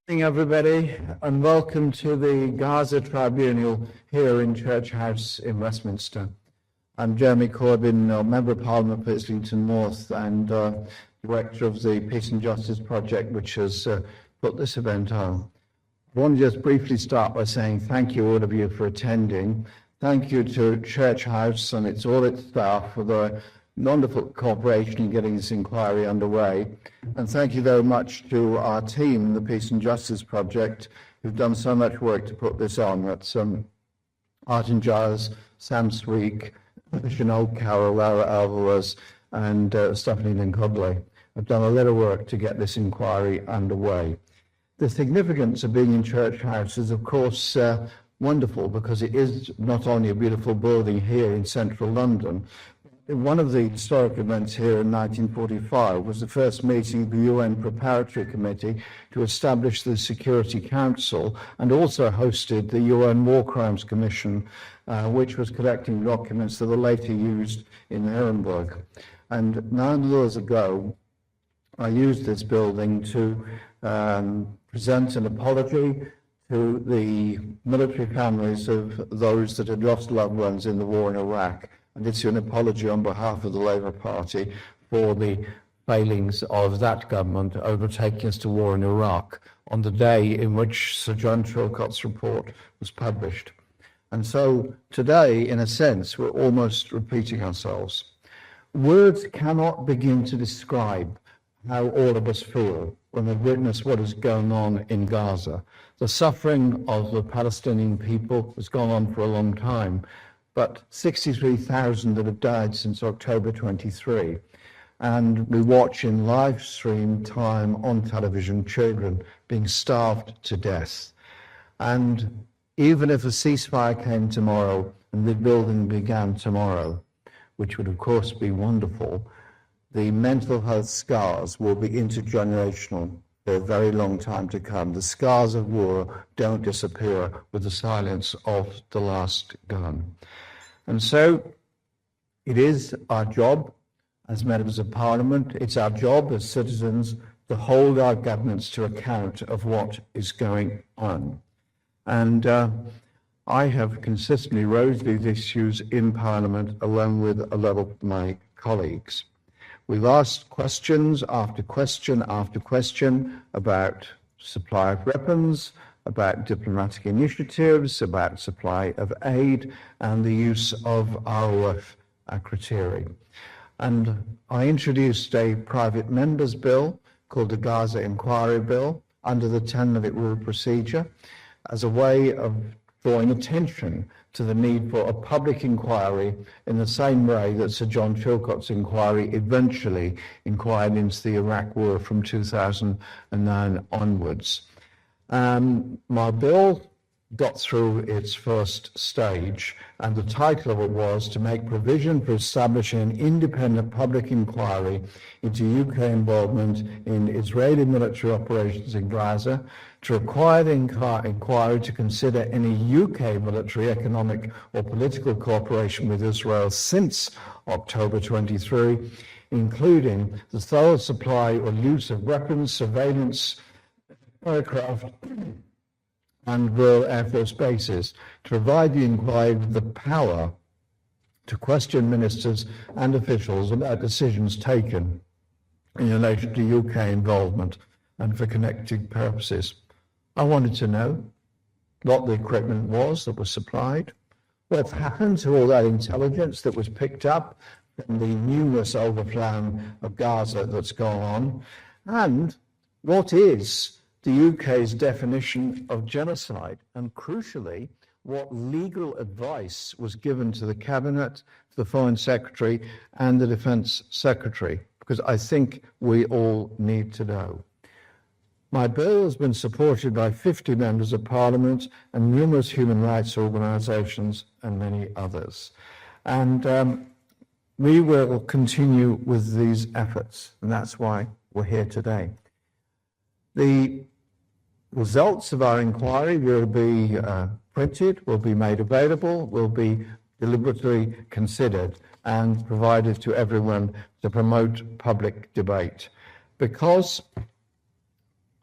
Good evening, everybody, and welcome to the Gaza Tribunal here in Church House in Westminster. I'm Jeremy Corbyn, Member of Parliament for Islington North and Director of the Peace and Justice Project, which has put this event on. I want to just briefly start by saying thank you, all of you, for attending. Thank you to Church House and all its staff for their wonderful cooperation in getting this inquiry underway. And thank you very much to our team, the Peace and Justice Project, who've done so much work to put this on. That's Martin Giles, Sam Sweek, Sinead Carroll, Lara Alvarez, and Stephanie Lynn-Cudley have done a lot of work to get this inquiry underway. The significance of being in Church House is, of course, wonderful, because it is not only a beautiful building here in central London. One of the historic events here in 1945 was the first meeting of the UN Preparatory Committee to establish the Security Council, and also hosted the UN War Crimes Commission, which was collecting documents that were later used in Nuremberg. And 9 years ago, I used this building to present an apology to the military families of those that had lost loved ones in the war in Iraq. And it's an apology on behalf of the Labour Party for the failings of that government overtaking us to war in Iraq on the day in which Sir John Chilcot's report was published. And so today, in a sense, we're almost repeating ourselves. Words cannot begin to describe how all of us feel when we witness what is going on in Gaza. The suffering of the Palestinian people has gone on for a long time, but 63,000 that have died since October 23. And we watch in live stream time on television children being starved to death. And even if a ceasefire came tomorrow and the building began tomorrow, which would of course be wonderful, the mental health scars will be intergenerational for a very long time to come. The scars of war don't disappear with the silence of the last gun. And so it is our job as members of Parliament, it's our job as citizens to hold our governments to account of what is going on. And I have consistently raised these issues in Parliament along with a lot of my colleagues. We've asked questions after question after question about supply of weapons, about diplomatic initiatives, about supply of aid, and the use of ROF criteria. And I introduced a private member's bill called the Gaza Inquiry Bill under the 10-minute rule procedure as a way of drawing attention to the need for a public inquiry in the same way that Sir John Chilcot's inquiry eventually inquired into the Iraq War from 2009 onwards. My bill got through its first stage, and the title of it was to make provision for establishing an independent public inquiry into UK involvement in Israeli military operations in Gaza, to require the inquiry to consider any UK military, economic or political cooperation with Israel since October 23, including the thorough supply or use of weapons, surveillance, aircraft and Royal Air Force bases, to provide the inquiry with the power to question ministers and officials about decisions taken in relation to UK involvement and for connecting purposes. I wanted to know what the equipment was that was supplied, what happened to all that intelligence that was picked up from the numerous overflowing of Gaza that's gone on, and what is the UK's definition of genocide, and crucially, what legal advice was given to the Cabinet, the Foreign Secretary, and the Defence Secretary, because I think we all need to know. My bill has been supported by 50 members of Parliament and numerous human rights organisations and many others. And we will continue with these efforts, and that's why we're here today. The results of our inquiry will be printed, will be made available, will be deliberately considered and provided to everyone to promote public debate. Because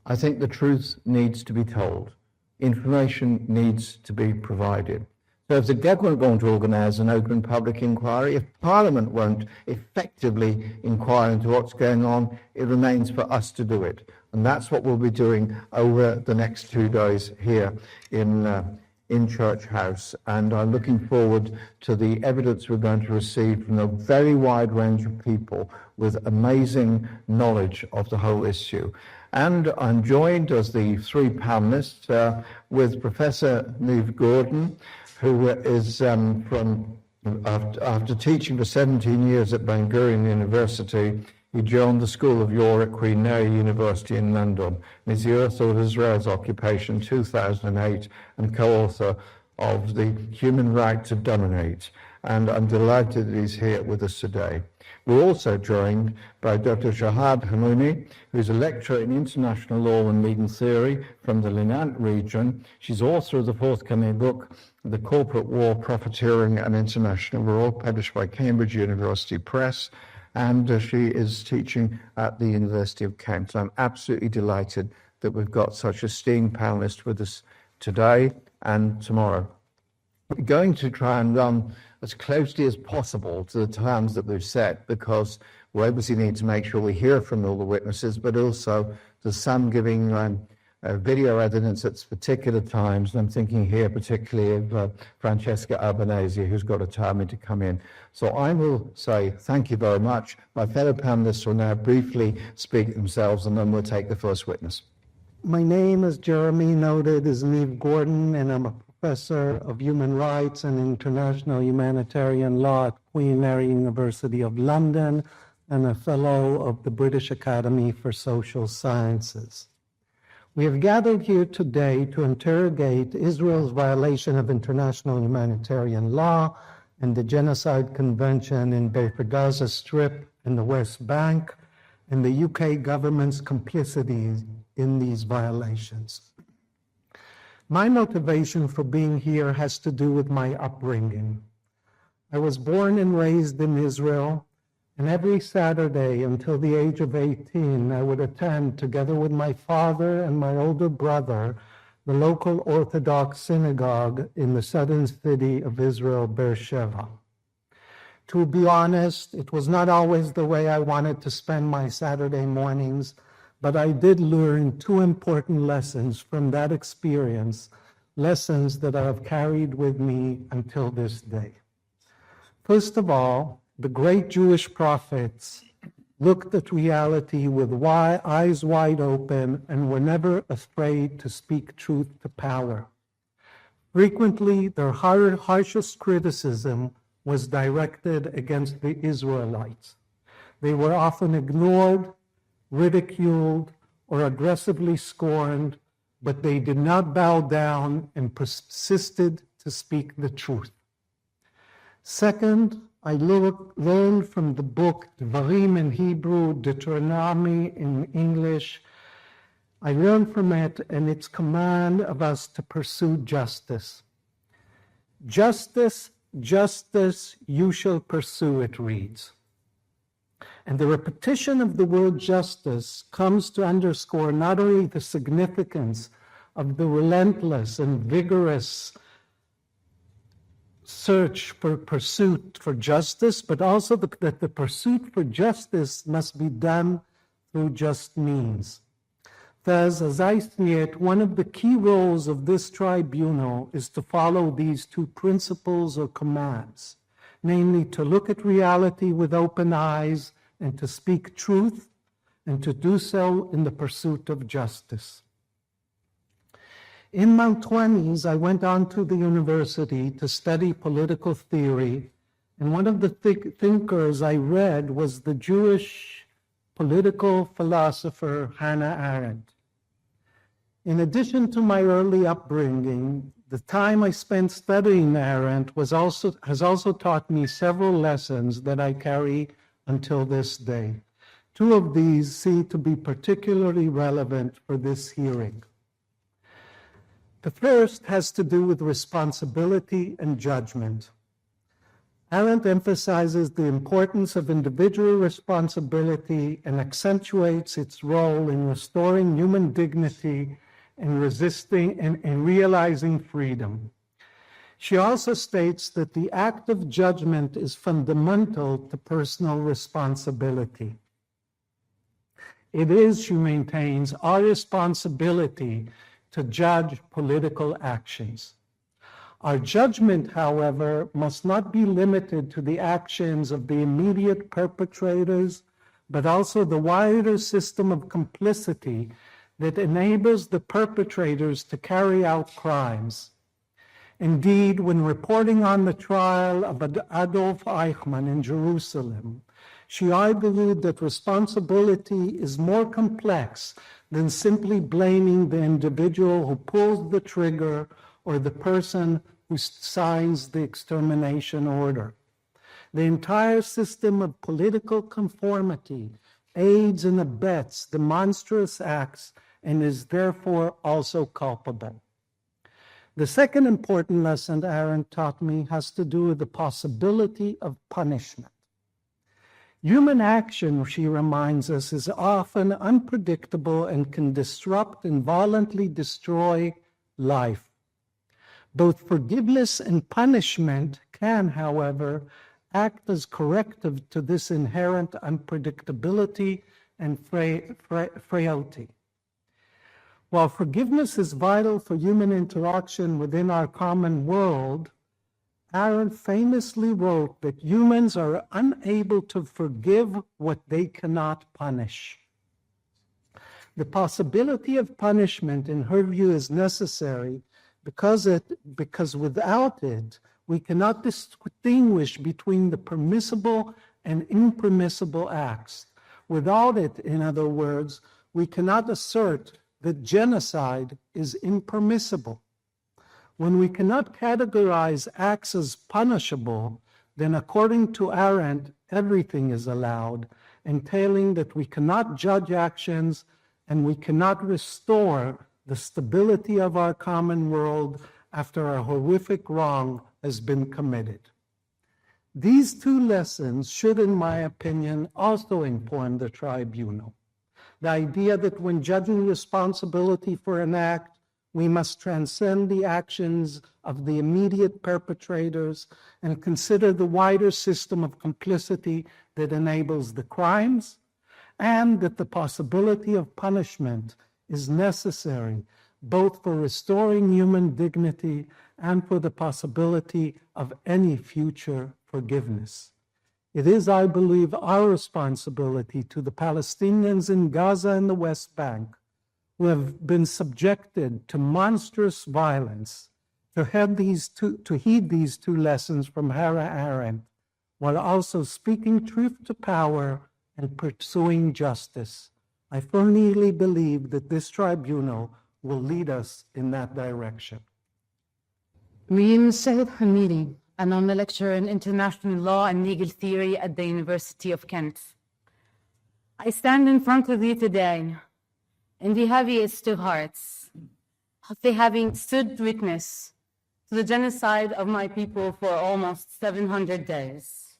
I think the truth needs to be told. Information needs to be provided. So if the government won't organise an open public inquiry, if Parliament won't effectively inquire into what's going on, it remains for us to do it. And that's what we'll be doing over the next 2 days here in Church House. And I'm looking forward to the evidence we're going to receive from a very wide range of people with amazing knowledge of the whole issue. And I'm joined as the 3 panelists with Professor Neve Gordon, who is after teaching for 17 years at Ben-Gurion University, he joined the School of Law at Queen Mary University in London, and is the author of Israel's Occupation 2008 and co-author of The Human Right to Dominate. And I'm delighted that he's here with us today. We're also joined by Dr. Shahd Hammouri, who's a lecturer in international law and legal theory from the Levant region. She's author of the forthcoming book, The Corporate War, Profiteering and International Law, published by Cambridge University Press, and she is teaching at the University of Kent. I'm absolutely delighted that we've got such esteemed panelists with us today and tomorrow. We're going to try and run as closely as possible to the times that we've set, because we obviously need to make sure we hear from all the witnesses, but also there's some giving video evidence at particular times, and I'm thinking here particularly of Francesca Albanese, who's got a timing to come in. So I will say thank you very much. My fellow panelists will now briefly speak themselves, and then we'll take the first witness. My name, as Jeremy noted, is Neve Gordon, and I'm a professor of human rights and international humanitarian law at Queen Mary University of London and a fellow of the British Academy for Social Sciences. We have gathered here today to interrogate Israel's violation of international humanitarian law and the Genocide Convention in both the Gaza Strip and the West Bank, and the UK government's complicity in these violations. My motivation for being here has to do with my upbringing. I was born and raised in Israel, and every Saturday until the age of 18, I would attend, together with my father and my older brother, the local Orthodox synagogue in the southern city of Israel, Beersheba. To be honest, it was not always the way I wanted to spend my Saturday mornings, but I did learn 2 important lessons from that experience, lessons that I have carried with me until this day. First of all, the great Jewish prophets looked at reality with eyes wide open and were never afraid to speak truth to power. Frequently, their harshest criticism was directed against the Israelites. They were often ignored, ridiculed, or aggressively scorned, but they did not bow down and persisted to speak the truth. Second, I learned from the book Dvarim in Hebrew, Deuteronomy in English. I learned from it and its command of us to pursue justice. Justice, justice, you shall pursue, it reads. And the repetition of the word justice comes to underscore not only the significance of the relentless and vigorous search for pursuit for justice, but also that the pursuit for justice must be done through just means. Thus, as I see it, one of the key roles of this tribunal is to follow these 2 principles or commands, namely to look at reality with open eyes and to speak truth, and to do so in the pursuit of justice. In my 20s, I went on to the university to study political theory, and one of the thinkers I read was the Jewish political philosopher Hannah Arendt. In addition to my early upbringing, the time I spent studying Arendt has also taught me several lessons that I carry until this day. 2 of these seem to be particularly relevant for this hearing. The first has to do with responsibility and judgment. Arendt emphasizes the importance of individual responsibility and accentuates its role in restoring human dignity and resisting and realizing freedom. She also states that the act of judgment is fundamental to personal responsibility. It is, she maintains, our responsibility to judge political actions. Our judgment, however, must not be limited to the actions of the immediate perpetrators, but also the wider system of complicity that enables the perpetrators to carry out crimes. Indeed, when reporting on the trial of Adolf Eichmann in Jerusalem, she argued that responsibility is more complex than simply blaming the individual who pulls the trigger or the person who signs the extermination order. The entire system of political conformity aids and abets the monstrous acts and is therefore also culpable. The second important lesson Arendt taught me has to do with the possibility of punishment. Human action, she reminds us, is often unpredictable and can disrupt and violently destroy life. Both forgiveness and punishment can, however, act as corrective to this inherent unpredictability and frailty. While forgiveness is vital for human interaction within our common world, Arendt famously wrote that humans are unable to forgive what they cannot punish. The possibility of punishment, in her view, is necessary because without it, we cannot distinguish between the permissible and impermissible acts. Without it, in other words, we cannot assert that genocide is impermissible. When we cannot categorize acts as punishable, then according to Arendt, everything is allowed, entailing that we cannot judge actions and we cannot restore the stability of our common world after a horrific wrong has been committed. These two lessons should, in my opinion, also inform the tribunal. The idea that when judging responsibility for an act, we must transcend the actions of the immediate perpetrators and consider the wider system of complicity that enables the crimes, and that the possibility of punishment is necessary both for restoring human dignity and for the possibility of any future forgiveness. It is, I believe, our responsibility to the Palestinians in Gaza and the West Bank who have been subjected to monstrous violence to heed these two lessons from Hannah Arendt, while also speaking truth to power and pursuing justice. I firmly believe that this tribunal will lead us in that direction. My name is Shahd Hammouri, and I'm a lecturer in international law and legal theory at the University of Kent. I stand in front of you today in the heaviest of hearts, after having stood witness to the genocide of my people for almost 700 days.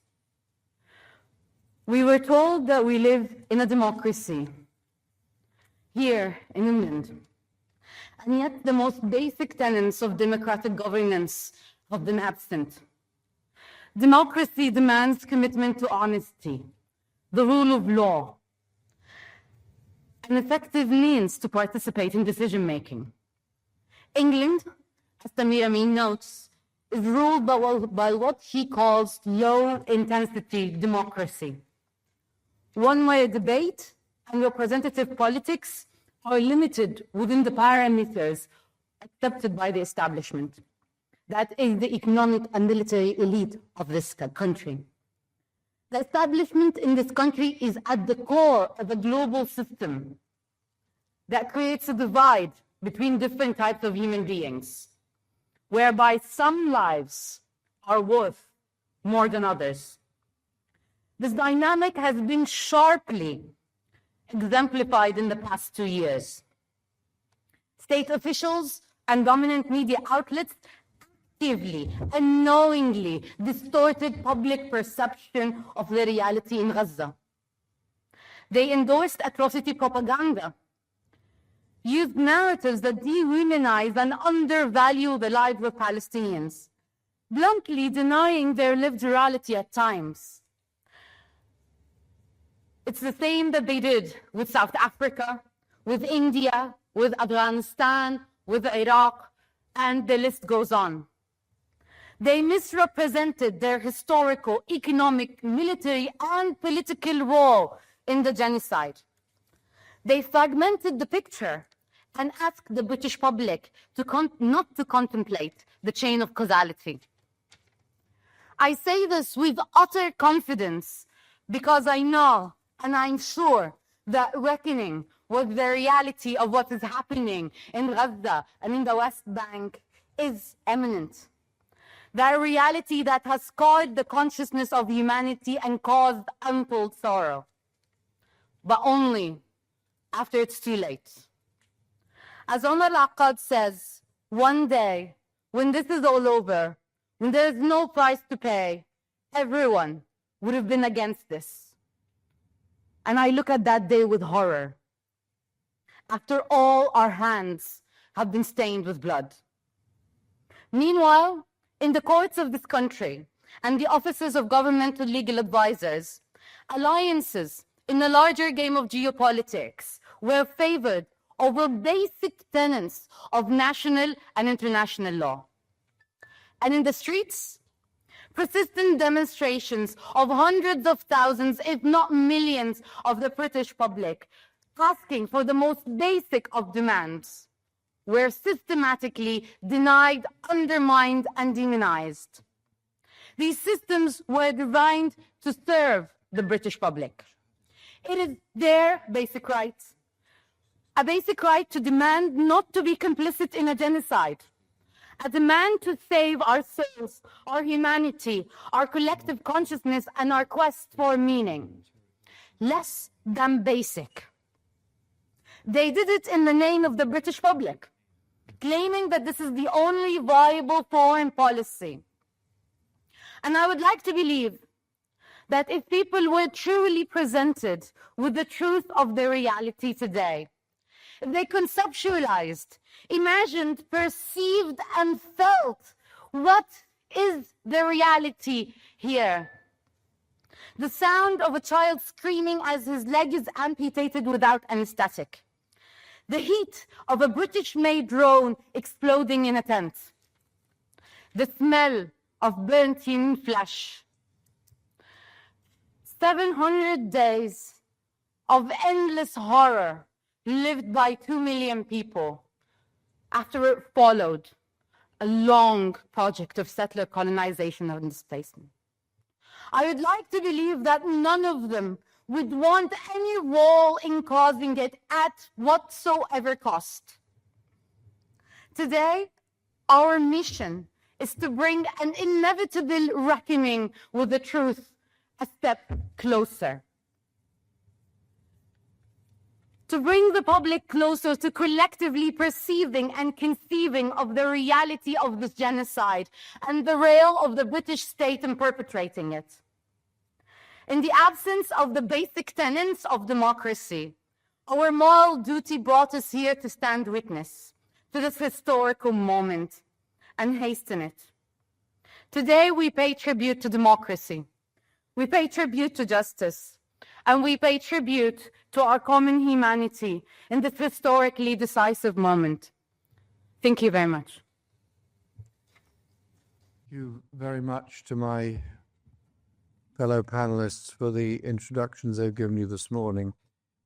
We were told that we live in a democracy here in England, and yet the most basic tenets of democratic governance have been absent. Democracy demands commitment to honesty, the rule of law, an effective means to participate in decision-making. England, as Tamir Amin notes, is ruled by what he calls low-intensity democracy, one where debate and representative politics are limited within the parameters accepted by the establishment. That is the economic and military elite of this country. The establishment in this country is at the core of a global system that creates a divide between different types of human beings, whereby some lives are worth more than others. This dynamic has been sharply exemplified in the past 2 years. State officials and dominant media outlets actively and knowingly distorted public perception of the reality in Gaza. They endorsed atrocity propaganda, used narratives that dehumanize and undervalue the lives of Palestinians, bluntly denying their lived reality at times. It's the same that they did with South Africa, with India, with Afghanistan, with Iraq, and the list goes on. They misrepresented their historical, economic, military, and political role in the genocide. They fragmented the picture and asked the British public not to contemplate the chain of causality. I say this with utter confidence because I know and I'm sure that reckoning with the reality of what is happening in Gaza and in the West Bank is imminent. That reality that has scarred the consciousness of humanity and caused untold sorrow. But only after it's too late. As Omar al-Akkad says, one day, when this is all over, when there is no price to pay, everyone would have been against this. And I look at that day with horror. After all our hands have been stained with blood. Meanwhile, in the courts of this country and the offices of governmental legal advisors, alliances in the larger game of geopolitics were favored over basic tenets of national and international law. And in the streets, persistent demonstrations of hundreds of thousands, if not millions, of the British public asking for the most basic of demands were systematically denied, undermined, and demonized. These systems were designed to serve the British public. It is their basic right, a basic right to demand not to be complicit in a genocide, a demand to save our souls, our humanity, our collective consciousness, and our quest for meaning. Less than basic. They did it in the name of the British public, claiming that this is the only viable foreign policy. And I would like to believe that if people were truly presented with the truth of their reality today, if they conceptualized, imagined, perceived, and felt what is the reality here. The sound of a child screaming as his leg is amputated without anesthetic. The heat of a British-made drone exploding in a tent. The smell of burnt human flesh. 700 days of endless horror lived by 2 million people after it followed a long project of settler colonization and displacement. I would like to believe that none of them would want any role in causing it at whatsoever cost. Today, our mission is to bring an inevitable reckoning with the truth a step closer. To bring the public closer to collectively perceiving and conceiving of the reality of this genocide and the role of the British state in perpetrating it. In the absence of the basic tenets of democracy, our moral duty brought us here to stand witness to this historical moment and hasten it. Today we pay tribute to democracy, we pay tribute to justice, and we pay tribute to our common humanity in this historically decisive moment. Thank you very much. Thank you very much to my fellow panelists for the introductions they've given you this morning.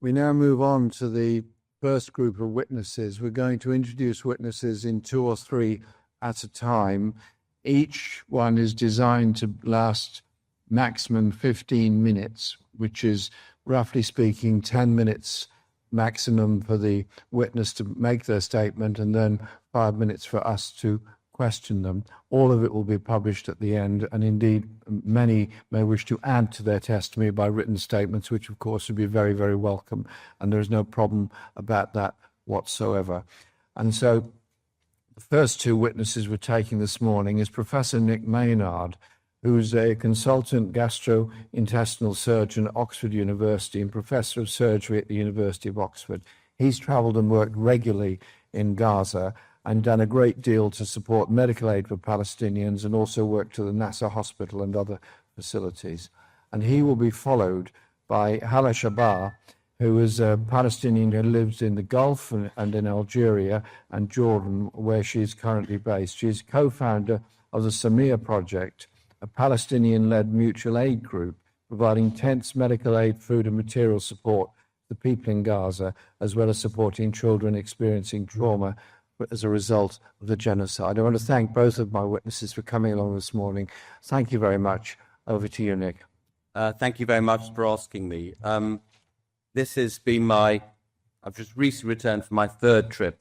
We now move on to the first group of witnesses. We're going to introduce witnesses in 2 or 3 at a time. Each one is designed to last maximum 15 minutes, which is, roughly speaking, 10 minutes maximum for the witness to make their statement and then 5 minutes for us to question them. All of it will be published at the end, and indeed many may wish to add to their testimony by written statements, which of course would be very, very welcome, and there is no problem about that whatsoever. And so The first two witnesses we're taking this morning is Professor Nick Maynard, who's a consultant gastrointestinal surgeon at Oxford University and professor of surgery at the University of Oxford. He's travelled and worked regularly in Gaza and done a great deal to support medical aid for Palestinians and also worked to the Nasser Hospital and other facilities. And he will be followed by Hannah Arendt, who is a Palestinian who lives in the Gulf and in Algeria and Jordan, where she is currently based. She is co-founder of the Samir Project, a Palestinian-led mutual aid group providing intense medical aid, food and material support to the people in Gaza, as well as supporting children experiencing trauma as a result of the genocide. I want to thank both of my witnesses for coming along this morning. Thank you very much. Over to you, Nick. Thank you very much for asking me. This has been I've just recently returned from my third trip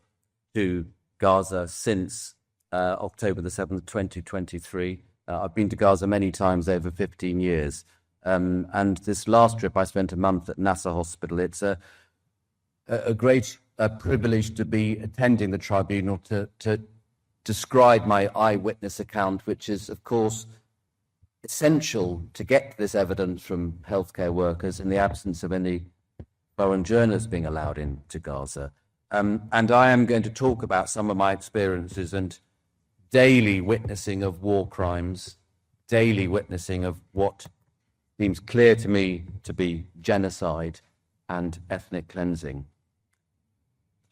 to Gaza since October the 7th, 2023. I've been to Gaza many times over 15 years. And this last trip, I spent a month at Nasser Hospital. It's a great privilege to be attending the tribunal to describe my eyewitness account, which is, of course, essential to get this evidence from healthcare workers in the absence of any foreign journalists being allowed into Gaza. And I am going to talk about some of my experiences and daily witnessing of war crimes, daily witnessing of what seems clear to me to be genocide and ethnic cleansing.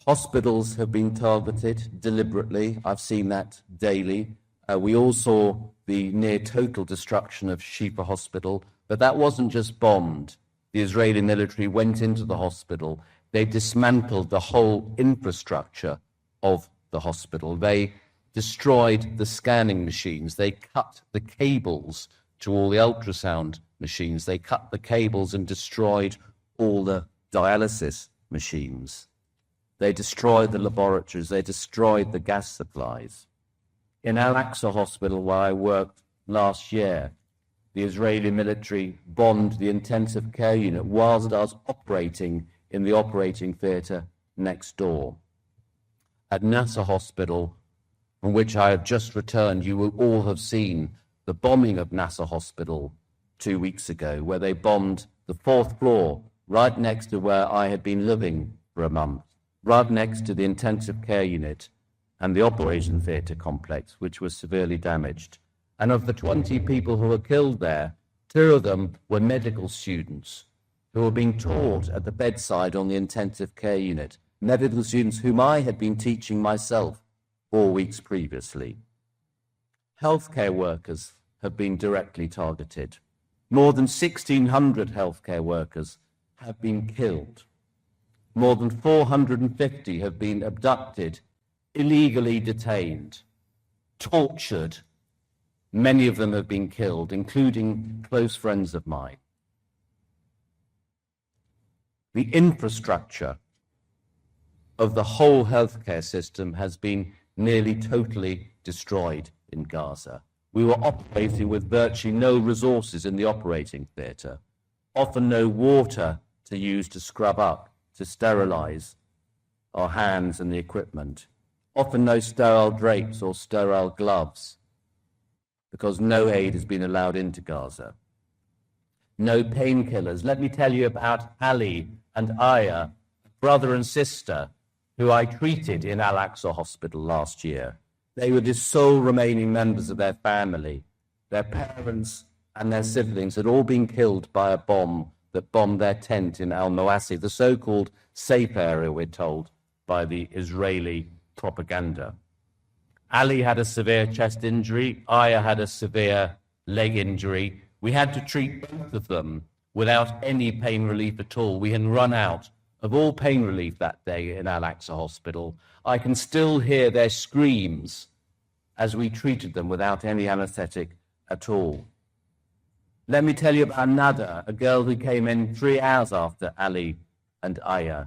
Hospitals have been targeted deliberately. I've seen that daily. We all saw the near total destruction of Shifa Hospital, but that wasn't just bombed. The Israeli military went into the hospital. They dismantled the whole infrastructure of the hospital. They destroyed the scanning machines. They cut the cables to all the ultrasound machines. They cut the cables and destroyed all the dialysis machines. They destroyed the laboratories. They destroyed the gas supplies. In Al-Aqsa Hospital, where I worked last year, the Israeli military bombed the intensive care unit whilst I was operating in the operating theatre next door. At Nasser Hospital, from which I have just returned, you will all have seen the bombing of Nasser Hospital 2 weeks ago, where they bombed the 4th floor right next to where I had been living for a month, right next to the intensive care unit and the operation theatre complex, which was severely damaged. And of the 20 people who were killed there, 2 of them were medical students who were being taught at the bedside on the intensive care unit, medical students whom I had been teaching myself 4 weeks previously. Healthcare workers have been directly targeted. More than 1,600 healthcare workers have been killed. More than 450 have been abducted, illegally detained, tortured. Many of them have been killed, including close friends of mine. The infrastructure of the whole healthcare system has been nearly totally destroyed in Gaza. We were operating with virtually no resources in the operating theatre, often no water to use to scrub up, to sterilize our hands and the equipment, often no sterile drapes or sterile gloves, because no aid has been allowed into Gaza. No painkillers. Let me tell you about Ali and Aya, brother and sister, who I treated in Al-Aqsa Hospital last year. They were the sole remaining members of their family. Their parents and their siblings had all been killed by a bomb that bombed their tent in Al-Mawasi, the so-called safe area, we're told, by the Israeli propaganda. Ali had a severe chest injury. Aya had a severe leg injury. We had to treat both of them without any pain relief at all. We had run out of all pain relief that day in Al-Aqsa Hospital. I can still hear their screams as we treated them without any anesthetic at all. Let me tell you about Nada, a girl who came in 3 hours after Ali and Aya,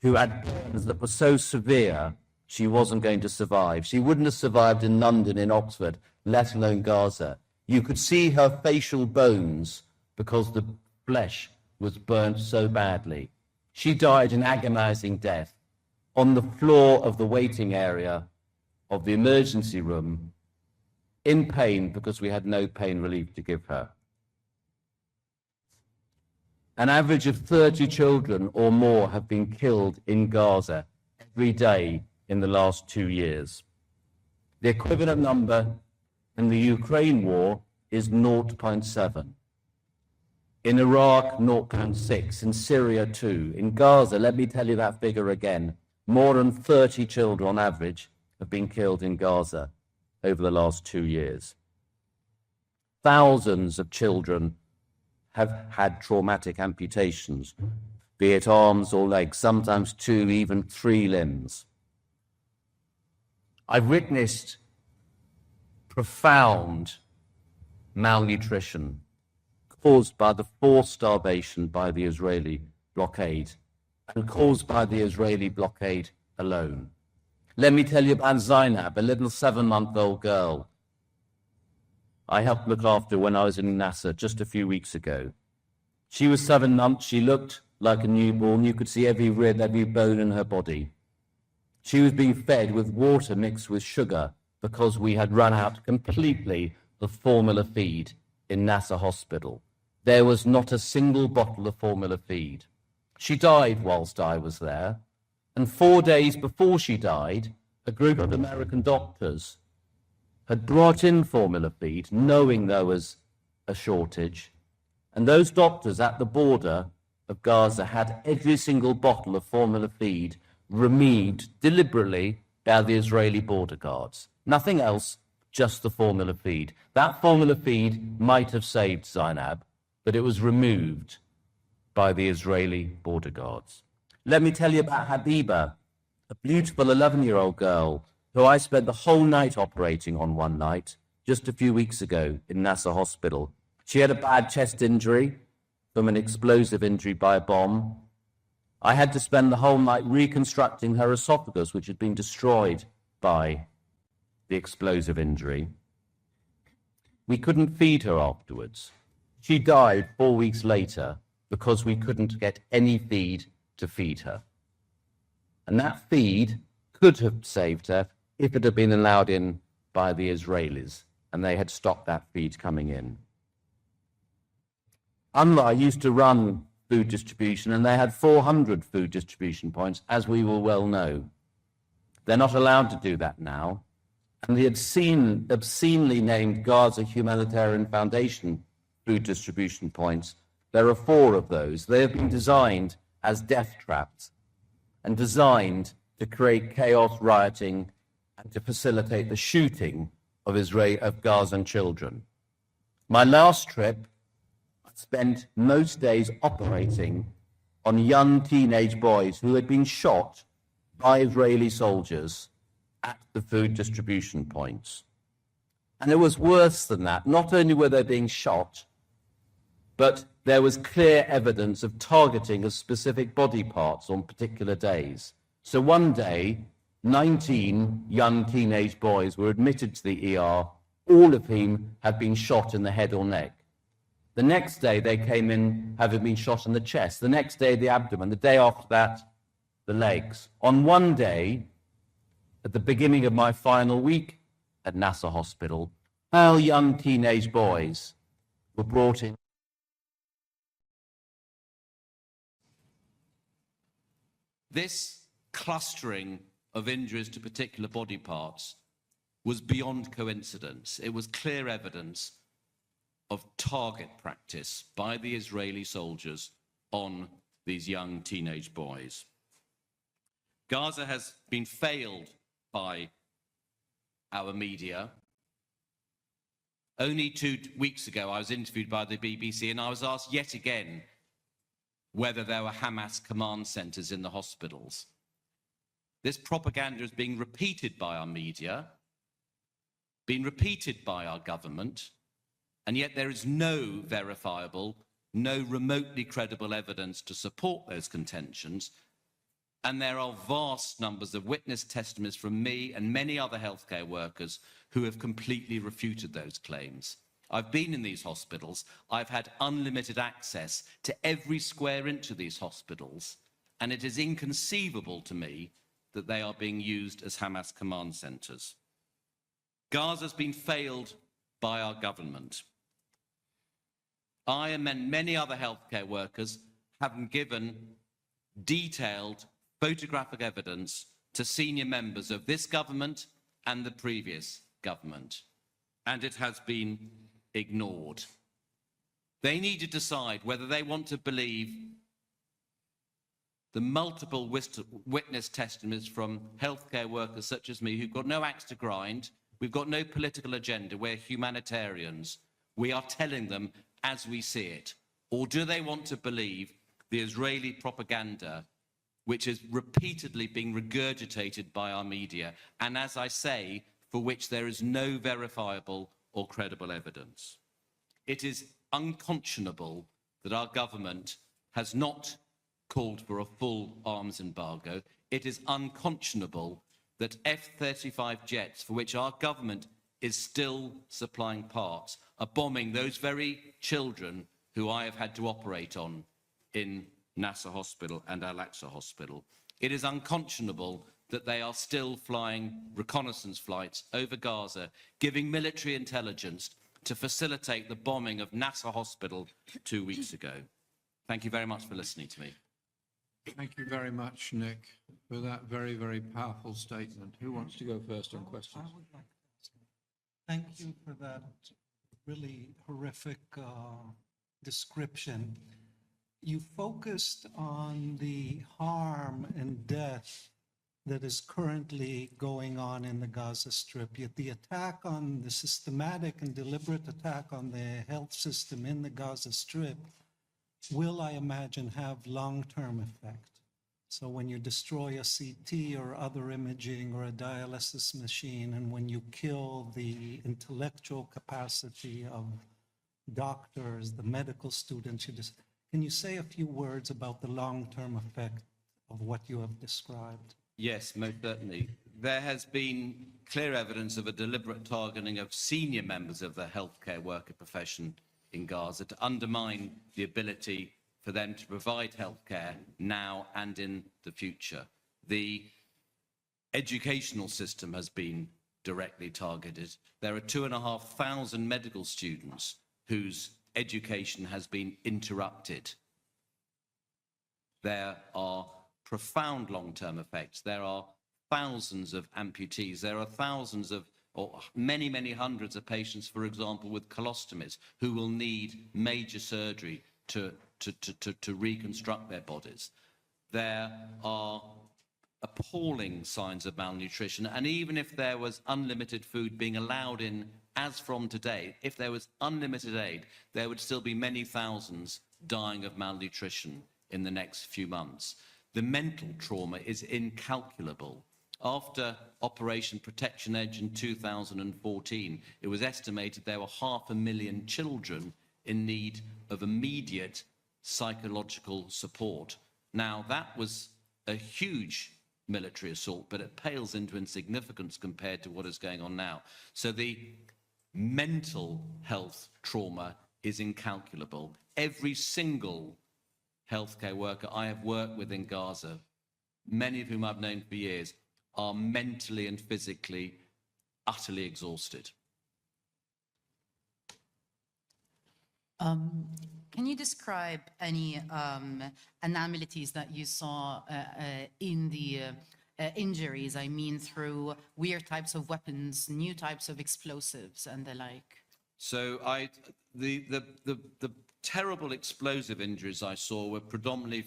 who had burns that were so severe she wasn't going to survive. She wouldn't have survived in London, in Oxford, let alone Gaza. You could see her facial bones because the flesh was burnt so badly. She died an agonizing death on the floor of the waiting area of the emergency room in pain because we had no pain relief to give her. An average of 30 children or more have been killed in Gaza every day in the last 2 years. The equivalent number in the Ukraine war is 0.7. In Iraq, 0.6. In Syria, 2. In Gaza, let me tell you that figure again, more than 30 children on average have been killed in Gaza over the last 2 years. Thousands of children have had traumatic amputations, be it arms or legs, sometimes 2, even 3 limbs. I've witnessed profound malnutrition caused by the forced starvation by the Israeli blockade and caused by the Israeli blockade alone. Let me tell you about Zainab, a little 7-month-old girl I helped look after when I was in Nasser just a few weeks ago. She was 7 months. She looked like a newborn. You could see every rib, every bone in her body. She was being fed with water mixed with sugar because we had run out completely of formula feed in Nasser Hospital. There was not a single bottle of formula feed. She died whilst I was there, and 4 days before she died, a group of American doctors had brought in formula feed, knowing there was a shortage, and those doctors at the border of Gaza had every single bottle of formula feed removed deliberately by the Israeli border guards. Nothing else, just the formula feed. That formula feed might have saved Zainab, but it was removed by the Israeli border guards. Let me tell you about Habiba, a beautiful 11-year-old girl who I spent the whole night operating on one night, just a few weeks ago in Nasser Hospital. She had a bad chest injury from an explosive injury by a bomb. I had to spend the whole night reconstructing her esophagus, which had been destroyed by the explosive injury. We couldn't feed her afterwards. She died 4 weeks later because we couldn't get any feed to feed her. And that feed could have saved her if it had been allowed in by the Israelis, and they had stopped that feed coming in. UNRWA used to run food distribution, and they had 400 food distribution points, as we will well know. They're not allowed to do that now. And the obscenely named Gaza Humanitarian Foundation food distribution points, there are 4 of those. They have been designed as death traps and designed to create chaos, rioting, and to facilitate the shooting of Gazan children. My last trip, I spent most days operating on young teenage boys who had been shot by Israeli soldiers at the food distribution points. And it was worse than that. Not only were they being shot, but there was clear evidence of targeting of specific body parts on particular days. So one day, 19 young teenage boys were admitted to the ER, all of whom had been shot in the head or neck. The next day, they came in having been shot in the chest. The next day, the abdomen. The day after that, the legs. On one day, at the beginning of my final week at Nasser Hospital, 12 young teenage boys were brought in. This clustering of injuries to particular body parts was beyond coincidence. It was clear evidence of target practice by the Israeli soldiers on these young teenage boys. Gaza has been failed by our media. Only 2 weeks ago, I was interviewed by the BBC, and I was asked yet again whether there were Hamas command centers in the hospitals. This propaganda is being repeated by our media, being repeated by our government, and yet there is no verifiable, no remotely credible evidence to support those contentions. And there are vast numbers of witness testimonies from me and many other healthcare workers who have completely refuted those claims. I've been in these hospitals. I've had unlimited access to every square inch of these hospitals. And it is inconceivable to me that they are being used as Hamas command centres. Gaza's been failed by our government. I and many other healthcare workers have given detailed photographic evidence to senior members of this government and the previous government, and it has been ignored. They need to decide whether they want to believe the multiple witness testimonies from healthcare workers such as me, who've got no axe to grind, we've got no political agenda, we're humanitarians. We are telling them as we see it. Or do they want to believe the Israeli propaganda, which is repeatedly being regurgitated by our media, and as I say, for which there is no verifiable or credible evidence? It is unconscionable that our government has not called for a full arms embargo. It is unconscionable that F-35 jets, for which our government is still supplying parts, are bombing those very children who I have had to operate on in Nasser Hospital and Al-Aqsa Hospital. It is unconscionable that they are still flying reconnaissance flights over Gaza, giving military intelligence to facilitate the bombing of Nasser Hospital 2 weeks ago. Thank you very much for listening to me. Thank you very much, Nick, for that very, very powerful statement. Who wants to go first on questions? I would like to ask. Thank you for that really horrific description. You focused on the harm and death that is currently going on in the Gaza Strip, yet the attack on the systematic and deliberate attack on the health system in the Gaza Strip will, I imagine, have long-term effect. So when you destroy a CT or other imaging or a dialysis machine, and when you kill the intellectual capacity of doctors, the medical students, can you say a few words about the long-term effect of what you have described? Yes, most certainly. There has been clear evidence of a deliberate targeting of senior members of the healthcare worker profession in Gaza to undermine the ability for them to provide healthcare now and in the future. The educational system has been directly targeted. There are 2,500 medical students whose education has been interrupted. There are profound long-term effects. There are thousands of amputees. There are thousands of, or many, many hundreds of patients, for example, with colostomies, who will need major surgery to reconstruct their bodies. There are appalling signs of malnutrition, and even if there was unlimited food being allowed in, as from today, if there was unlimited aid, there would still be many thousands dying of malnutrition in the next few months. The mental trauma is incalculable. After Operation Protection Edge in 2014, it was estimated there were 500,000 children in need of immediate psychological support. Now, that was a huge military assault, but it pales into insignificance compared to what is going on now. So the mental health trauma is incalculable. Every single healthcare worker I have worked with in Gaza, many of whom I've known for years, are mentally and physically utterly exhausted. Can you describe any anomalies that you saw in the injuries? I mean, through weird types of weapons, new types of explosives, and the like. So the terrible explosive injuries I saw were predominantly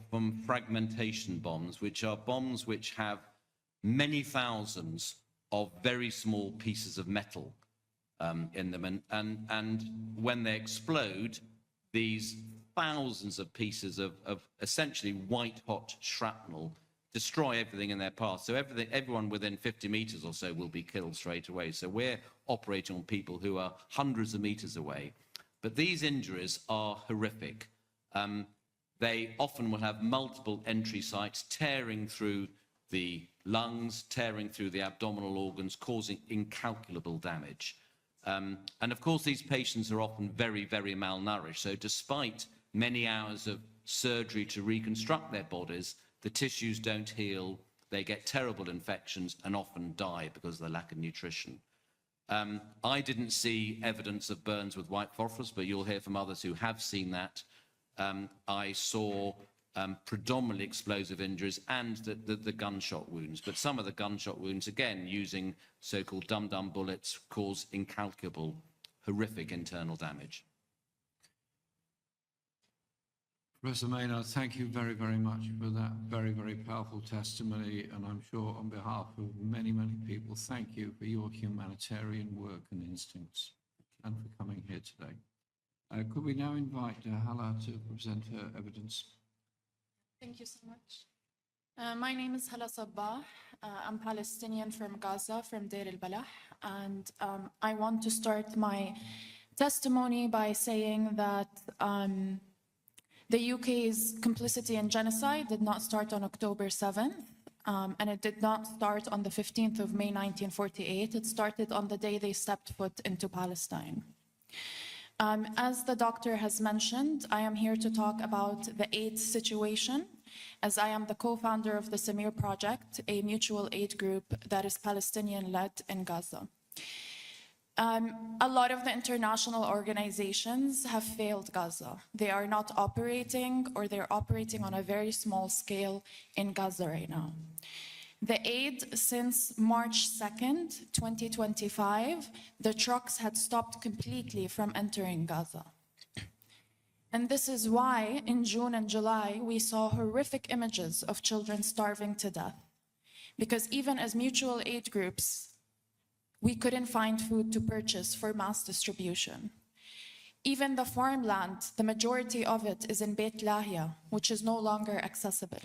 from fragmentation bombs, which are bombs which have many thousands of very small pieces of metal in them, and when they explode, these thousands of pieces of essentially white-hot shrapnel destroy everything in their path. So everyone within 50 meters or so will be killed straight away. So we're operating on people who are hundreds of meters away. But these injuries are horrific. They often will have multiple entry sites tearing through the lungs, tearing through the abdominal organs, causing incalculable damage. And of course, these patients are often very, very malnourished. So despite many hours of surgery to reconstruct their bodies, the tissues don't heal, they get terrible infections and often die because of the lack of nutrition. I didn't see evidence of burns with white phosphorus, but you'll hear from others who have seen that. I saw predominantly explosive injuries and the gunshot wounds, but some of the gunshot wounds, again, using so-called dum-dum bullets, cause incalculable, horrific internal damage. Professor Maynard, thank you very, very much for that very, very powerful testimony. And I'm sure on behalf of many, many people, thank you for your humanitarian work and instincts and for coming here today. Could we now invite Hala to present her evidence? Thank you so much. My name is Hala Sabbah. I'm Palestinian from Gaza, from Deir al-Balah. And I want to start my testimony by saying that the UK's complicity in genocide did not start on October 7th, and it did not start on the 15th of May 1948. It started on the day they stepped foot into Palestine. As the doctor has mentioned, I am here to talk about the aid situation, as I am the co-founder of the Samir Project, a mutual aid group that is Palestinian-led in Gaza. A lot of the international organizations have failed Gaza. They are not operating, or they're operating on a very small scale in Gaza right now. The aid since March 2nd, 2025, the trucks had stopped completely from entering Gaza. And this is why in June and July, we saw horrific images of children starving to death. Because even as mutual aid groups, we couldn't find food to purchase for mass distribution. Even the farmland, the majority of it is in Beit Lahia, which is no longer accessible.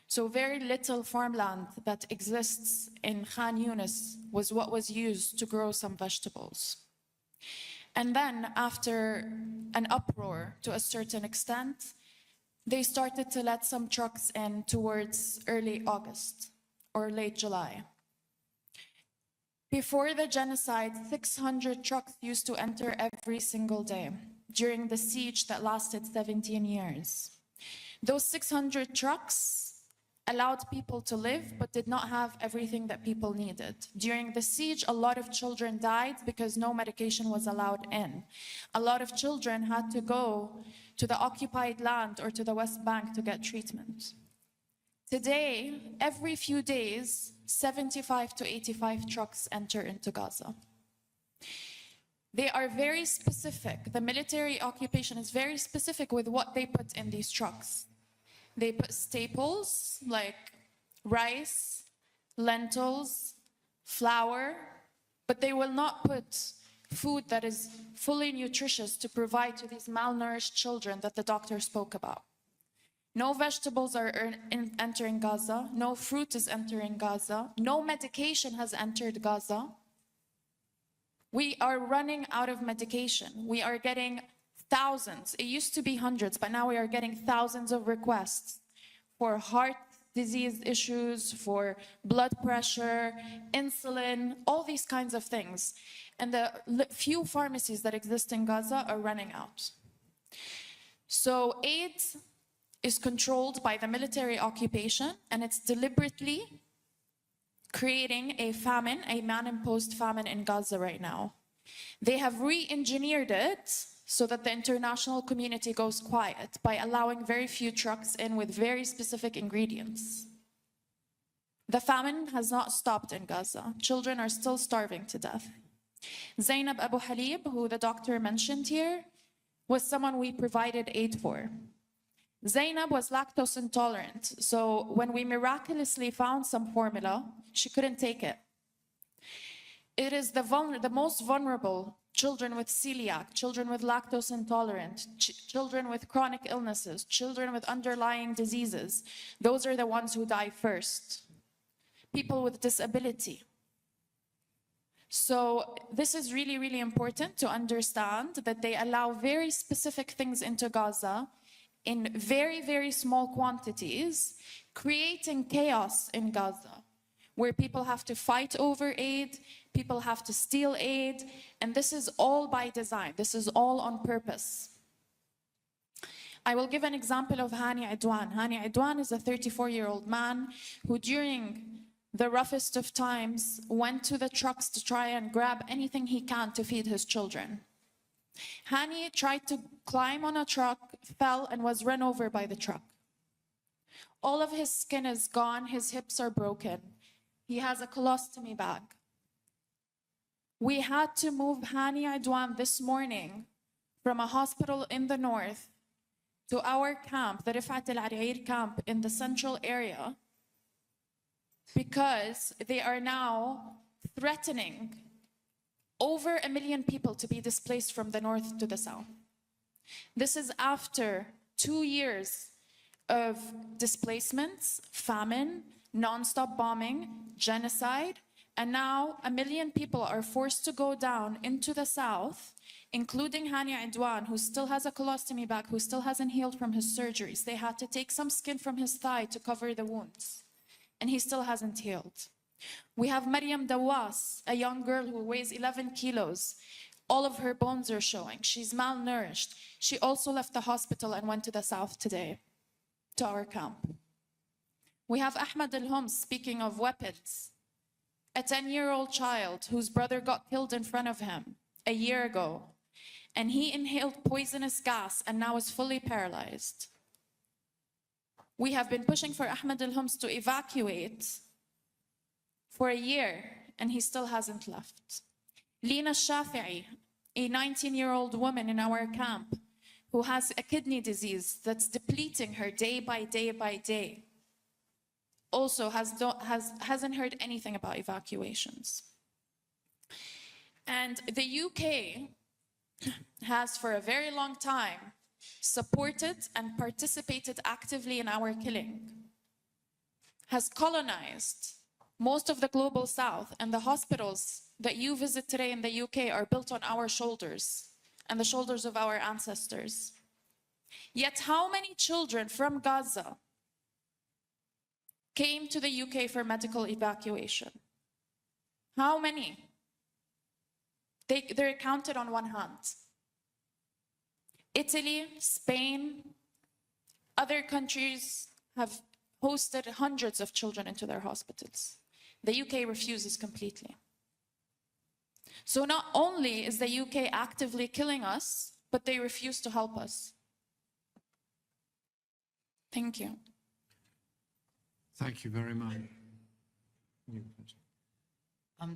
So very little farmland that exists in Khan Yunis was what was used to grow some vegetables. And then after an uproar to a certain extent, they started to let some trucks in towards early August or late July. Before the genocide, 600 trucks used to enter every single day during the siege that lasted 17 years. Those 600 trucks allowed people to live, but did not have everything that people needed. During the siege, a lot of children died because no medication was allowed in. A lot of children had to go to the occupied land or to the West Bank to get treatment. Today, every few days, 75 to 85 trucks enter into Gaza. They are very specific. The military occupation is very specific with what they put in these trucks. They put staples like rice, lentils, flour, but they will not put food that is fully nutritious to provide to these malnourished children that the doctor spoke about. No vegetables are entering Gaza, no fruit is entering Gaza, no medication has entered Gaza. We are running out of medication. We are getting thousands, it used to be hundreds, but now we are getting thousands of requests for heart disease issues, for blood pressure, insulin, all these kinds of things. And the few pharmacies that exist in Gaza are running out. So aid is controlled by the military occupation, and it's deliberately creating a famine, a man-imposed famine in Gaza right now. They have re-engineered it so that the international community goes quiet by allowing very few trucks in with very specific ingredients. The famine has not stopped in Gaza. Children are still starving to death. Zainab Abu Halib, who the doctor mentioned here, was someone we provided aid for. Zainab was lactose intolerant, so when we miraculously found some formula, she couldn't take it. It is the most vulnerable: children with celiac, children with lactose intolerant, children with chronic illnesses, children with underlying diseases. Those are the ones who die first. People with disability. So this is really, really important to understand that they allow very specific things into Gaza in very, very small quantities, creating chaos in Gaza, where people have to fight over aid, people have to steal aid, and this is all by design. This is all on purpose. I will give an example of Hannah Arendt. Hannah Arendt is a 34-year-old man who during the roughest of times went to the trucks to try and grab anything he can to feed his children. Hani tried to climb on a truck, fell, and was run over by the truck. All of his skin is gone, his hips are broken. He has a colostomy bag. We had to move Hani Arendt this morning from a hospital in the north to our camp, the Rifat al-Ari'ir camp in the central area, because they are now threatening over 1 million people to be displaced from the north to the south. This is after 2 years of displacements, famine, non-stop bombing, genocide, and now 1 million people are forced to go down into the south, including Hannah Arendt, who still has a colostomy bag, who still hasn't healed from his surgeries. They had to take some skin from his thigh to cover the wounds, and he still hasn't healed. We have Maryam Dawas, a young girl who weighs 11 kilos. All of her bones are showing. She's malnourished. She also left the hospital and went to the south today, to our camp. We have Ahmed Al-Homs, speaking of weapons, a 10-year-old child whose brother got killed in front of him a year ago, and he inhaled poisonous gas and now is fully paralyzed. We have been pushing for Ahmed Al-Homs to evacuate for a year, and he still hasn't left. Lina Shafi'i, a 19-year-old woman in our camp who has a kidney disease that's depleting her day by day by day, also hasn't heard anything about evacuations. And the UK has for a very long time supported and participated actively in our killing, has colonized most of the global south, and the hospitals that you visit today in the UK are built on our shoulders and the shoulders of our ancestors. Yet how many children from Gaza came to the UK for medical evacuation? How many? They're counted on one hand. Italy, Spain, other countries have hosted hundreds of children into their hospitals. The UK refuses completely. So not only is the UK actively killing us, but they refuse to help us. Thank you. Thank you very much.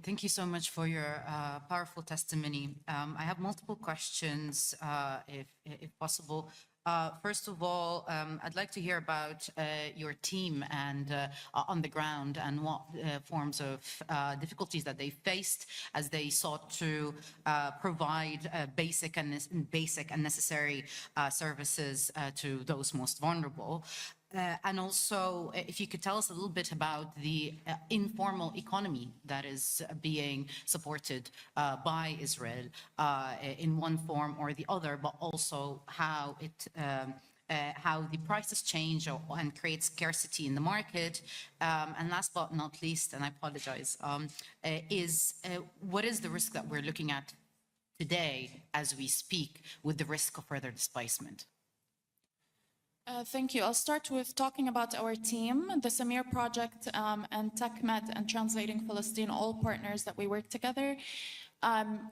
Thank you so much for your powerful testimony. I have multiple questions, if possible. First of all, I'd like to hear about your team and on the ground and what forms of difficulties that they faced as they sought to provide basic and necessary services to those most vulnerable. And also, if you could tell us a little bit about the informal economy that is being supported by Israel in one form or the other, but also how the prices change and create scarcity in the market. And last but not least, and I apologize, what is the risk that we're looking at today as we speak with the risk of further displacement? Thank you. I'll start with talking about our team, the Samir Project and TechMed and Translating Palestine, all partners that we work together.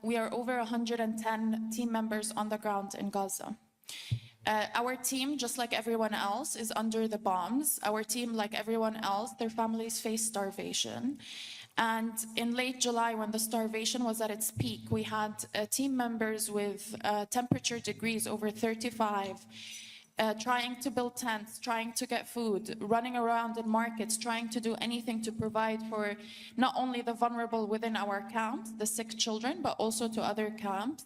We are over 110 team members on the ground in Gaza. Our team, just like everyone else, is under the bombs. Our team, like everyone else, their families face starvation. And in late July, when the starvation was at its peak, we had team members with temperature degrees over 35, trying to build tents, trying to get food, running around in markets, trying to do anything to provide for not only the vulnerable within our camp, the sick children, but also to other camps.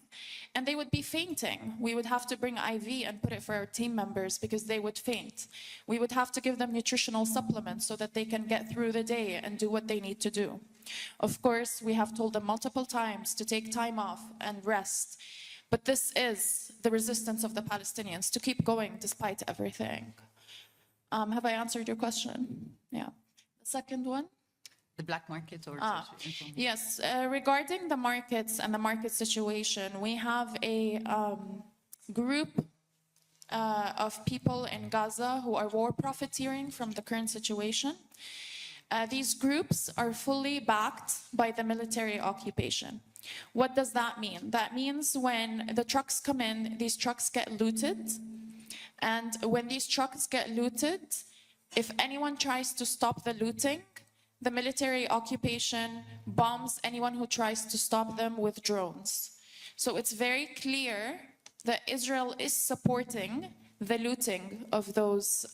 And they would be fainting. We would have to bring IV and put it for our team members because they would faint. We would have to give them nutritional supplements so that they can get through the day and do what they need to do. Of course, we have told them multiple times to take time off and rest. But this is the resistance of the Palestinians to keep going despite everything. Have I answered your question? Yeah. The second one? The black market or yes, regarding the markets and the market situation, we have a group of people in Gaza who are war profiteering from the current situation. These groups are fully backed by the military occupation. What does that mean? That means when the trucks come in, these trucks get looted. And when these trucks get looted, if anyone tries to stop the looting, the military occupation bombs anyone who tries to stop them with drones. So it's very clear that Israel is supporting the looting of those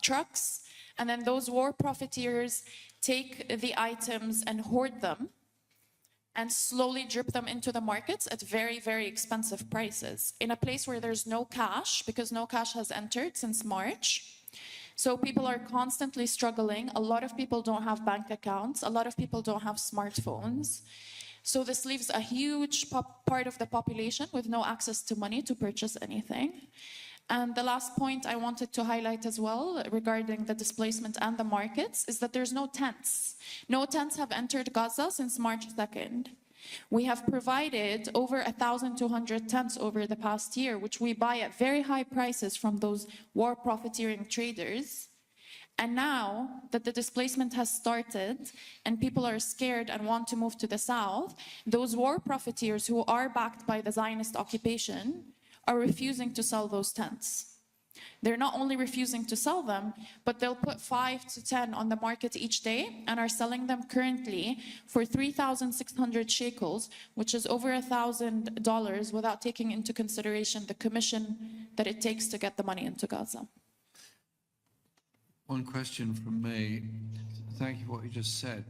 trucks, and then those war profiteers take the items and hoard them and slowly drip them into the markets at very, very expensive prices in a place where there's no cash, because no cash has entered since March. So people are constantly struggling. A lot of people don't have bank accounts. A lot of people don't have smartphones. So this leaves a huge part of the population with no access to money to purchase anything. And the last point I wanted to highlight as well regarding the displacement and the markets is that there's no tents. No tents have entered Gaza since March 2nd. We have provided over 1,200 tents over the past year, which we buy at very high prices from those war profiteering traders. And now that the displacement has started and people are scared and want to move to the south, those war profiteers who are backed by the Zionist occupation are refusing to sell those tents. They're not only refusing to sell them, but they'll put 5 to 10 on the market each day and are selling them currently for 3,600 shekels, which is over $1,000, without taking into consideration the commission that it takes to get the money into Gaza. One question from me. Thank you for what you just said.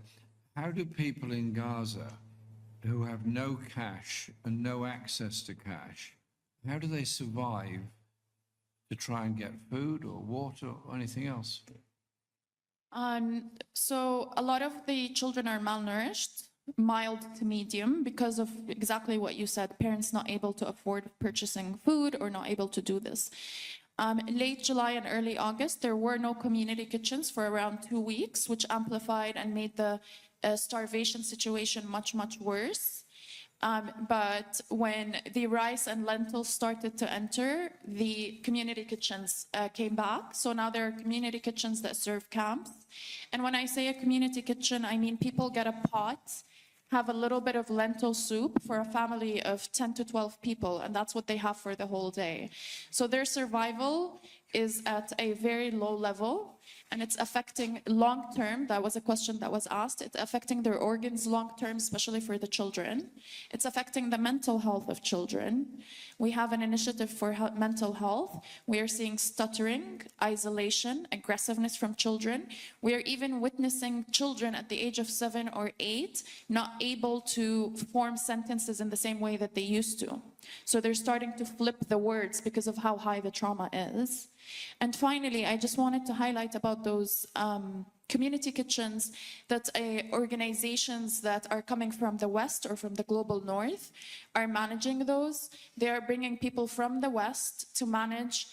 How do people in Gaza who have no cash and no access to cash, how do they survive to try and get food or water or anything else? So a lot of the children are malnourished, mild to medium, because of exactly what you said, parents not able to afford purchasing food or not able to do this. Late July and early August, there were no community kitchens for around 2 weeks, which amplified and made the starvation situation much, much worse. But when the rice and lentils started to enter, the community kitchens came back. So now there are community kitchens that serve camps. And when I say a community kitchen, I mean people get a pot, have a little bit of lentil soup for a family of 10 to 12 people, and that's what they have for the whole day. So their survival is at a very low level, and it's affecting long-term. That was a question that was asked. It's affecting their organs long-term, especially for the children. It's affecting the mental health of children. We have an initiative for mental health. We are seeing stuttering, isolation, aggressiveness from children. We are even witnessing children at the age of 7 or 8 not able to form sentences in the same way that they used to. So they're starting to flip the words because of how high the trauma is. And finally, I just wanted to highlight about those community kitchens that organizations that are coming from the West or from the global North are managing those. They are bringing people from the West to manage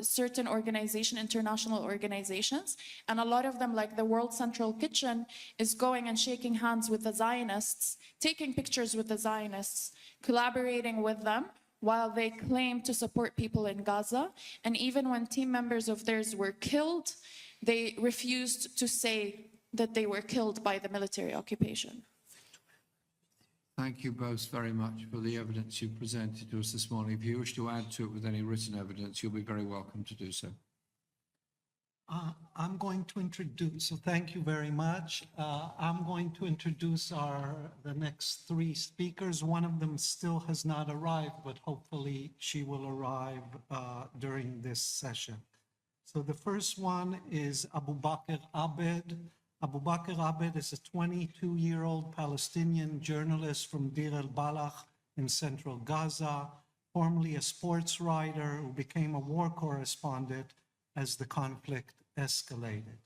certain international organizations. And a lot of them, like the World Central Kitchen, is going and shaking hands with the Zionists, taking pictures with the Zionists, collaborating with them, while they claim to support people in Gaza. And even when team members of theirs were killed, they refused to say that they were killed by the military occupation. Thank you both very much for the evidence you presented to us this morning. If you wish to add to it with any written evidence, you'll be very welcome to do so. I'm going to introduce, so thank you very much. I'm going to introduce the next 3 speakers. One of them still has not arrived, but hopefully she will arrive during this session. So the first one is Abu Bakr Abed. Abu Bakr Abed is a 22-year-old Palestinian journalist from Deir el-Balach in central Gaza, formerly a sports writer who became a war correspondent as the conflict escalated.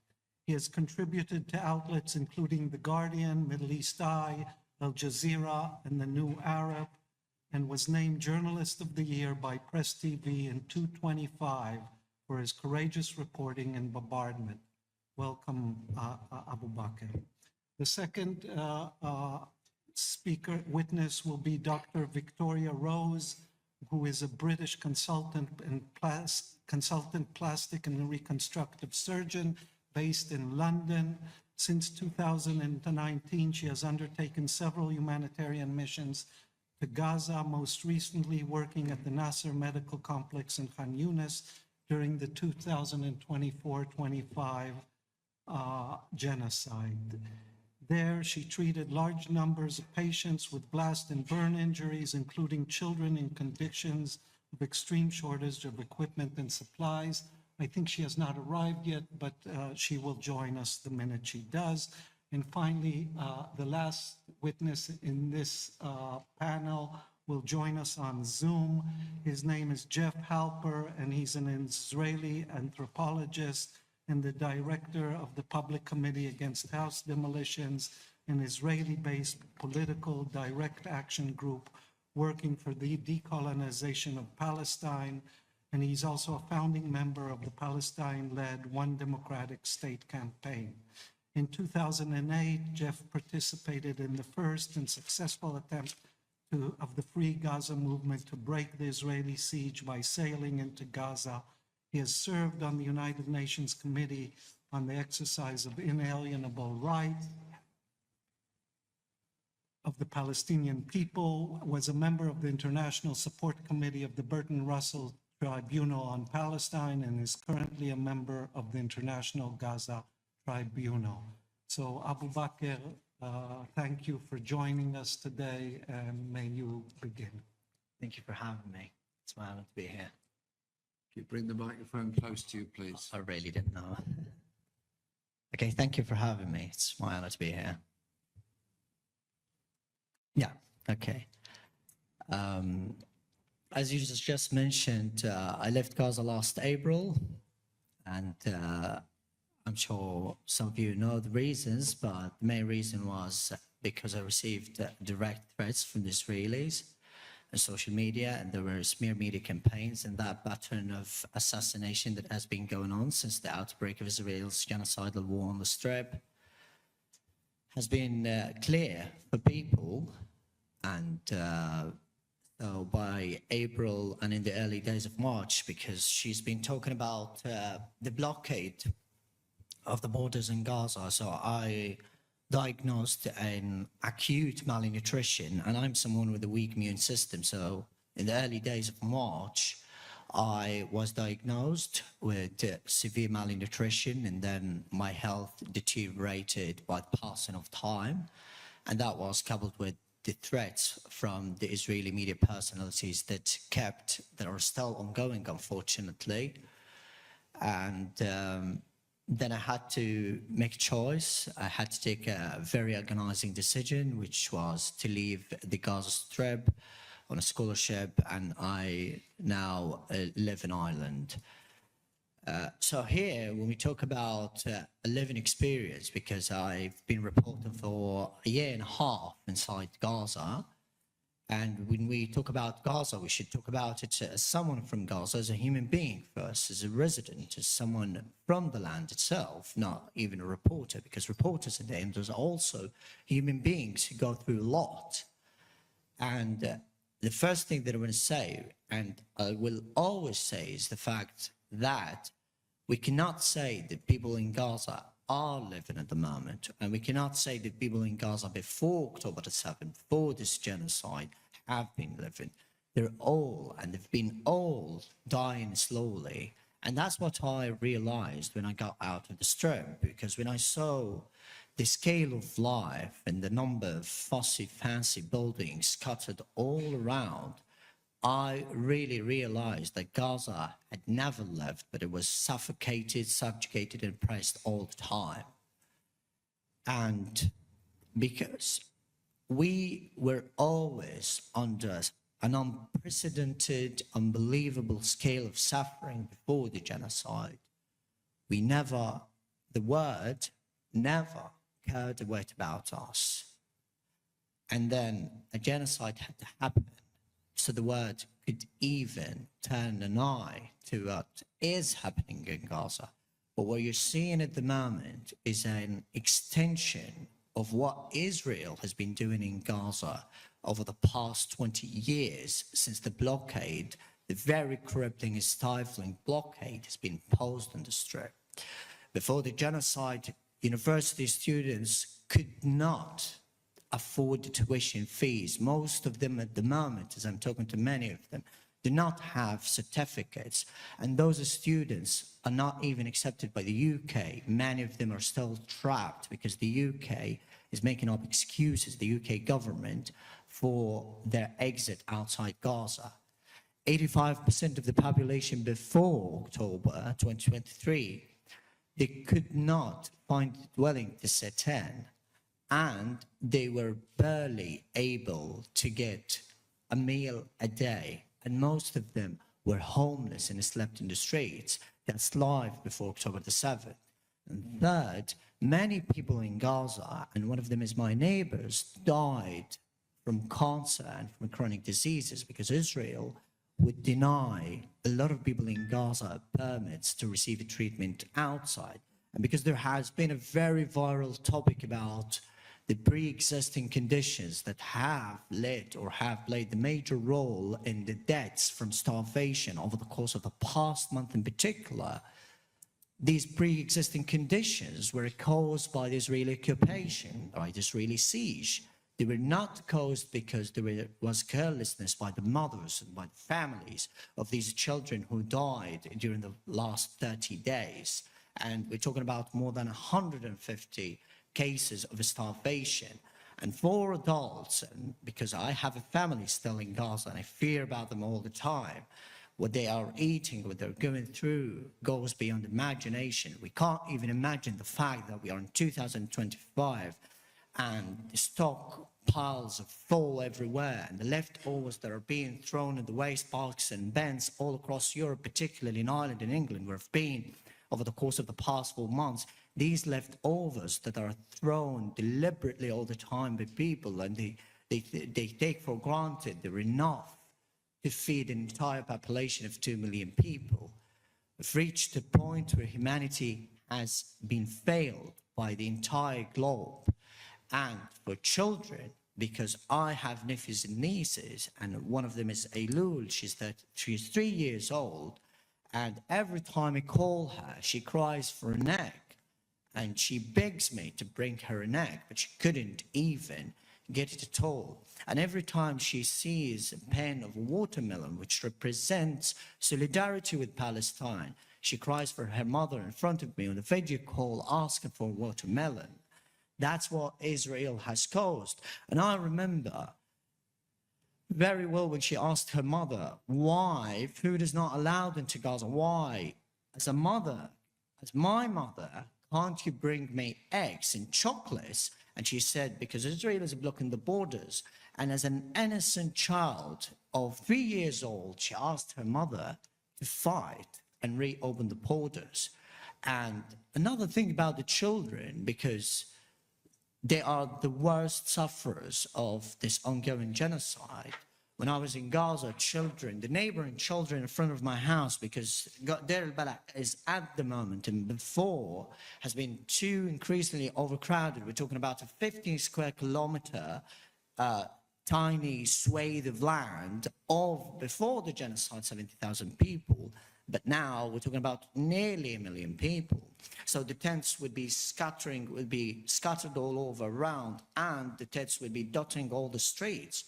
He has contributed to outlets including The Guardian, Middle East Eye, Al Jazeera, and The New Arab, and was named Journalist of the Year by Press TV in 2025 for his courageous reporting and bombardment. Welcome, Abu Bakr. The second witness will be Dr. Victoria Rose who is a British consultant and plastic and reconstructive surgeon based in London. Since 2019, she has undertaken several humanitarian missions to Gaza, most recently working at the Nasser Medical Complex in Khan Yunis during the 2024-25 genocide. There, she treated large numbers of patients with blast and burn injuries, including children in conditions of extreme shortage of equipment and supplies. I think she has not arrived yet, but she will join us the minute she does. And finally, the last witness in this panel will join us on Zoom. His name is Jeff Halper, and he's an Israeli anthropologist and the director of the Public Committee Against House Demolitions, an Israeli-based political direct action group working for the decolonization of Palestine. And he's also a founding member of the Palestine-led One Democratic State campaign. In 2008, Jeff participated in the first and successful attempt of the Free Gaza movement to break the Israeli siege by sailing into Gaza. He has served on the United Nations Committee on the Exercise of Inalienable Rights of the Palestinian people, was a member of the International Support Committee of the Burton Russell Tribunal on Palestine, and is currently a member of the International Gaza Tribunal. So Abu Bakr, thank you for joining us today, and may you begin. Thank you for having me. It's my honor to be here. If you bring the microphone close to you, please. I really didn't know. Okay, thank you for having me. It's my honor to be here. Yeah, okay. As you just mentioned, I left Gaza last April, and I'm sure some of you know the reasons, but the main reason was because I received direct threats from the Israelis and social media, and there were smear media campaigns, and that pattern of assassination that has been going on since the outbreak of Israel's genocidal war on the Strip has been clear for people. And so by April and in the early days of March, because she's been talking about the blockade of the borders in Gaza, so I diagnosed an acute malnutrition, and I'm someone with a weak immune system. So in the early days of March, I was diagnosed with severe malnutrition, and then my health deteriorated by the passing of time. And that was coupled with the threats from the Israeli media personalities that are still ongoing, unfortunately. And then I had to make a choice. I had to take a very agonizing decision, which was to leave the Gaza Strip on a scholarship, and I now live in Ireland. So here, when we talk about a living experience, because I've been reporting for a year and a half inside Gaza, and when we talk about Gaza, we should talk about it as someone from Gaza, as a human being first, as a resident, as someone from the land itself, not even a reporter, because reporters at the end are also human beings who go through a lot. And the first thing that I want to say, and I will always say, is the fact that we cannot say that people in Gaza are living at the moment, and we cannot say that people in Gaza before October the 7th, before this genocide, have been living. They're all, and they've been all dying slowly. And that's what I realized when I got out of the Strip, because when I saw the scale of life and the number of fussy, fancy buildings scattered all around, I really realized that Gaza had never lived, but it was suffocated, subjugated, and oppressed all the time. And because we were always under an unprecedented, unbelievable scale of suffering before the genocide, we never, the word never cared a whit about us. And then a genocide had to happen, so the word could even turn an eye to what is happening in Gaza. But what you're seeing at the moment is an extension of what Israel has been doing in Gaza over the past 20 years since the blockade, the very crippling and stifling blockade has been imposed on the Strip. Before the genocide, university students could not afford the tuition fees. Most of them at the moment, as I'm talking to many of them, do not have certificates, and those students are not even accepted by the UK. Many of them are still trapped because the UK is making up excuses, the UK government, for their exit outside Gaza. 85% of the population before October 2023, they could not find a dwelling to set in, and they were barely able to get a meal a day. And most of them were homeless and slept in the streets. That's live before October the 7th. And third, many people in Gaza, and one of them is my neighbors, died from cancer and from chronic diseases because Israel would deny a lot of people in Gaza permits to receive treatment outside. And because there has been a very viral topic about the pre-existing conditions that have led or have played the major role in the deaths from starvation over the course of the past month in particular, these pre-existing conditions were caused by the Israeli occupation, by the Israeli siege. They were not caused because there was carelessness by the mothers and by the families of these children who died during the last 30 days. And we're talking about more than 150 cases of starvation. And for adults, and because I have a family still in Gaza and I fear about them all the time, what they are eating, what they're going through goes beyond imagination. We can't even imagine the fact that we are in 2025 and the stock piles fall everywhere, and the leftovers that are being thrown in the waste baskets and bins all across Europe, particularly in Ireland and England, where I've been over the course of the past 4 months. These leftovers that are thrown deliberately all the time by people, and they take for granted they're enough to feed an entire population of 2 million people. We've reached a point where humanity has been failed by the entire globe. And for children, because I have nephews and nieces, and one of them is Ailul, she's 3 years old, and every time I call her, she cries for an egg. And she begs me to bring her an egg, but she couldn't even get it at all. And every time she sees a pen of watermelon, which represents solidarity with Palestine, she cries for her mother in front of me on the video call, asking for watermelon. That's what Israel has caused. And I remember very well when she asked her mother why food is not allowed into Gaza. Why, as a mother, as my mother, can't you bring me eggs and chocolates? And she said, because Israel is blocking the borders. And as an innocent child of 3 years old, she asked her mother to fight and reopen the borders. And another thing about the children, because they are the worst sufferers of this ongoing genocide. When I was in Gaza, children, the neighboring children in front of my house, because Deir al-Balah is at the moment and before has been too increasingly overcrowded. We're talking about a 15 square kilometer tiny swathe of land of, before the genocide, 70,000 people. But now we're talking about nearly 1 million people. So the tents would be scattered all over around, and the tents would be dotting all the streets.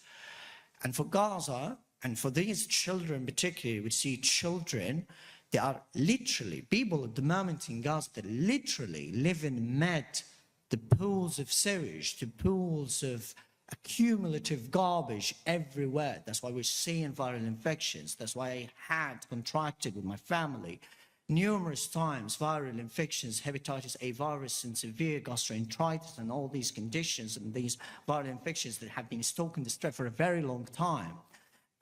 And for Gaza, and for these children particularly, we see children, they are literally, people at the moment in Gaza, that literally live in the pools of sewage, the pools of accumulative garbage everywhere. That's why we're seeing viral infections. That's why I had contracted with my family numerous times viral infections, hepatitis A virus and severe gastroenteritis and all these conditions and these viral infections that have been stalking the Strip for a very long time.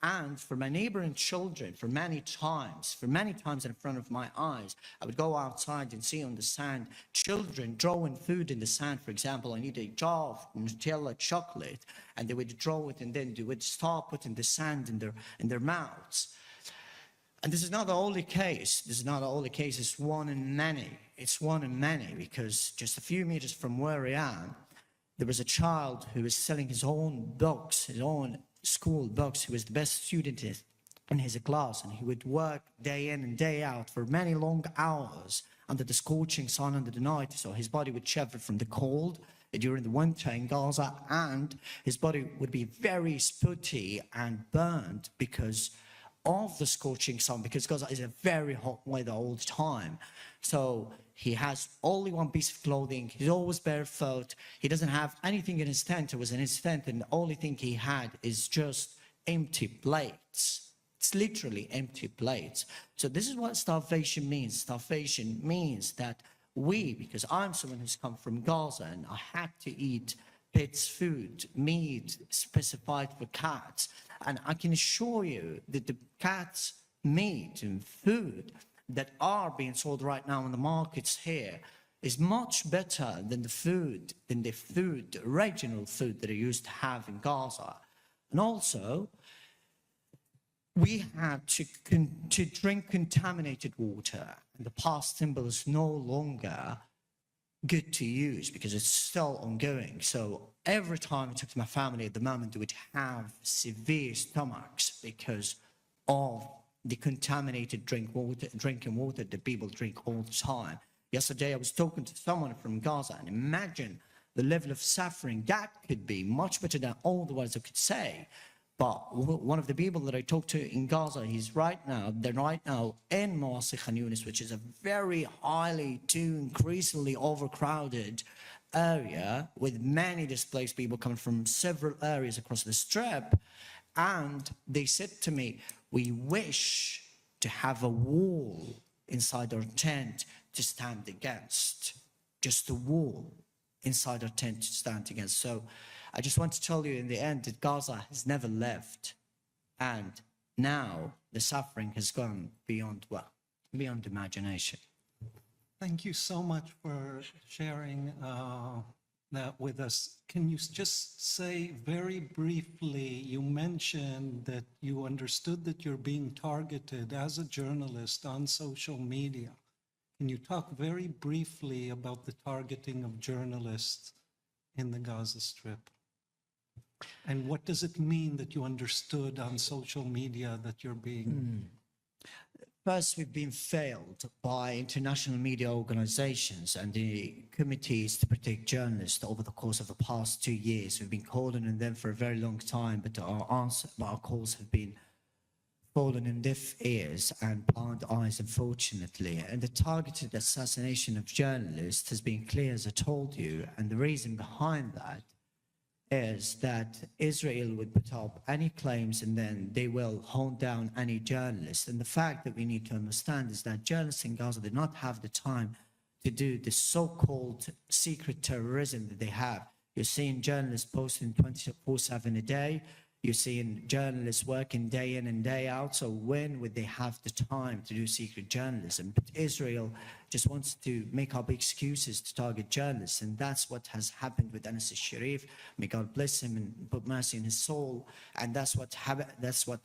And for my neighboring children, for many times in front of my eyes, I would go outside and see on the sand children drawing food in the sand. For example, I need a jar of Nutella chocolate, and they would draw it and then they would start putting the sand in their mouths. And this is not the only case. This is not the only case. It's one in many. It's one in many, because just a few meters from where I am, there was a child who was selling his own books, his own school books. He was the best student in his class, and he would work day in and day out for many long hours under the scorching sun under the night, so his body would shiver from the cold during the winter in Gaza, and his body would be very spotty and burned because of the scorching sun, because Gaza is a very hot weather all the time. So he has only one piece of clothing, he's always barefoot, he doesn't have anything in his tent. It was in his tent, and the only thing he had is just empty plates. It's literally empty plates. So this is what starvation means. Starvation means that because I'm someone who's come from Gaza and I had to eat pets' food, meat specified for cats, and I can assure you that the cats' meat and food that are being sold right now in the markets here is much better than the original food that I used to have in Gaza. And also, we had to drink contaminated water, and the past symbol is no longer good to use because it's still ongoing. So every time I talk to my family at the moment, they would have severe stomachs because of the contaminated drinking water that people drink all the time. Yesterday, I was talking to someone from Gaza, and imagine the level of suffering that could be, much better than all the words I could say. But one of the people that I talked to in Gaza, they're right now in Mawasi Khan Yunis, which is a very highly to increasingly overcrowded area with many displaced people coming from several areas across the strip. And they said to me, we wish to have a wall inside our tent to stand against, just a wall inside our tent to stand against. So I just want to tell you in the end that Gaza has never left, and now the suffering has gone beyond imagination. Thank you so much for sharing that with us. Can you just say very briefly, you mentioned that you understood that you're being targeted as a journalist on social media. Can you talk very briefly about the targeting of journalists in the Gaza Strip? And what does it mean that you understood on social media that you're being... First, we've been failed by international media organizations and the committees to protect journalists over the course of the past 2 years. We've been calling on them for a very long time, but our calls have been fallen in deaf ears and blind eyes, unfortunately. And the targeted assassination of journalists has been clear, as I told you, and the reason behind that is that Israel would put up any claims and then they will hunt down any journalist. And the fact that we need to understand is that journalists in Gaza did not have the time to do the so-called secret terrorism that they have. You're seeing journalists posting 24/7 a day. You're seeing journalists working day in and day out. So when would they have the time to do secret journalism? But Israel just wants to make up excuses to target journalists. And that's what has happened with Anas al-Sharif. May God bless him and put mercy in his soul. And that's what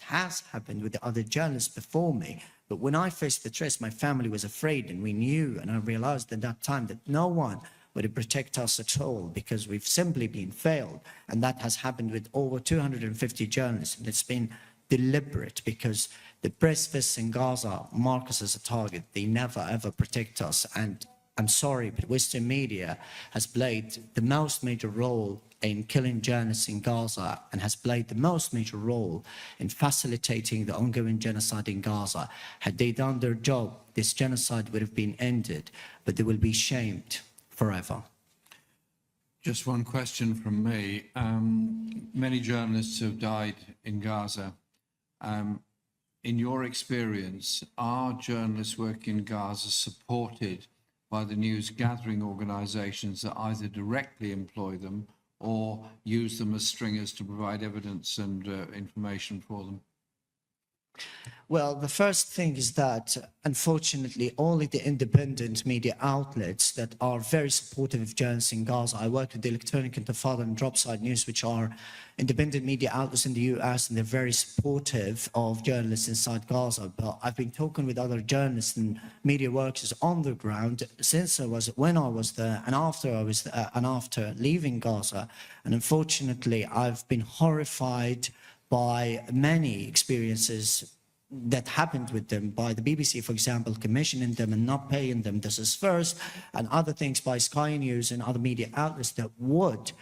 has happened with the other journalists before me. But when I faced the truth, my family was afraid, and we knew, and I realized at that time that no one would protect us at all, because we've simply been failed. And that has happened with over 250 journalists. And it's been deliberate because the press fists in Gaza mark us as a target. They never ever protect us. And I'm sorry, but Western media has played the most major role in killing journalists in Gaza and has played the most major role in facilitating the ongoing genocide in Gaza. Had they done their job, this genocide would have been ended, but they will be shamed forever. Just one question from me. Many journalists have died in Gaza. In your experience, are journalists working in Gaza supported by the news gathering organizations that either directly employ them or use them as stringers to provide evidence and information for them? Well, the first thing is that, unfortunately, only the independent media outlets that are very supportive of journalists in Gaza. I work with the Electronic Intifada and Dropside News, which are independent media outlets in the US, and they're very supportive of journalists inside Gaza. But I've been talking with other journalists and media workers on the ground when I was there, and after I was there, and after leaving Gaza. And unfortunately, I've been horrified by many experiences that happened with them by the BBC, for example, commissioning them and not paying them. This is first, and other things by Sky News and other media outlets that would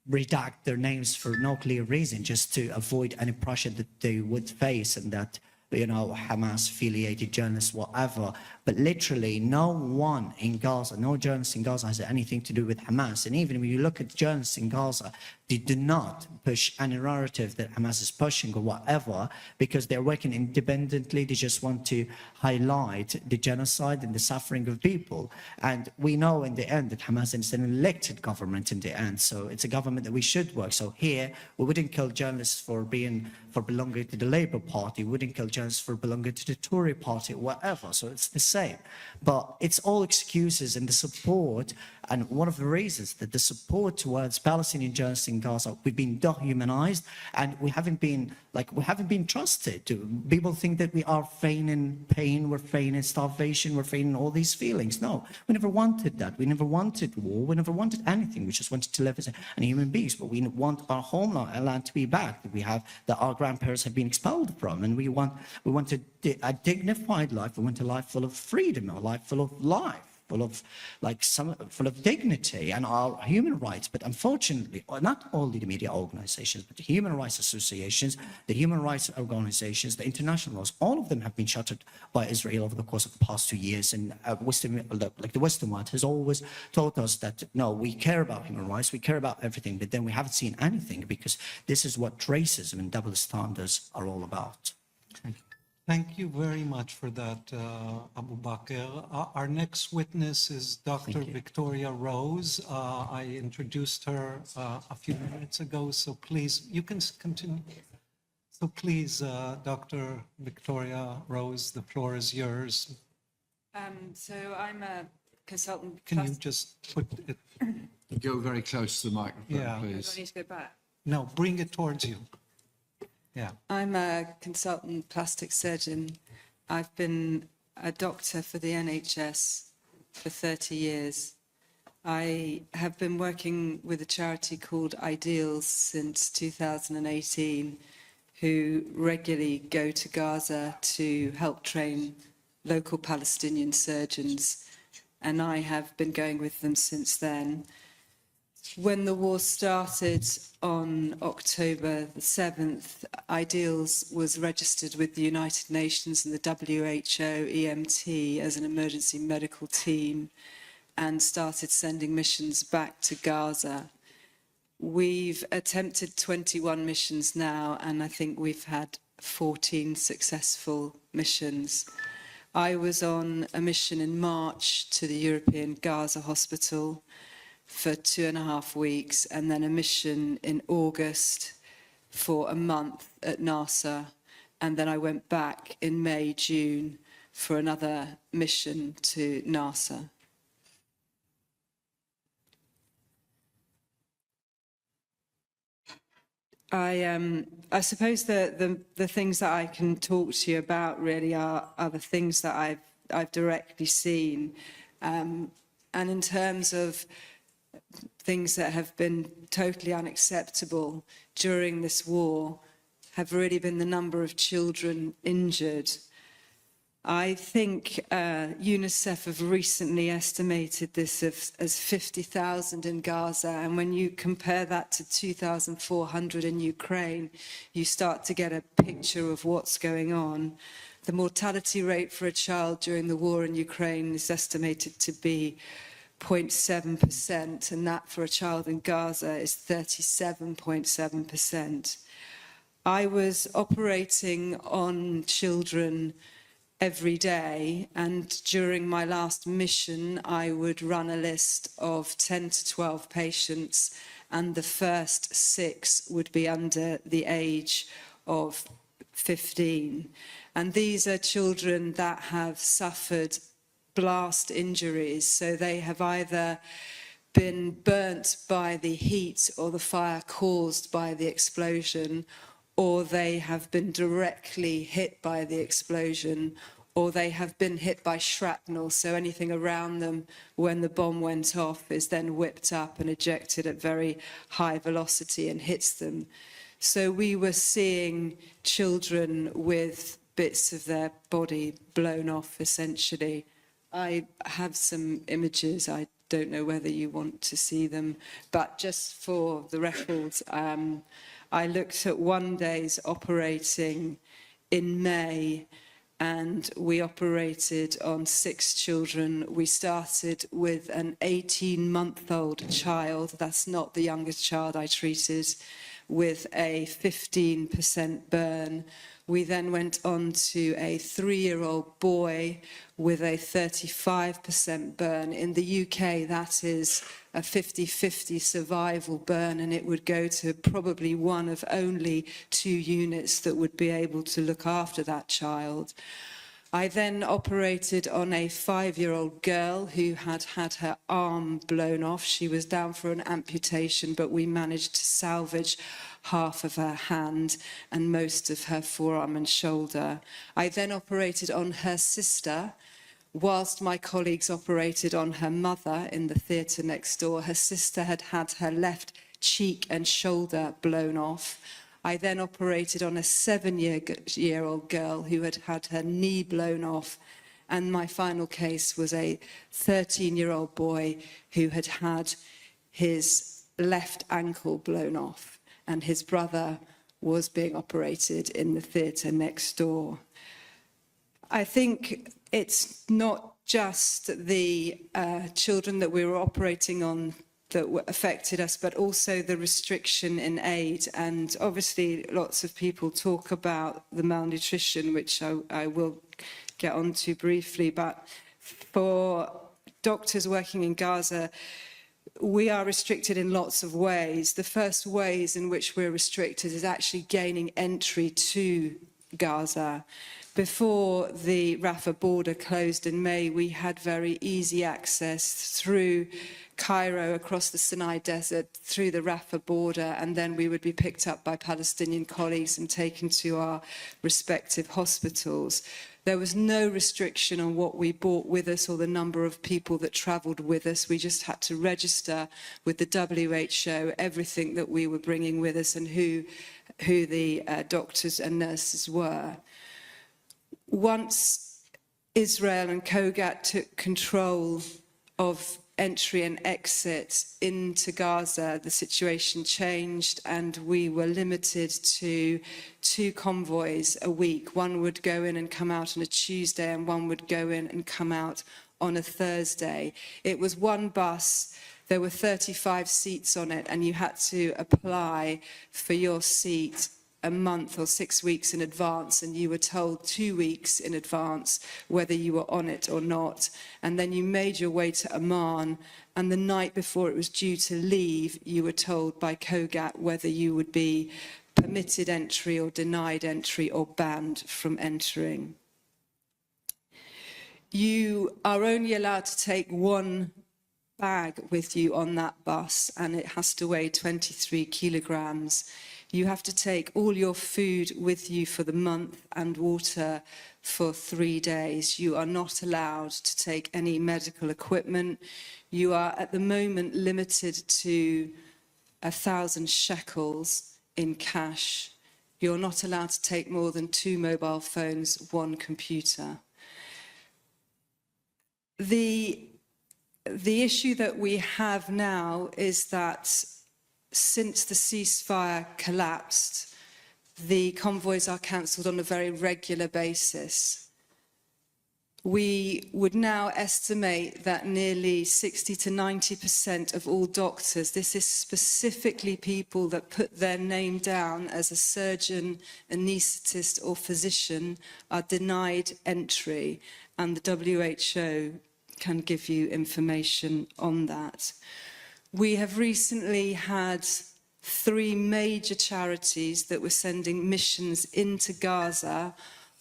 redact their names for no clear reason, just to avoid any pressure that they would face, and that, you know, Hamas-affiliated journalists, whatever. But literally, no one in Gaza, no journalist in Gaza has anything to do with Hamas. And even when you look at journalists in Gaza, they do not push any narrative that Hamas is pushing or whatever, because they're working independently. They just want to highlight the genocide and the suffering of people. And we know in the end that Hamas is an elected government in the end. So it's a government that we should work. So here, we wouldn't kill journalists for belonging to the Labour Party. We wouldn't kill journalists for belonging to the Tory Party, whatever. So it's the same. But it's all excuses, and the support, and one of the reasons that the support towards Palestinian journalists in Gaza, we've been dehumanized, and we haven't been trusted. People think that we are feigning pain, we're feigning starvation, we're feigning all these feelings. No, we never wanted that. We never wanted war. We never wanted anything. We just wanted to live as human beings. But we want our homeland to be back, that our grandparents have been expelled from, and we want a dignified life. We want a life full of freedom, a life full of life, full of dignity and our human rights. But unfortunately, not only the media organizations, but the human rights associations, the human rights organizations, the international laws, all of them have been shuttered by Israel over the course of the past 2 years. And the Western world has always taught us that, no, we care about human rights, we care about everything, but then we haven't seen anything, because this is what racism and double standards are all about. Thank you very much for that, Abu Bakr. Our next witness is Dr. Victoria Rose. I introduced her a few minutes ago, so please, you can continue. So please, Dr. Victoria Rose, the floor is yours. So I'm a consultant. Can you just put it? Go very close to the microphone, Yeah. Do I please. need to go back? No, bring it towards you. Yeah. I'm a consultant plastic surgeon. I've been a doctor for the NHS for 30 years. I have been working with a charity called Ideals since 2018, who regularly go to Gaza to help train local Palestinian surgeons, and I have been going with them since then. When the war started on October the 7th, Ideals was registered with the United Nations and the WHO EMT as an emergency medical team, and started sending missions back to Gaza. We've attempted 21 missions now, and I think we've had 14 successful missions. I was on a mission in March to the European Gaza Hospital for 2.5 weeks, and then a mission in August for a month at NASA, and then I went back in May, June for another mission to NASA. I suppose the things that I can talk to you about really are the things that I've directly seen, and in terms of things that have been totally unacceptable during this war have really been the number of children injured. I think UNICEF have recently estimated this as 50,000 in Gaza, and when you compare that to 2,400 in Ukraine, you start to get a picture of what's going on. The mortality rate for a child during the war in Ukraine is estimated to be 0.7%, and that for a child in Gaza is 37.7%. I was operating on children every day, and during my last mission I would run a list of 10 to 12 patients, and the first 6 would be under the age of 15. And these are children that have suffered blast injuries. So they have either been burnt by the heat or the fire caused by the explosion, or they have been directly hit by the explosion, or they have been hit by shrapnel, so anything around them when the bomb went off is then whipped up and ejected at very high velocity and hits them. So we were seeing children with bits of their body blown off, essentially. I have some images. I don't know whether you want to see them, but just for the records, I looked at one day's operating in May, and we operated on 6 children. We started with an 18-month-old child, that's not the youngest child I treated, with a 15% burn. We then went on to a 3-year-old boy with a 35% burn. In the UK, that is a 50-50 survival burn, and it would go to probably one of only 2 units that would be able to look after that child. I then operated on a 5-year-old girl who had had her arm blown off. She was down for an amputation, but we managed to salvage half of her hand and most of her forearm and shoulder. I then operated on her sister, whilst my colleagues operated on her mother in the theatre next door. Her sister had had her left cheek and shoulder blown off. I then operated on a 7-year-old girl who had had her knee blown off. And my final case was a 13-year-old boy who had had his left ankle blown off, and his brother was being operated in the theatre next door. I think it's not just the children that we were operating on that affected us, but also the restriction in aid. And obviously lots of people talk about the malnutrition, which I will get onto briefly, but for doctors working in Gaza, we are restricted in lots of ways. The first ways in which we're restricted is actually gaining entry to Gaza. Before the Rafah border closed in May, we had very easy access through Cairo, across the Sinai Desert, through the Rafah border, and then we would be picked up by Palestinian colleagues and taken to our respective hospitals. There was no restriction on what we brought with us or the number of people that travelled with us. We just had to register with the WHO everything that we were bringing with us and who the doctors and nurses were. Once Israel and COGAT took control of entry and exit into Gaza, the situation changed and we were limited to 2 convoys a week. One would go in and come out on a Tuesday, and one would go in and come out on a Thursday. It was one bus. There were 35 seats on it, and you had to apply for your seat a month or 6 weeks in advance, and you were told 2 weeks in advance whether you were on it or not. And then you made your way to Amman, and the night before it was due to leave, you were told by COGAT whether you would be permitted entry or denied entry or banned from entering. You are only allowed to take 1 bag with you on that bus, and it has to weigh 23 kilograms. You have to take all your food with you for the month and water for 3 days. You are not allowed to take any medical equipment. You are at the moment limited to 1,000 shekels in cash. You're not allowed to take more than 2 mobile phones, 1 computer. The issue that we have now is that since the ceasefire collapsed, the convoys are cancelled on a very regular basis. We would now estimate that nearly 60 to 90% of all doctors, this is specifically people that put their name down as a surgeon, anaesthetist or physician, are denied entry, and the WHO can give you information on that. We have recently had 3 major charities that were sending missions into Gaza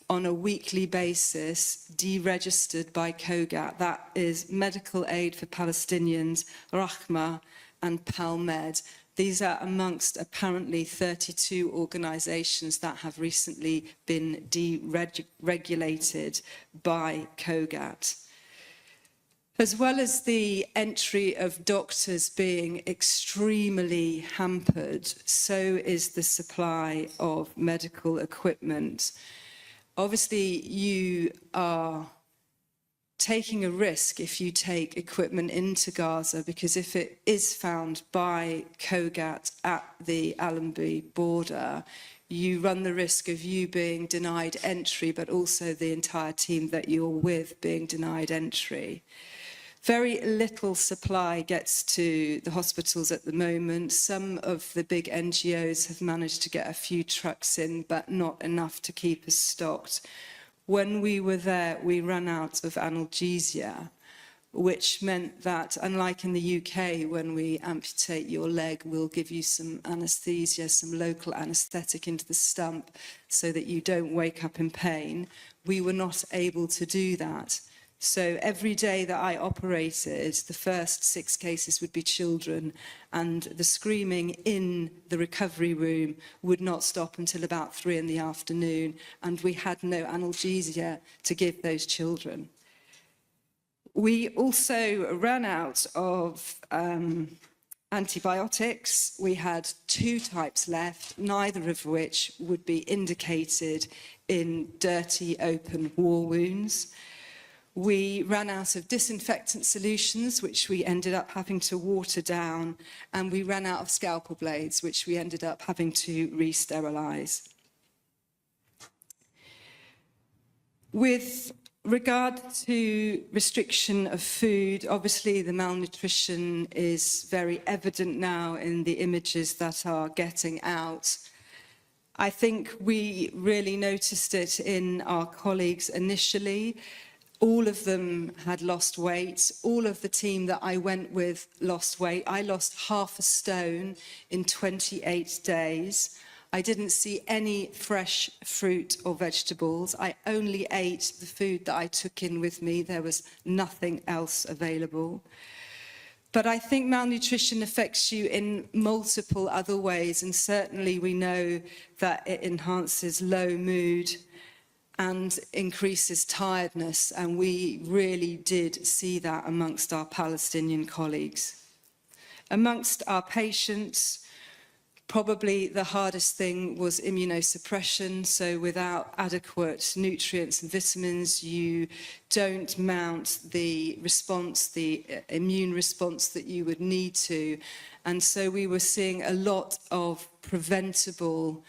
on a weekly basis, deregistered by COGAT. That is Medical Aid for Palestinians, Rahma, and PalMed. These are amongst apparently 32 organisations that have recently been deregulated by COGAT. As well as the entry of doctors being extremely hampered, so is the supply of medical equipment. Obviously, you are taking a risk if you take equipment into Gaza, because if it is found by COGAT at the Allenby border, you run the risk of you being denied entry, but also the entire team that you're with being denied entry. Very little supply gets to the hospitals at the moment. Some of the big NGOs have managed to get a few trucks in, but not enough to keep us stocked. When we were there, we ran out of analgesia, which meant that, unlike in the UK, when we amputate your leg, we'll give you some anaesthesia, some local anaesthetic into the stump so that you don't wake up in pain. We were not able to do that. So every day that I operated, the first 6 cases would be children, and the screaming in the recovery room would not stop until about 3 in the afternoon, and we had no analgesia to give those children. We also ran out of antibiotics. We had 2 types left, neither of which would be indicated in dirty open war wounds. We ran out of disinfectant solutions, which we ended up having to water down, and we ran out of scalpel blades, which we ended up having to re-sterilise. With regard to restriction of food, obviously the malnutrition is very evident now in the images that are getting out. I think we really noticed it in our colleagues initially. All of them had lost weight. All of the team that I went with lost weight. I lost half a stone in 28 days. I didn't see any fresh fruit or vegetables. I only ate the food that I took in with me. There was nothing else available. But I think malnutrition affects you in multiple other ways, and certainly we know that it enhances low mood and increases tiredness, and we really did see that amongst our Palestinian colleagues. Amongst our patients, probably the hardest thing was immunosuppression. So without adequate nutrients and vitamins, you don't mount the response, the immune response that you would need to. And so we were seeing a lot of preventable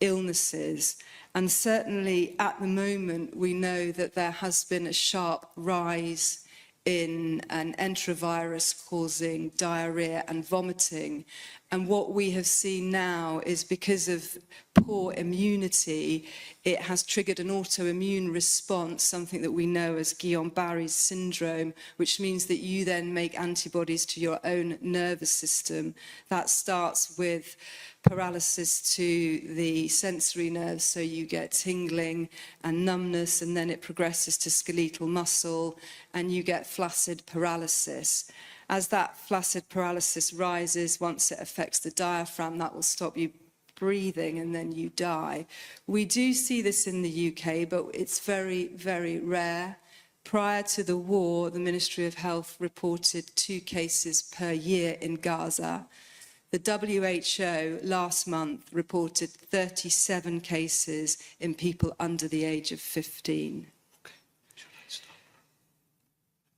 illnesses. And certainly at the moment, we know that there has been a sharp rise in an enterovirus causing diarrhea and vomiting. And what we have seen now is, because of poor immunity, it has triggered an autoimmune response, something that we know as Guillain-Barré's syndrome, which means that you then make antibodies to your own nervous system. That starts with paralysis to the sensory nerves, so you get tingling and numbness, and then it progresses to skeletal muscle, and you get flaccid paralysis. As that flaccid paralysis rises, once it affects the diaphragm, that will stop you breathing, and then you die. We do see this in the UK, but it's very, very rare. Prior to the war, the Ministry of Health reported 2 cases per year in Gaza. The WHO last month reported 37 cases in people under the age of 15.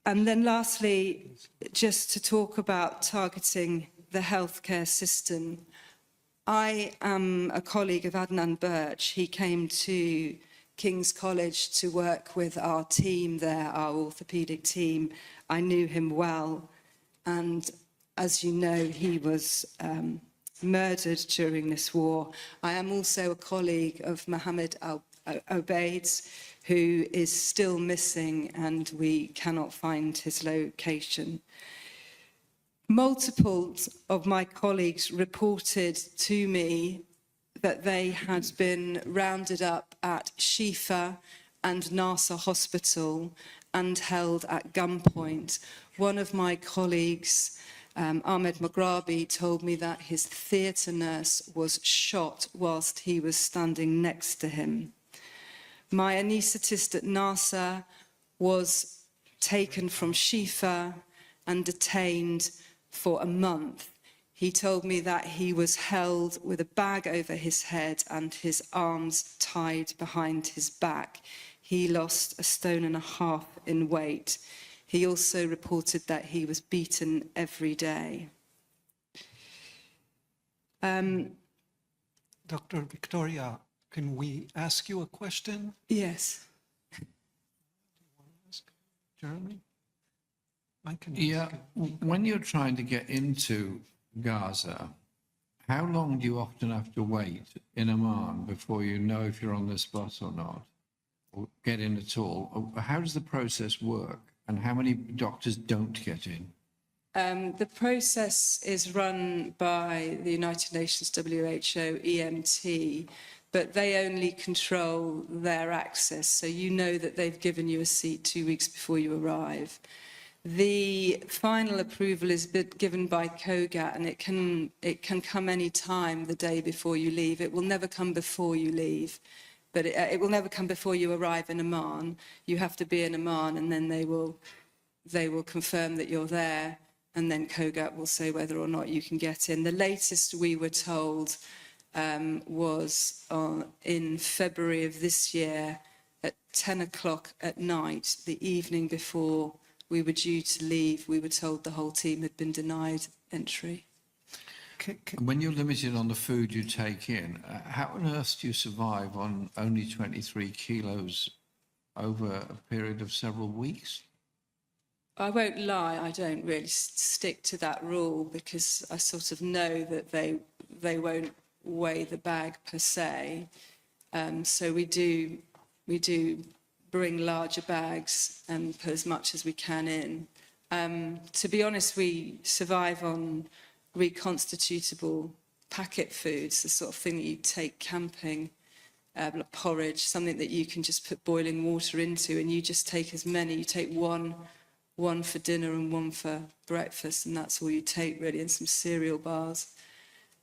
And then lastly, just to talk about targeting the healthcare system. I am a colleague of Adnan Birch. He came to King's College to work with our team there, our orthopaedic team. I knew him well. And as you know, he was murdered during this war. I am also a colleague of Mohammed Obaid's, who is still missing, and we cannot find his location. Multiples of my colleagues reported to me that they had been rounded up at Shifa and Nasser Hospital and held at gunpoint. One of my colleagues, Ahmed Maghrabi, told me that his theatre nurse was shot whilst he was standing next to him. My anaesthetist at Nasser was taken from Shifa and detained for a month. He told me that he was held with a bag over his head and his arms tied behind his back. He lost 1.5 stone in weight. He also reported that he was beaten every day. Dr. Victoria, can we ask you a question? Yes. Jeremy? I can ask Yeah, you. when you're trying to get into Gaza, how long do you often have to wait in Amman before you know if you're on this bus or not, or get in at all? How does the process work, and how many doctors don't get in? The process is run by the United Nations WHO EMT, but they only control their access. So you know that they've given you a seat 2 weeks before you arrive. The final approval is given by COGAT, and it can come any time the day before you leave. It will never come before you leave, but it will never come before you arrive in Amman. You have to be in Amman, and then they will confirm that you're there, and then COGAT will say whether or not you can get in. The latest we were told was in February of this year at 10 o'clock at night, the evening before we were due to leave. We were told the whole team had been denied entry. When you're limited on the food you take in, how on earth do you survive on only 23 kilos over a period of several weeks? I won't lie, I don't really stick to that rule because I sort of know that they won't weigh the bag per se. So we do bring larger bags and put as much as we can in. To be honest, we survive on reconstitutable packet foods, the sort of thing that you take camping, like porridge, something that you can just put boiling water into, and you just take as many. You take one for dinner and one for breakfast, and that's all you take really, and some cereal bars.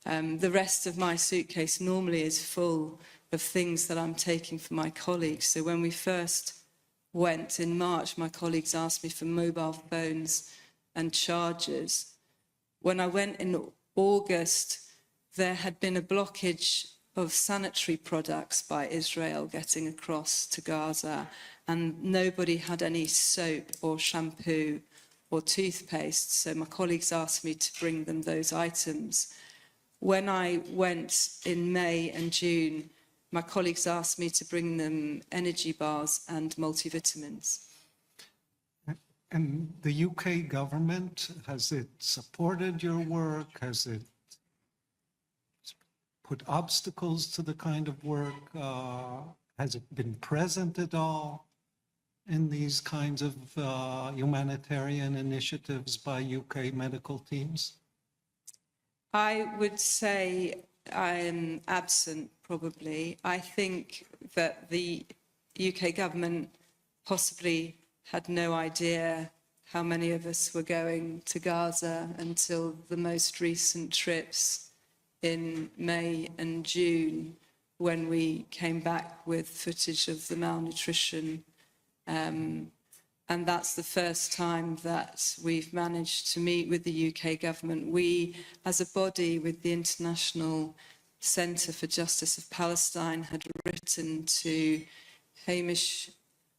The rest of my suitcase normally is full of things that I'm taking for my colleagues. So when we first went in March, my colleagues asked me for mobile phones and chargers. When I went in August, there had been a blockage of sanitary products by Israel getting across to Gaza, and nobody had any soap or shampoo or toothpaste. So my colleagues asked me to bring them those items. When I went in May and June, my colleagues asked me to bring them energy bars and multivitamins. And the UK government, has it supported your work? Has it put obstacles to the kind of work? Has it been present at all in these kinds of humanitarian initiatives by UK medical teams? I would say I am absent, probably. I think that the UK government possibly had no idea how many of us were going to Gaza until the most recent trips in May and June, when we came back with footage of the malnutrition. And that's the first time that we've managed to meet with the UK government. We, as a body with the International Centre for Justice of Palestine, had written to Hamish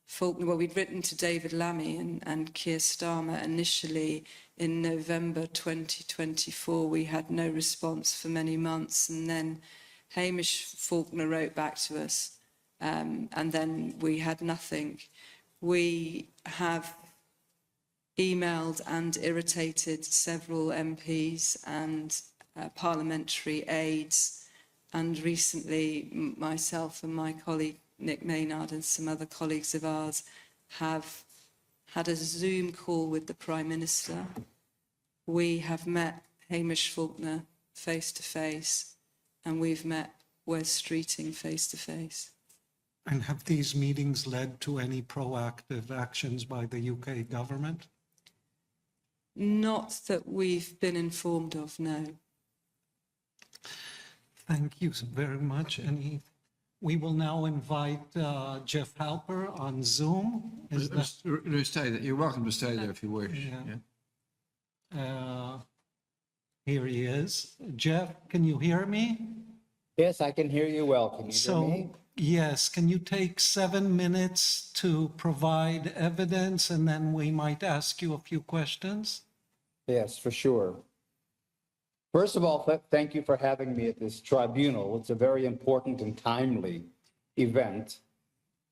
Faulkner, well, we'd written to David Lammy and Keir Starmer initially in November 2024. We had no response for many months, and then Hamish Faulkner wrote back to us, and then we had nothing. We have emailed and irritated several MPs and parliamentary aides, and recently myself and my colleague Nick Maynard and some other colleagues of ours have had a Zoom call with the Prime Minister, We have met Hamish Faulkner face to face, and we've met Wes Streeting face to face. And have these meetings led to any proactive actions by the UK government? Not that we've been informed of, no. Thank you very much. We will now invite Jeff Halper on Zoom. Is that, Stay there. You're welcome to stay there if you wish. Yeah. Here he is. Jeff, can you hear me? Yes, I can hear you well. Can you hear me? Yes, can you take 7 minutes to provide evidence, and then we might ask you a few questions? Yes, for sure. First of all, thank you for having me at this tribunal. It's a very important and timely event.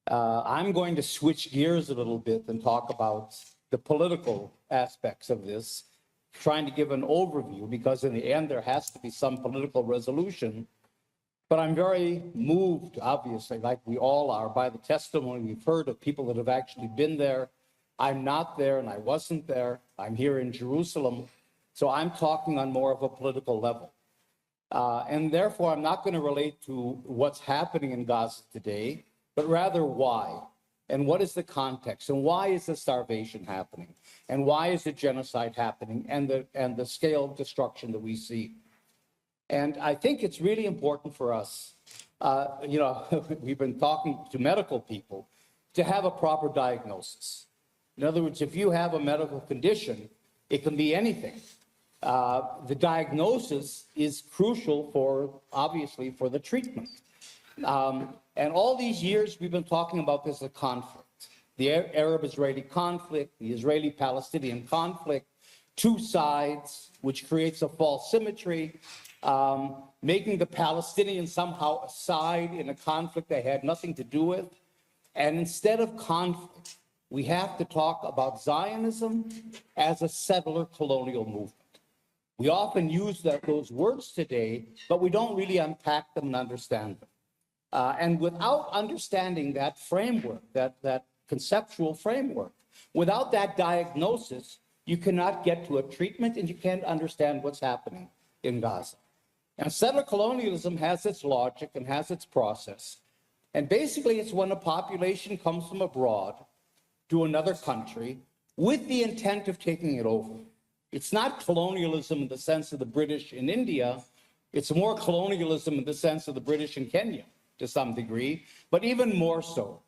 I'm going to switch gears a little bit and talk about the political aspects of this, trying to give an overview, because in the end there has to be some political resolution. But I'm very moved, obviously, like we all are, by the testimony we've heard of people that have actually been there. I'm not there and I wasn't there. I'm here in Jerusalem. So I'm talking on more of a political level. And therefore, I'm not going to relate to what's happening in Gaza today, but rather why. And what is the context? And why is the starvation happening? And why is the genocide happening? And the scale of destruction that we see. And I think it's really important for us, we've been talking to medical people, to have a proper diagnosis. In other words, if you have a medical condition, it can be anything. The diagnosis is crucial obviously, for the treatment. And all these years, we've been talking about this as a conflict. The Arab-Israeli conflict, the Israeli-Palestinian conflict, two sides, which creates a false symmetry, making the Palestinians somehow a side in a conflict they had nothing to do with. And instead of conflict, we have to talk about Zionism as a settler colonial movement. We often use those words today, but we don't really unpack them and understand them. And without understanding that framework, that conceptual framework, without that diagnosis, you cannot get to a treatment and you can't understand what's happening in Gaza. And settler colonialism has its logic and has its process. And basically, it's when a population comes from abroad to another country with the intent of taking it over. It's not colonialism in the sense of the British in India. It's more colonialism in the sense of the British in Kenya to some degree, but even more so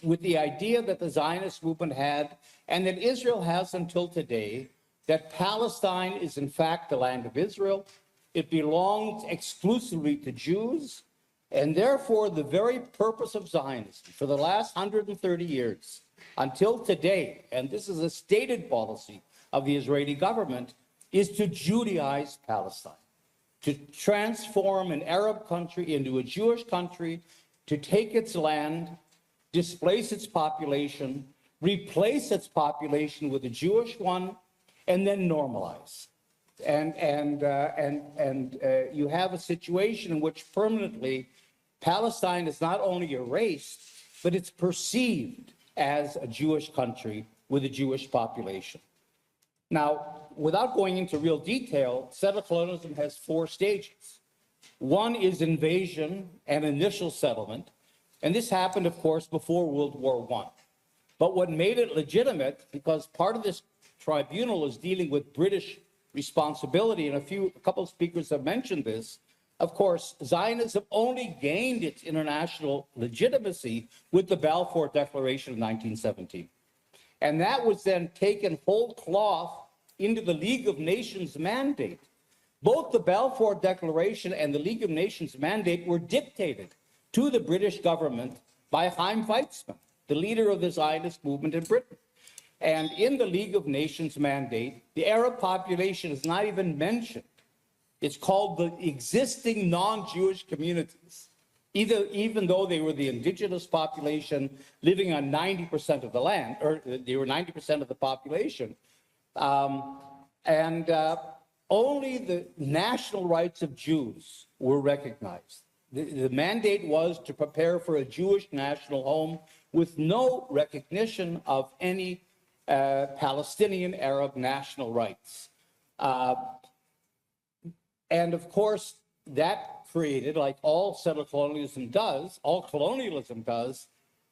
with the idea that the Zionist movement had, and that Israel has until today, that Palestine is in fact the land of Israel. It belongs exclusively to Jews, and therefore the very purpose of Zionism for the last 130 years until today, and this is a stated policy of the Israeli government, is to Judaize Palestine, to transform an Arab country into a Jewish country, to take its land, displace its population, replace its population with a Jewish one, and then normalize. And you have a situation in which permanently Palestine is not only erased, but it's perceived as a Jewish country with a Jewish population. Now, without going into real detail, settler colonialism has 4 stages. One is invasion and initial settlement, and this happened, of course, before World War I. But what made it legitimate, because part of this tribunal is dealing with British responsibility, and a couple of speakers have mentioned this, of course, Zionism only gained its international legitimacy with the Balfour Declaration of 1917. And that was then taken whole cloth into the League of Nations mandate. Both the Balfour Declaration and the League of Nations mandate were dictated to the British government by Chaim Weizmann, the leader of the Zionist movement in Britain. And in the League of Nations mandate, the Arab population is not even mentioned. It's called the existing non-Jewish communities, even though they were the indigenous population living on 90% of the land, or they were 90% of the population. Only the national rights of Jews were recognized. The mandate was to prepare for a Jewish national home with no recognition of any Palestinian Arab national rights. And of course, that created, like all settler colonialism does,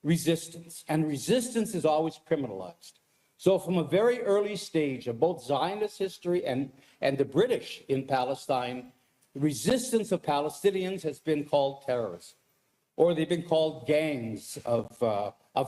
resistance. And resistance is always criminalized. So from a very early stage of both Zionist history and the British in Palestine, the resistance of Palestinians has been called terrorism, or they've been called gangs of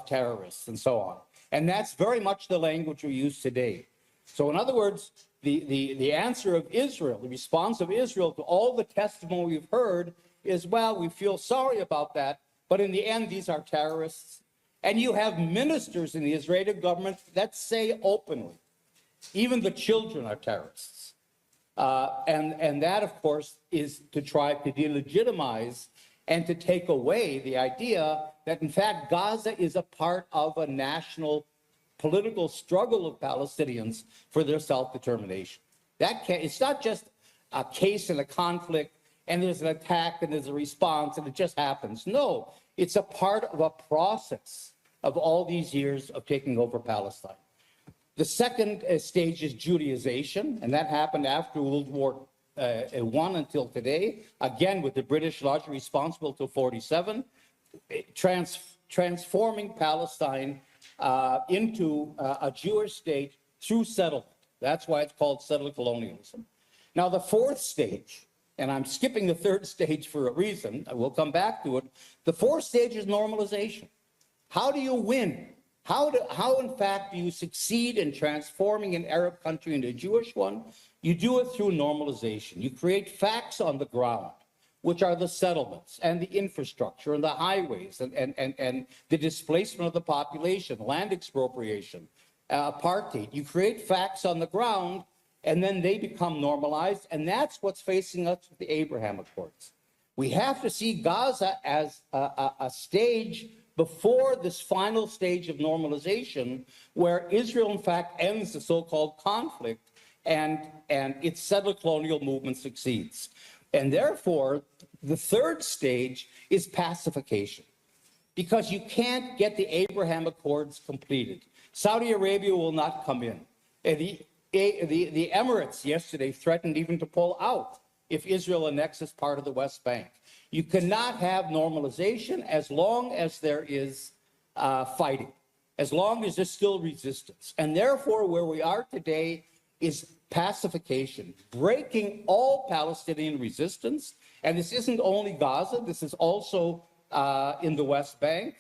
terrorists and so on. And that's very much the language we use today. So in other words, the answer of Israel, the response of Israel to all the testimony we've heard is, well, we feel sorry about that, but in the end, these are terrorists. And you have ministers in the Israeli government that say openly, even the children are terrorists. And that, of course, is to try to delegitimize and to take away the idea that, in fact, Gaza is a part of a national political struggle of Palestinians for their self-determination. It's not just a case in a conflict and there's an attack and there's a response and it just happens. No, it's a part of a process of all these years of taking over Palestine. The second stage is Judaization, and that happened after World War I until today, again with the British largely responsible till 47, transforming Palestine into a Jewish state through settlement. That's why it's called settler colonialism. Now, the fourth stage, and I'm skipping the third stage for a reason, I will come back to it. The fourth stage is normalization. How do you win? How, in fact, do you succeed in transforming an Arab country into a Jewish one? You do it through normalization. You create facts on the ground, which are the settlements and the infrastructure and the highways and the displacement of the population, land expropriation, apartheid. You create facts on the ground, and then they become normalized, and that's what's facing us with the Abraham Accords. We have to see Gaza as a stage before this final stage of normalization, where Israel, in fact, ends the so-called conflict and its settler colonial movement succeeds. And therefore, the third stage is pacification, because you can't get the Abraham Accords completed. Saudi Arabia will not come in. The Emirates yesterday threatened even to pull out if Israel annexes part of the West Bank. You cannot have normalization as long as there is fighting, as long as there's still resistance. And therefore, where we are today is pacification, breaking all Palestinian resistance. And this isn't only Gaza, this is also in the West Bank,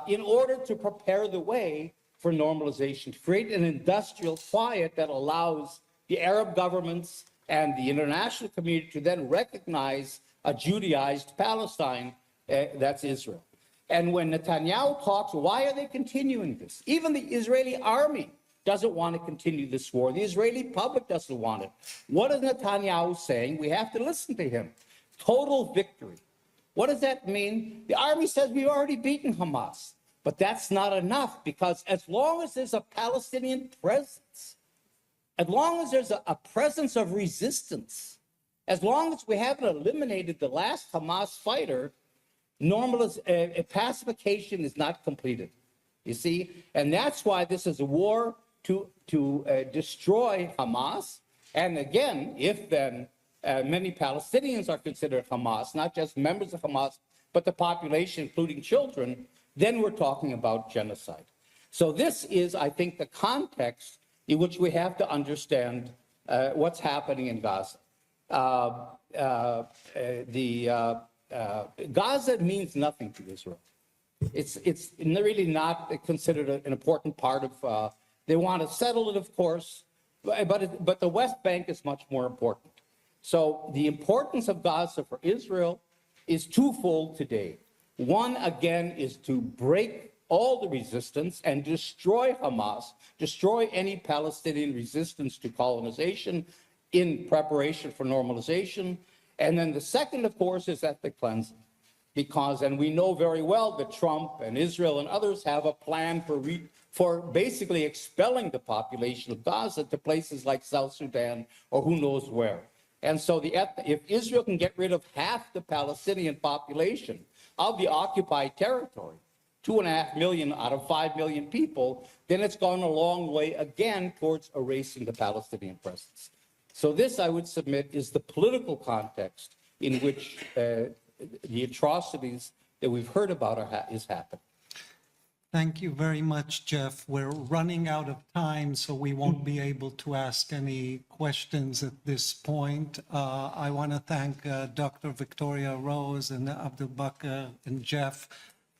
in order to prepare the way for normalization, to create an industrial quiet that allows the Arab governments and the international community to then recognize a Judaized Palestine, that's Israel. And when Netanyahu talks, why are they continuing this? Even the Israeli army doesn't want to continue this war. The Israeli public doesn't want it. What is Netanyahu saying? We have to listen to him. Total victory. What does that mean? The army says we've already beaten Hamas. But that's not enough, because as long as there's a Palestinian presence, as long as there's a presence of resistance, as long as we haven't eliminated the last Hamas fighter, pacification is not completed. You see? And that's why this is a war to destroy Hamas. And again, if then many Palestinians are considered Hamas, not just members of Hamas, but the population, including children, then we're talking about genocide. So this is, I think, the context in which we have to understand what's happening in Gaza. Gaza means nothing to Israel. It's really not considered an important part of, they want to settle it, of course, but the West Bank is much more important. So the importance of Gaza for Israel is twofold today. One, again, is to break all the resistance and destroy Hamas, destroy any Palestinian resistance to colonization in preparation for normalization. And then the second, of course, is ethnic cleansing. Because, and we know very well that Trump and Israel and others have a plan for basically expelling the population of Gaza to places like South Sudan or who knows where. And so if Israel can get rid of half the Palestinian population of the occupied territory, 2.5 million out of 5 million people, then it's gone a long way again towards erasing the Palestinian presence. So this, I would submit, is the political context in which the atrocities that we've heard about is happening. Thank you very much, Jeff. We're running out of time, so we won't be able to ask any questions at this point. I want to thank Dr. Victoria Rose and Abdul Bakr and Jeff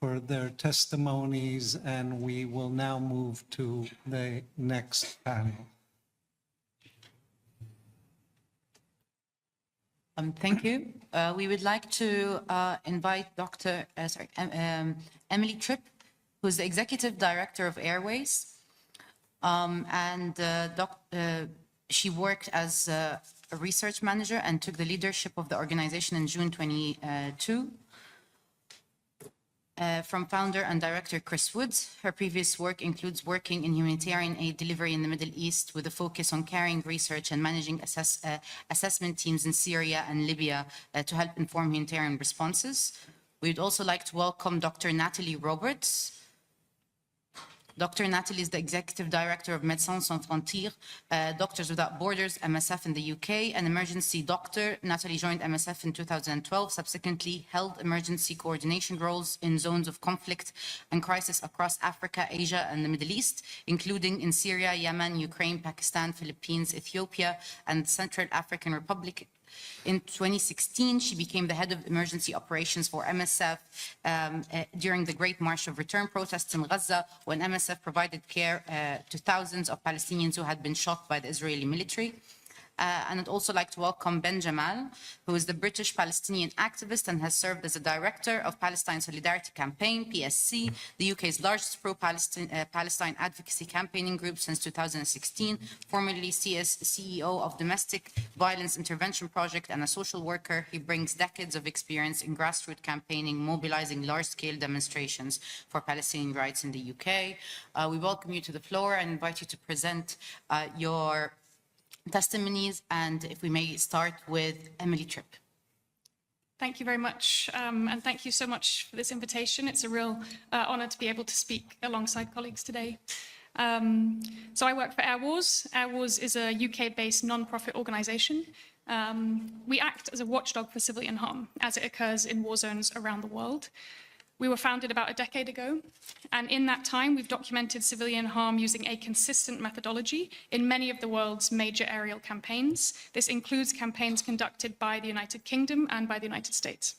for their testimonies, and we will now move to the next panel. Thank you. We would like to invite Emily Tripp, who's the Executive Director of Airways. She worked as a research manager and took the leadership of the organization in June 22. From founder and director Chris Woods. Her previous work includes working in humanitarian aid delivery in the Middle East with a focus on carrying research and managing assessment teams in Syria and Libya to help inform humanitarian responses. We'd also like to welcome Dr. Natalie Roberts. Dr. Natalie is the Executive Director of Médecins Sans Frontières, Doctors Without Borders, MSF in the UK, an emergency doctor. Natalie joined MSF in 2012, subsequently held emergency coordination roles in zones of conflict and crisis across Africa, Asia, and the Middle East, including in Syria, Yemen, Ukraine, Pakistan, Philippines, Ethiopia, and Central African Republic. In 2016, she became the head of emergency operations for MSF during the Great March of Return protests in Gaza, when MSF provided care to thousands of Palestinians who had been shot by the Israeli military. And I'd also like to welcome Ben Jamal, who is the British Palestinian activist and has served as the director of Palestine Solidarity Campaign, PSC, the UK's largest pro-Palestine advocacy campaigning group since 2016, formerly CEO of Domestic Violence Intervention Project and a social worker. He brings decades of experience in grassroots campaigning, mobilizing large-scale demonstrations for Palestinian rights in the UK. We welcome you to the floor and invite you to present your testimonies, and if we may start with Emily Tripp. Thank you very much, and thank you so much for this invitation. It's a real honor to be able to speak alongside colleagues today. So I work for Air Wars. Air Wars is a UK-based non-profit organization. We act as a watchdog for civilian harm as it occurs in war zones around the world. We were founded about a decade ago, and in that time, we've documented civilian harm using a consistent methodology in many of the world's major aerial campaigns. This includes campaigns conducted by the United Kingdom and by the United States.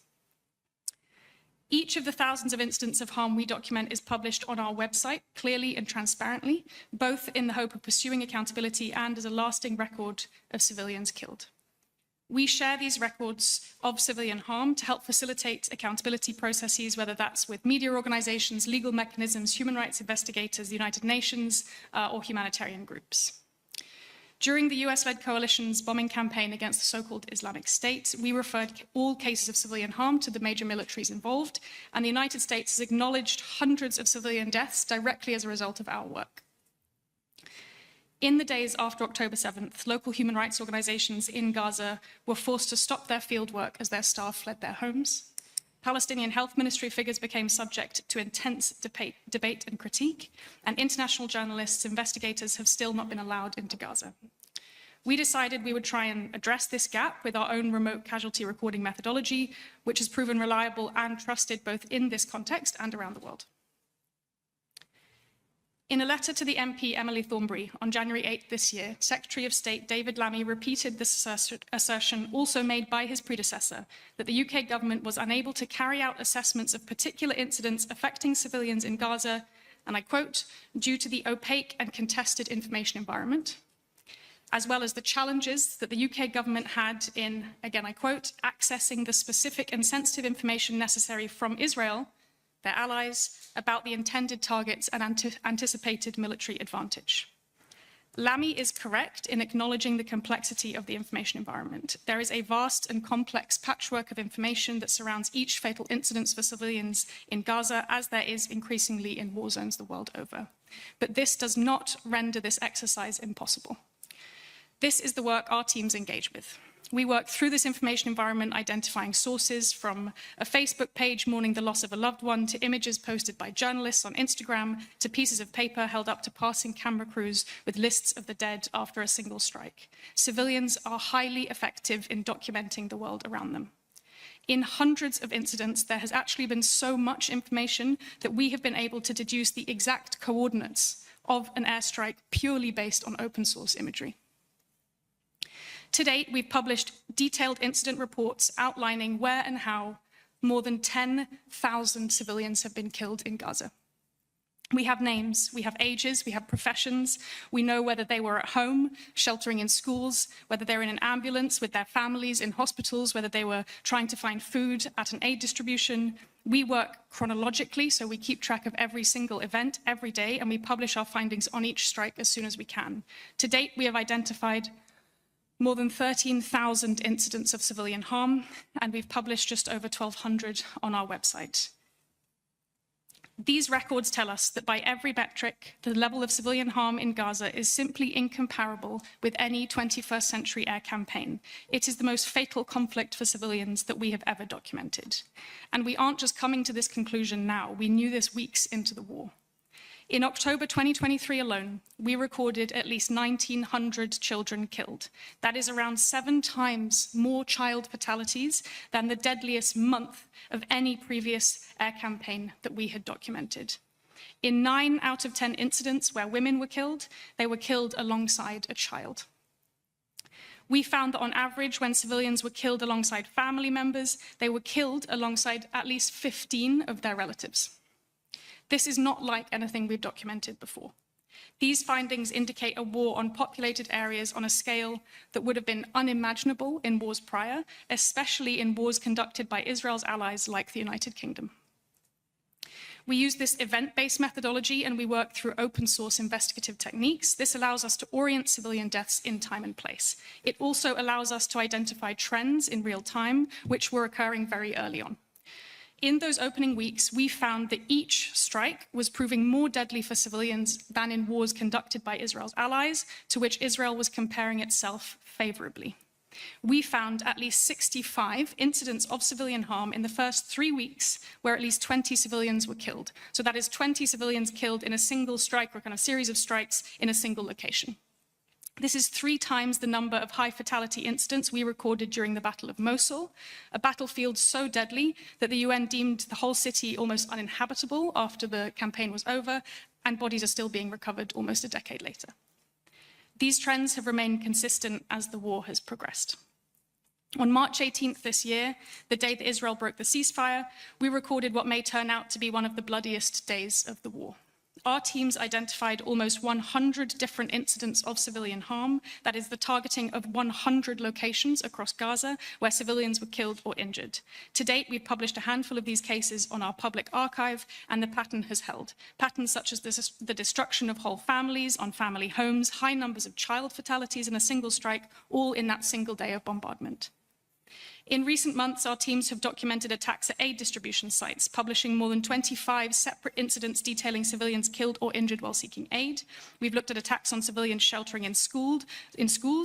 Each of the thousands of incidents of harm we document is published on our website, clearly and transparently, both in the hope of pursuing accountability and as a lasting record of civilians killed. We share these records of civilian harm to help facilitate accountability processes, whether that's with media organizations, legal mechanisms, human rights investigators, the United Nations, or humanitarian groups. During the US-led coalition's bombing campaign against the so-called Islamic State, we referred all cases of civilian harm to the major militaries involved, and the United States has acknowledged hundreds of civilian deaths directly as a result of our work. In the days after October 7th, local human rights organizations in Gaza were forced to stop their field work as their staff fled their homes. Palestinian health ministry figures became subject to intense debate and critique, and international journalists, investigators have still not been allowed into Gaza. We decided we would try and address this gap with our own remote casualty recording methodology, which has proven reliable and trusted both in this context and around the world. In a letter to the MP Emily Thornberry on January 8 this year, Secretary of State David Lammy repeated this assertion also made by his predecessor, that the UK government was unable to carry out assessments of particular incidents affecting civilians in Gaza, and I quote, due to the opaque and contested information environment, as well as the challenges that the UK government had in, again I quote, accessing the specific and sensitive information necessary from Israel, their allies, about the intended targets and anticipated military advantage. Lammy is correct in acknowledging the complexity of the information environment. There is a vast and complex patchwork of information that surrounds each fatal incident for civilians in Gaza, as there is increasingly in war zones the world over. But this does not render this exercise impossible. This is the work our teams engage with. We work through this information environment, identifying sources from a Facebook page mourning the loss of a loved one, to images posted by journalists on Instagram, to pieces of paper held up to passing camera crews with lists of the dead after a single strike. Civilians are highly effective in documenting the world around them. In hundreds of incidents, there has actually been so much information that we have been able to deduce the exact coordinates of an airstrike purely based on open source imagery. To date, we've published detailed incident reports outlining where and how more than 10,000 civilians have been killed in Gaza. We have names, we have ages, we have professions. We know whether they were at home, sheltering in schools, whether they're in an ambulance with their families in hospitals, whether they were trying to find food at an aid distribution. We work chronologically, so we keep track of every single event every day, and we publish our findings on each strike as soon as we can. To date, we have identified more than 13,000 incidents of civilian harm, and we've published just over 1,200 on our website. These records tell us that by every metric, the level of civilian harm in Gaza is simply incomparable with any 21st century air campaign. It is the most fatal conflict for civilians that we have ever documented. And we aren't just coming to this conclusion now, we knew this weeks into the war. In October 2023 alone, we recorded at least 1,900 children killed. That is around 7 times more child fatalities than the deadliest month of any previous air campaign that we had documented. In 9 out of 10 incidents where women were killed, they were killed alongside a child. We found that on average, when civilians were killed alongside family members, they were killed alongside at least 15 of their relatives. This is not like anything we've documented before. These findings indicate a war on populated areas on a scale that would have been unimaginable in wars prior, especially in wars conducted by Israel's allies like the United Kingdom. We use this event-based methodology, and we work through open source investigative techniques. This allows us to orient civilian deaths in time and place. It also allows us to identify trends in real time, which were occurring very early on. In those opening weeks, we found that each strike was proving more deadly for civilians than in wars conducted by Israel's allies, to which Israel was comparing itself favorably. We found at least 65 incidents of civilian harm in the first 3 weeks, where at least 20 civilians were killed. So that is 20 civilians killed in a single strike, or kind of series of strikes in a single location. This is 3 times the number of high fatality incidents we recorded during the Battle of Mosul, a battlefield so deadly that the UN deemed the whole city almost uninhabitable after the campaign was over, and bodies are still being recovered almost a decade later. These trends have remained consistent as the war has progressed. On March 18th this year, the day that Israel broke the ceasefire, we recorded what may turn out to be one of the bloodiest days of the war. Our teams identified almost 100 different incidents of civilian harm, that is the targeting of 100 locations across Gaza where civilians were killed or injured. To date, we've published a handful of these cases on our public archive, and the pattern has held. Patterns such as the destruction of whole families on family homes, high numbers of child fatalities in a single strike, all in that single day of bombardment. In recent months, our teams have documented attacks at aid distribution sites, publishing more than 25 separate incidents detailing civilians killed or injured while seeking aid. We've looked at attacks on civilians sheltering in schools,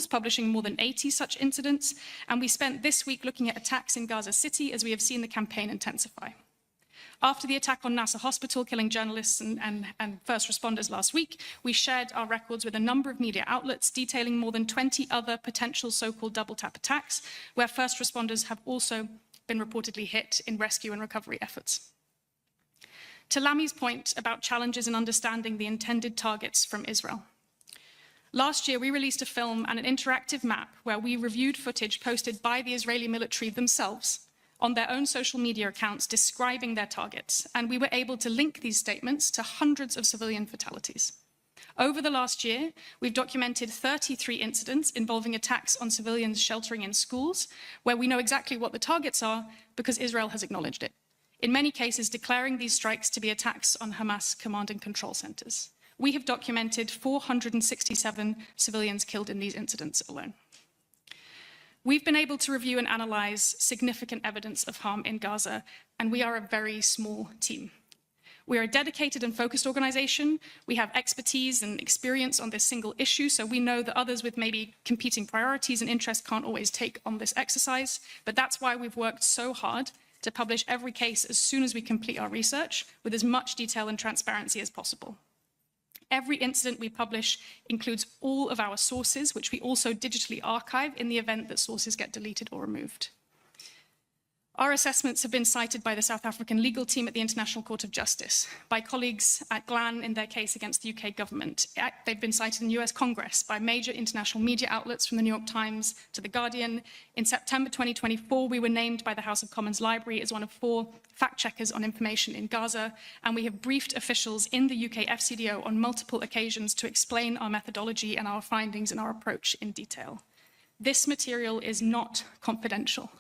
publishing more than 80 such incidents. And we spent this week looking at attacks in Gaza City as we have seen the campaign intensify. After the attack on Nasser Hospital, killing journalists and first responders last week, we shared our records with a number of media outlets detailing more than 20 other potential so-called double-tap attacks, where first responders have also been reportedly hit in rescue and recovery efforts. To Lami's point about challenges in understanding the intended targets from Israel. Last year, we released a film and an interactive map where we reviewed footage posted by the Israeli military themselves on their own social media accounts describing their targets, and we were able to link these statements to hundreds of civilian fatalities. Over the last year, we've documented 33 incidents involving attacks on civilians sheltering in schools, where we know exactly what the targets are because Israel has acknowledged it, in many cases declaring these strikes to be attacks on Hamas command and control centers. We have documented 467 civilians killed in these incidents alone. We've been able to review and analyze significant evidence of harm in Gaza, and we are a very small team. We are a dedicated and focused organization. We have expertise and experience on this single issue, so we know that others with maybe competing priorities and interests can't always take on this exercise, but that's why we've worked so hard to publish every case as soon as we complete our research with as much detail and transparency as possible. Every incident we publish includes all of our sources, which we also digitally archive in the event that sources get deleted or removed. Our assessments have been cited by the South African legal team at the International Court of Justice, by colleagues at GLAN in their case against the UK government. They've been cited in the US Congress by major international media outlets from the New York Times to The Guardian. In September 2024, we were named by the House of Commons Library as one of 4 fact-checkers on information in Gaza, and we have briefed officials in the UK FCDO on multiple occasions to explain our methodology and our findings and our approach in detail. This material is not confidential.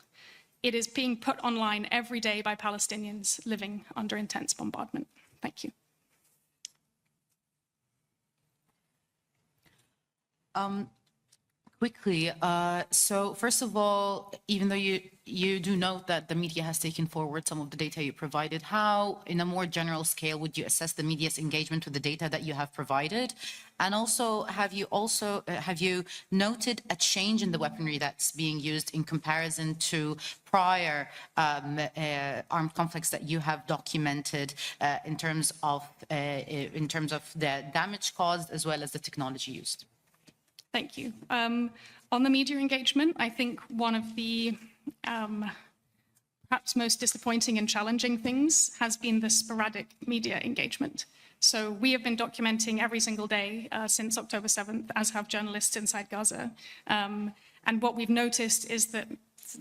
It is being put online every day by Palestinians living under intense bombardment. Thank you. Quickly, so first of all, even though you do note that the media has taken forward some of the data you provided, how, in a more general scale, would you assess the media's engagement with the data that you have provided? And also, have you noted a change in the weaponry that's being used in comparison to prior armed conflicts that you have documented in terms of the damage caused as well as the technology used? Thank you. On the media engagement, I think one of the perhaps most disappointing and challenging things has been the sporadic media engagement. So we have been documenting every single day since October 7th, as have journalists inside Gaza. And what we've noticed is that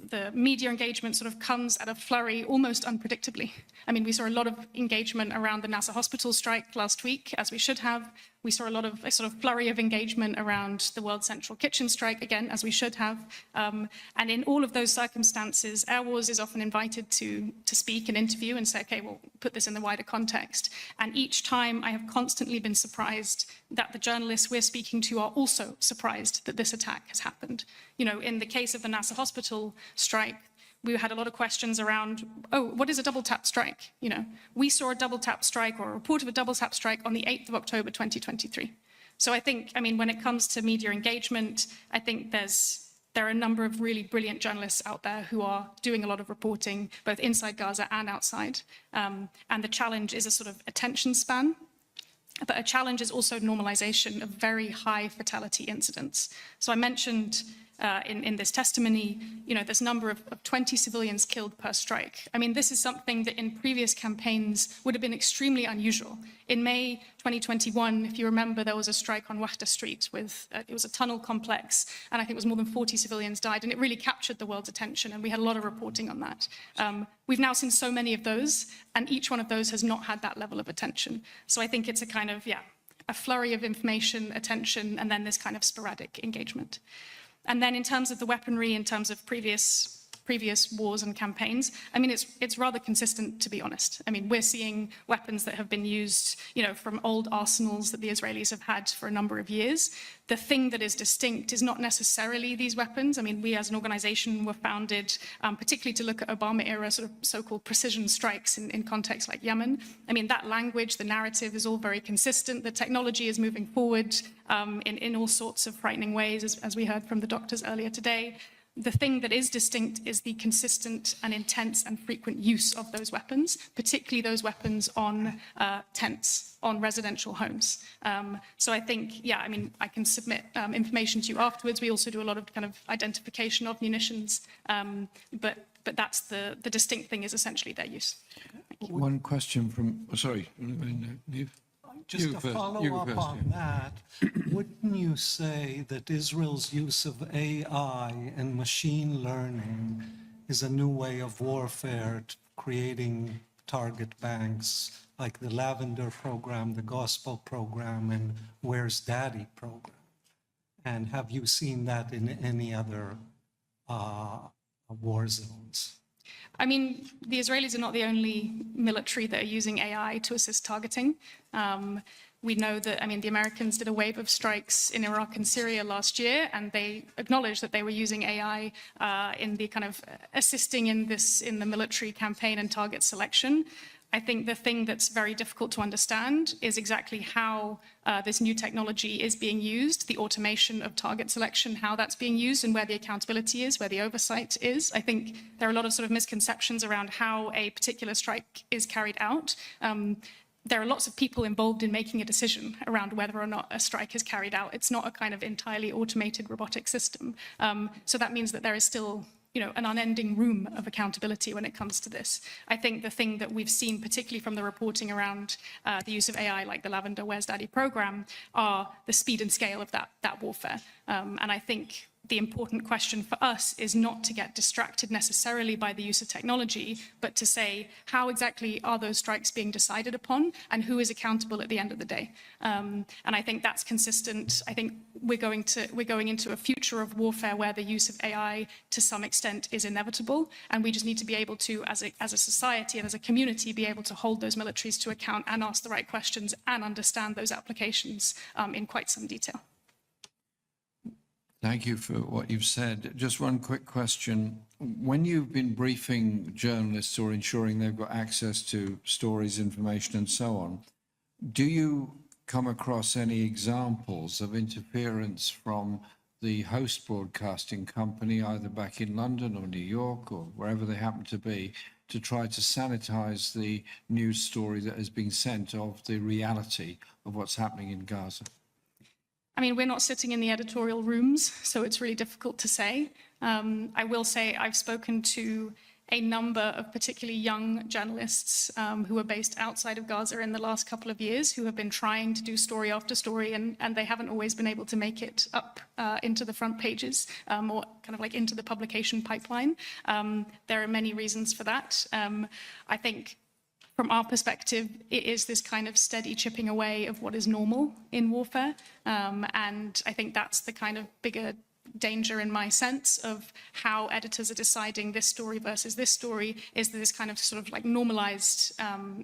the media engagement sort of comes at a flurry almost unpredictably. I mean, we saw a lot of engagement around the NASA hospital strike last week, as we should have. We saw a sort of flurry of engagement around the World Central Kitchen strike, again, as we should have. And in all of those circumstances, Air Wars is often invited to speak and interview and say, okay, we'll put this in the wider context. And each time I have constantly been surprised that the journalists we're speaking to are also surprised that this attack has happened. You know, in the case of the NASA hospital strike, we had a lot of questions around, oh, what is a double tap strike? You know, we saw a double tap strike or a report of a double tap strike on the 8th of October, 2023. So I think, I mean, when it comes to media engagement, I think there are a number of really brilliant journalists out there who are doing a lot of reporting, both inside Gaza and outside. And the challenge is a sort of attention span. But a challenge is also normalization of very high fatality incidents. So I mentioned in this testimony, you know, this number of 20 civilians killed per strike. I mean, this is something that in previous campaigns would have been extremely unusual. In May 2021, if you remember, there was a strike on Wahda Street with, it was a tunnel complex, and I think it was more than 40 civilians died, and it really captured the world's attention, and we had a lot of reporting on that. We've now seen so many of those, and each one of those has not had that level of attention. So I think it's a kind of, a flurry of information, attention, and then this kind of sporadic engagement. And then in terms of the weaponry, in terms of previous wars and campaigns, I mean, it's rather consistent, to be honest. I mean, we're seeing weapons that have been used, you know, from old arsenals that the Israelis have had for a number of years. The thing that is distinct is not necessarily these weapons. I mean, we as an organization were founded particularly to look at Obama-era sort of so-called precision strikes in contexts like Yemen. I mean, that language, the narrative is all very consistent. The technology is moving forward in all sorts of frightening ways, as we heard from the doctors earlier today. The thing that is distinct is the consistent and intense and frequent use of those weapons, particularly those weapons on tents, on residential homes. So I think, I mean, I can submit information to you afterwards. We also do a lot of kind of identification of munitions, but that's the distinct thing is essentially their use. One question from, sorry, Neve. Just to follow up on that, wouldn't you say that Israel's use of AI and machine learning is a new way of warfare, creating target banks like the Lavender program, the Gospel program, and Where's Daddy program? And have you seen that in any other war zones? I mean, the Israelis are not the only military that are using AI to assist targeting. We know that, I mean, the Americans did a wave of strikes in Iraq and Syria last year, and they acknowledged that they were using AI in the kind of assisting in the military campaign and target selection. I think the thing that's very difficult to understand is exactly how this new technology is being used, the automation of target selection, how that's being used and where the accountability is, where the oversight is. I think there are a lot of sort of misconceptions around how a particular strike is carried out. There are lots of people involved in making a decision around whether or not a strike is carried out. It's not a kind of entirely automated robotic system. So that means that there is still an unending room of accountability when it comes to this. I think the thing that we've seen, particularly from the reporting around the use of AI, like the Lavender Where's Daddy program, are the speed and scale of that warfare. And I think the important question for us is not to get distracted necessarily by the use of technology, but to say, how exactly are those strikes being decided upon and who is accountable at the end of the day? And I think that's consistent. I think we're going into a future of warfare where the use of AI to some extent is inevitable. And we just need to be able to, as a society and as a community, be able to hold those militaries to account and ask the right questions and understand those applications in quite some detail. Thank you for what you've said. Just one quick question. When you've been briefing journalists or ensuring they've got access to stories, information, and so on, do you come across any examples of interference from the host broadcasting company, either back in London or New York or wherever they happen to be, to try to sanitize the news story that has been sent of the reality of what's happening in Gaza? I mean, we're not sitting in the editorial rooms, so it's really difficult to say. I will say I've spoken to a number of particularly young journalists who are based outside of Gaza in the last couple of years, who have been trying to do story after story, and they haven't always been able to make it up into the front pages or kind of like into the publication pipeline. There are many reasons for that. I think from our perspective, it is this kind of steady chipping away of what is normal in warfare. And I think that's the kind of bigger danger in my sense of how editors are deciding this story versus this story, is this kind of sort of like normalized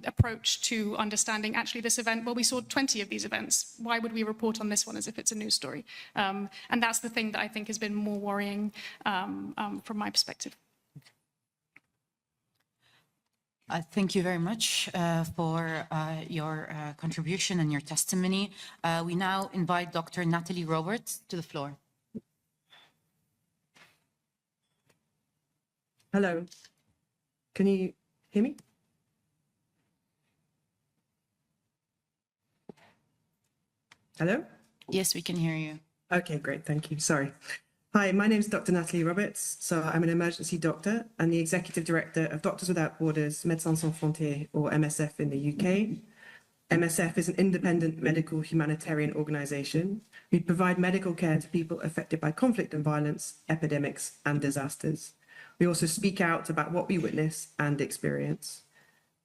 approach to understanding actually this event. Well, we saw 20 of these events. Why would we report on this one as if it's a news story? And that's the thing that I think has been more worrying from my perspective. Thank you very much for your contribution and your testimony. We now invite Dr. Natalie Roberts to the floor. Hello, can you hear me? Hello? Yes, we can hear you. Okay, great, thank you, sorry. Hi, my name is Dr. Natalie Roberts. So I'm an emergency doctor and the Executive Director of Doctors Without Borders, Médecins Sans Frontières, or MSF in the UK. MSF is an independent medical humanitarian organisation who provide medical care to people affected by conflict and violence, epidemics and disasters. We also speak out about what we witness and experience.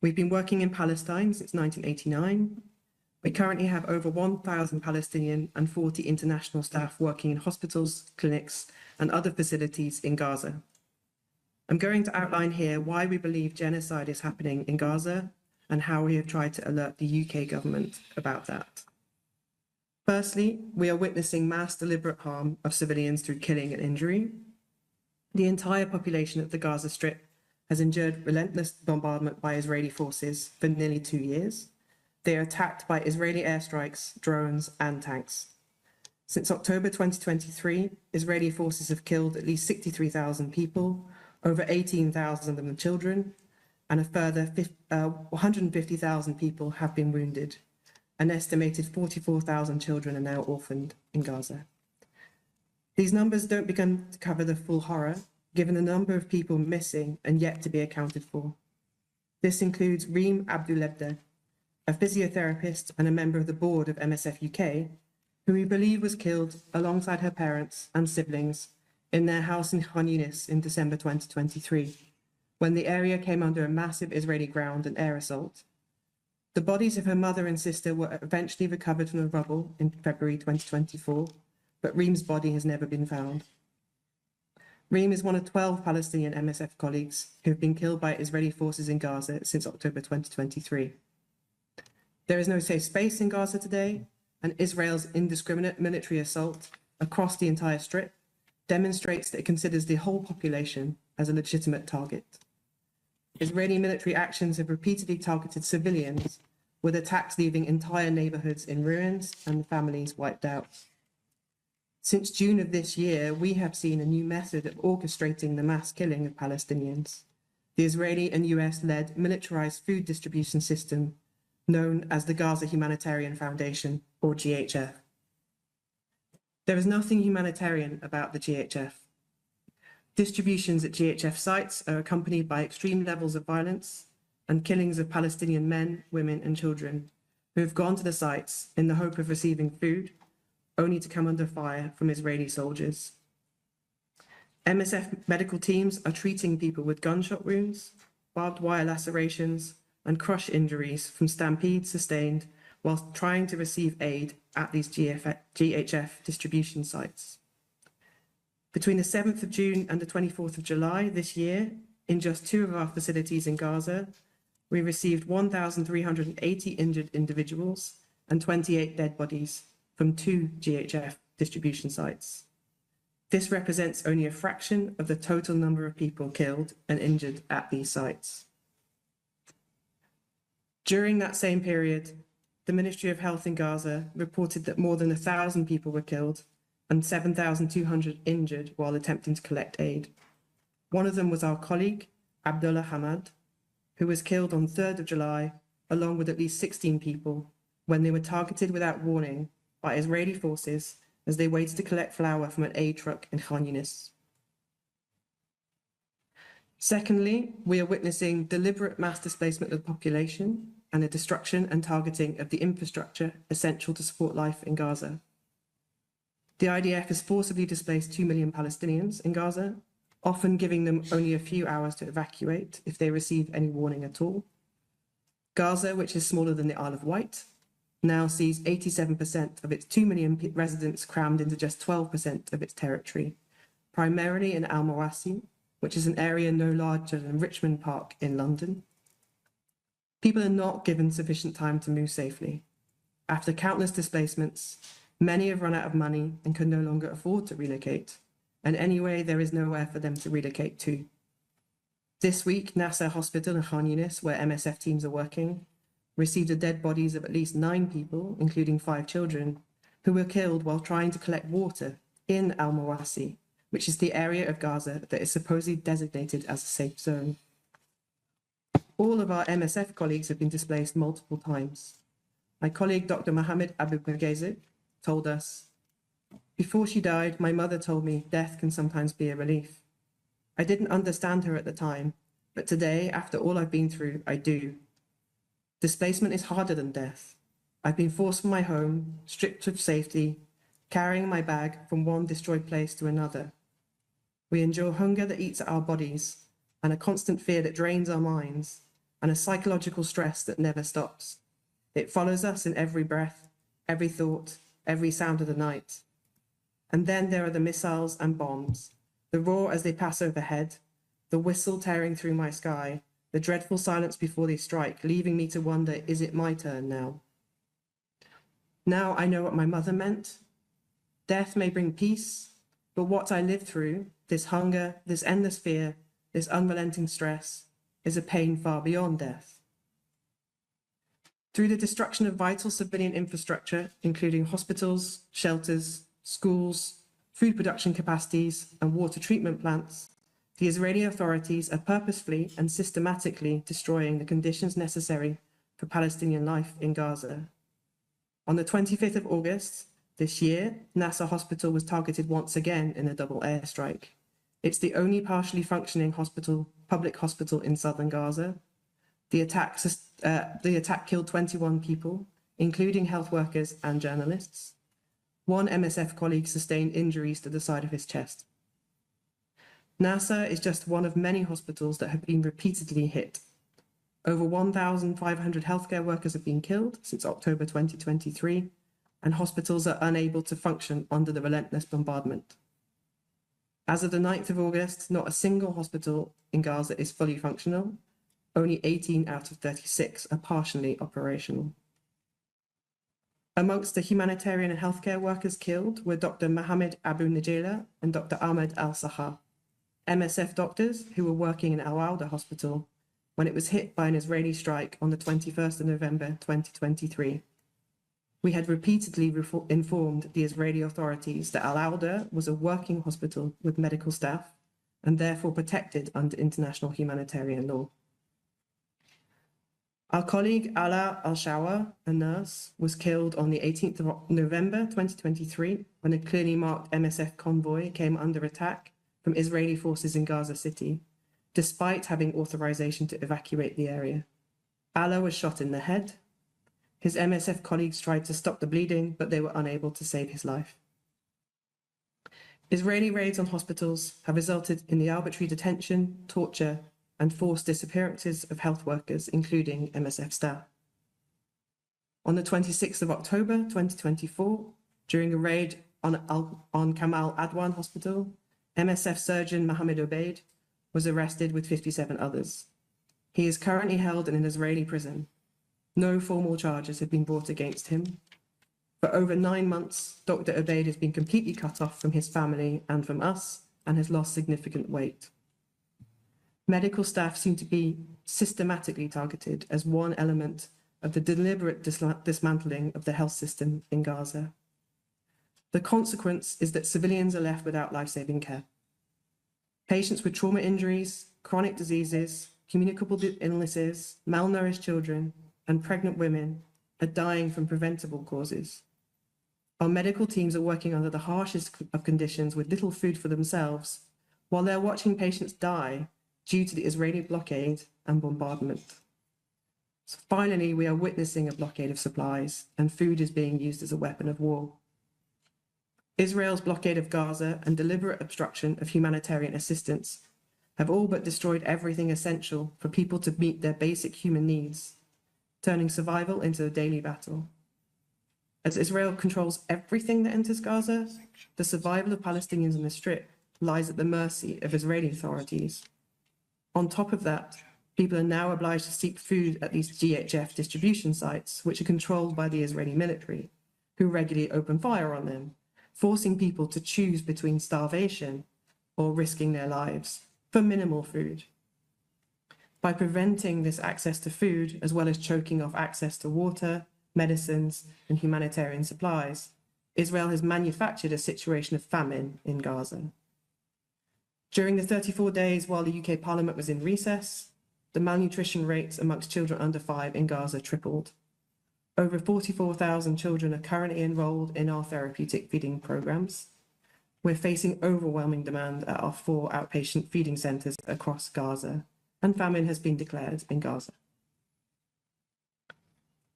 We've been working in Palestine since 1989. We currently have over 1,000 Palestinian and 40 international staff working in hospitals, clinics, and other facilities in Gaza. I'm going to outline here why we believe genocide is happening in Gaza and how we have tried to alert the UK government about that. Firstly, we are witnessing mass deliberate harm of civilians through killing and injury. The entire population of the Gaza Strip has endured relentless bombardment by Israeli forces for nearly 2 years. They are attacked by Israeli airstrikes, drones, and tanks. Since October 2023, Israeli forces have killed at least 63,000 people, over 18,000 of them children, and a further 150,000 people have been wounded. An estimated 44,000 children are now orphaned in Gaza. These numbers don't begin to cover the full horror, given the number of people missing and yet to be accounted for. This includes Reem Abdulebdeh, a physiotherapist and a member of the board of MSF UK, who we believe was killed alongside her parents and siblings in their house in Khan Yunis in December 2023, when the area came under a massive Israeli ground and air assault. The bodies of her mother and sister were eventually recovered from the rubble in February 2024, but Reem's body has never been found. Reem is one of 12 Palestinian MSF colleagues who have been killed by Israeli forces in Gaza since October 2023. There is no safe space in Gaza today, and Israel's indiscriminate military assault across the entire strip demonstrates that it considers the whole population as a legitimate target. Israeli military actions have repeatedly targeted civilians, with attacks leaving entire neighborhoods in ruins and families wiped out. Since June of this year, we have seen a new method of orchestrating the mass killing of Palestinians, the Israeli and US-led militarized food distribution system known as the Gaza Humanitarian Foundation, or GHF. There is nothing humanitarian about the GHF. Distributions at GHF sites are accompanied by extreme levels of violence and killings of Palestinian men, women, and children who have gone to the sites in the hope of receiving food, only to come under fire from Israeli soldiers. MSF medical teams are treating people with gunshot wounds, barbed wire lacerations, and crush injuries from stampedes sustained whilst trying to receive aid at these GHF distribution sites. Between the 7th of June and the 24th of July this year, in just 2 of our facilities in Gaza, we received 1,380 injured individuals and 28 dead bodies from 2 GHF distribution sites. This represents only a fraction of the total number of people killed and injured at these sites. During that same period, the Ministry of Health in Gaza reported that more than 1,000 people were killed and 7,200 injured while attempting to collect aid. One of them was our colleague, Abdullah Hamad, who was killed on 3rd of July, along with at least 16 people, when they were targeted without warning by Israeli forces as they waited to collect flour from an aid truck in Khan Yunis. Secondly, we are witnessing deliberate mass displacement of the population and the destruction and targeting of the infrastructure essential to support life in Gaza. The IDF has forcibly displaced 2 million Palestinians in Gaza, often giving them only a few hours to evacuate if they receive any warning at all. Gaza, which is smaller than the Isle of Wight, now sees 87% of its 2 million residents crammed into just 12% of its territory, primarily in Al Mawasi, which is an area no larger than Richmond Park in London. People are not given sufficient time to move safely. After countless displacements, many have run out of money and can no longer afford to relocate, and anyway, there is nowhere for them to relocate to. This week, Nasser Hospital in Khan Yunis, where MSF teams are working, received the dead bodies of at least 9 people, including 5 children, who were killed while trying to collect water in Al Mawasi, which is the area of Gaza that is supposedly designated as a safe zone. All of our MSF colleagues have been displaced multiple times. My colleague, Dr. Mohammed Abu Ghazib, told us, "Before she died, my mother told me death can sometimes be a relief. I didn't understand her at the time, but today, after all I've been through, I do. Displacement is harder than death. I've been forced from my home, stripped of safety, carrying my bag from one destroyed place to another. We endure hunger that eats at our bodies, and a constant fear that drains our minds, and a psychological stress that never stops. It follows us in every breath, every thought, every sound of the night. And then there are the missiles and bombs, the roar as they pass overhead, the whistle tearing through my sky, the dreadful silence before they strike, leaving me to wonder, is it my turn now? Now I know what my mother meant. Death may bring peace, but what I lived through, this hunger, this endless fear, this unrelenting stress, is a pain far beyond death." Through the destruction of vital civilian infrastructure, including hospitals, shelters, schools, food production capacities, and water treatment plants, the Israeli authorities are purposefully and systematically destroying the conditions necessary for Palestinian life in Gaza. On the 25th of August this year, Nasser Hospital was targeted once again in a double airstrike. It's the only partially functioning public hospital in southern Gaza. The attack killed 21 people, including health workers and journalists. One MSF colleague sustained injuries to the side of his chest. Nasser is just one of many hospitals that have been repeatedly hit. Over 1,500 healthcare workers have been killed since October 2023, and hospitals are unable to function under the relentless bombardment. As of the 9th of August, not a single hospital in Gaza is fully functional. Only 18 out of 36 are partially operational. Amongst the humanitarian and healthcare workers killed were Dr. Mohammed Abu Najela and Dr. Ahmed Al-Sahar, MSF doctors who were working in Al-Awda Hospital when it was hit by an Israeli strike on the 21st of November 2023. We had repeatedly informed the Israeli authorities that Al-Auda was a working hospital with medical staff and therefore protected under international humanitarian law. Our colleague Ala Al-Shawa, a nurse, was killed on the 18th of November 2023 when a clearly marked MSF convoy came under attack from Israeli forces in Gaza City, despite having authorization to evacuate the area. Ala was shot in the head. His MSF colleagues tried to stop the bleeding, but they were unable to save his life. Israeli raids on hospitals have resulted in the arbitrary detention, torture, and forced disappearances of health workers, including MSF staff. On the 26th of October 2024, during a raid on Kamal Adwan Hospital, MSF surgeon Mohammed Obeid was arrested with 57 others. He is currently held in an Israeli prison. No formal charges have been brought against him. For over 9 months, Dr. Obeid has been completely cut off from his family and from us and has lost significant weight. Medical staff seem to be systematically targeted as one element of the deliberate dismantling of the health system in Gaza. The consequence is that civilians are left without life-saving care. Patients with trauma injuries, chronic diseases, communicable illnesses, malnourished children, and pregnant women are dying from preventable causes. Our medical teams are working under the harshest of conditions with little food for themselves, while they're watching patients die due to the Israeli blockade and bombardment. So finally, we are witnessing a blockade of supplies, and food is being used as a weapon of war. Israel's blockade of Gaza and deliberate obstruction of humanitarian assistance have all but destroyed everything essential for people to meet their basic human needs, turning survival into a daily battle. As Israel controls everything that enters Gaza, the survival of Palestinians in the Strip lies at the mercy of Israeli authorities. On top of that, people are now obliged to seek food at these GHF distribution sites, which are controlled by the Israeli military, who regularly open fire on them, forcing people to choose between starvation or risking their lives for minimal food. By preventing this access to food, as well as choking off access to water, medicines, and humanitarian supplies, Israel has manufactured a situation of famine in Gaza. During the 34 days while the UK Parliament was in recess, the malnutrition rates amongst children under 5 in Gaza tripled. Over 44,000 children are currently enrolled in our therapeutic feeding programs. We're facing overwhelming demand at our 4 outpatient feeding centres across Gaza, and famine has been declared in Gaza.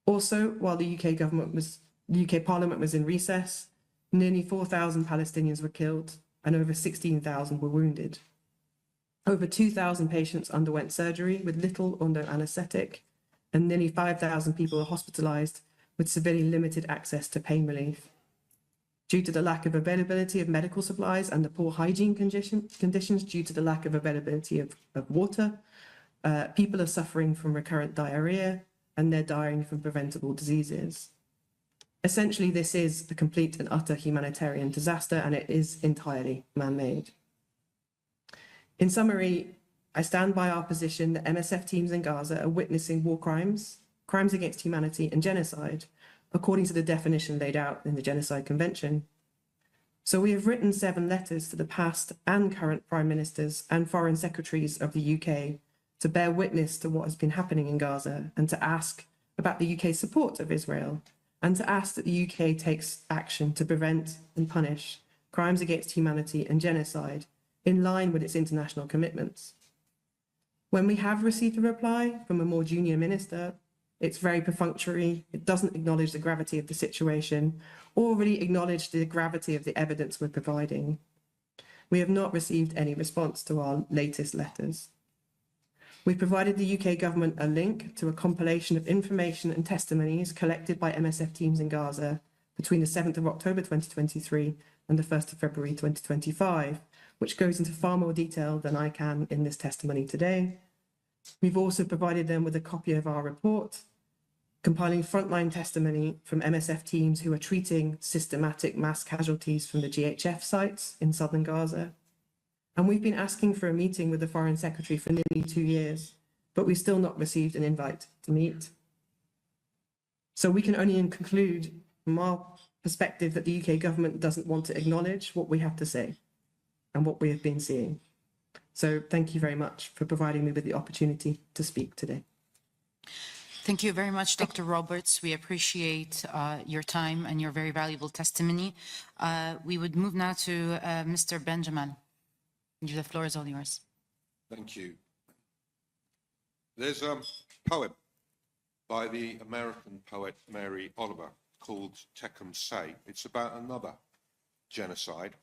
Also, while the UK Parliament was in recess, nearly 4,000 Palestinians were killed and over 16,000 were wounded. Over 2,000 patients underwent surgery with little or no anaesthetic, and nearly 5,000 people were hospitalised with severely limited access to pain relief. Due to the lack of availability of medical supplies and the poor hygiene conditions due to the lack of availability of water, people are suffering from recurrent diarrhoea and they're dying from preventable diseases. Essentially, this is a complete and utter humanitarian disaster, and it is entirely man-made. In summary, I stand by our position that MSF teams in Gaza are witnessing war crimes, crimes against humanity, and genocide, according to the definition laid out in the Genocide Convention. So we have written 7 letters to the past and current Prime Ministers and Foreign Secretaries of the UK to bear witness to what has been happening in Gaza and to ask about the UK's support of Israel, and to ask that the UK takes action to prevent and punish crimes against humanity and genocide in line with its international commitments. When we have received a reply from a more junior minister, it's very perfunctory, it doesn't acknowledge the gravity of the situation or really acknowledge the gravity of the evidence we're providing. We have not received any response to our latest letters. We provided the UK government a link to a compilation of information and testimonies collected by MSF teams in Gaza between the 7th of October 2023 and the 1st of February 2025, which goes into far more detail than I can in this testimony today. We've also provided them with a copy of our report, compiling frontline testimony from MSF teams who are treating systematic mass casualties from the GHF sites in southern Gaza. And we've been asking for a meeting with the Foreign Secretary for nearly 2 years but we've still not received an invite to meet. So we can only conclude from our perspective that the UK government doesn't want to acknowledge what we have to say and what we have been seeing. So thank you very much for providing me with the opportunity to speak today. Thank you very much, Dr. Roberts. We appreciate your time and your very valuable testimony. We would move now to Mr. Benjamin. The floor is all yours. Thank you. There's a poem by the American poet Mary Oliver called Tecum Seh. It's about another genocide,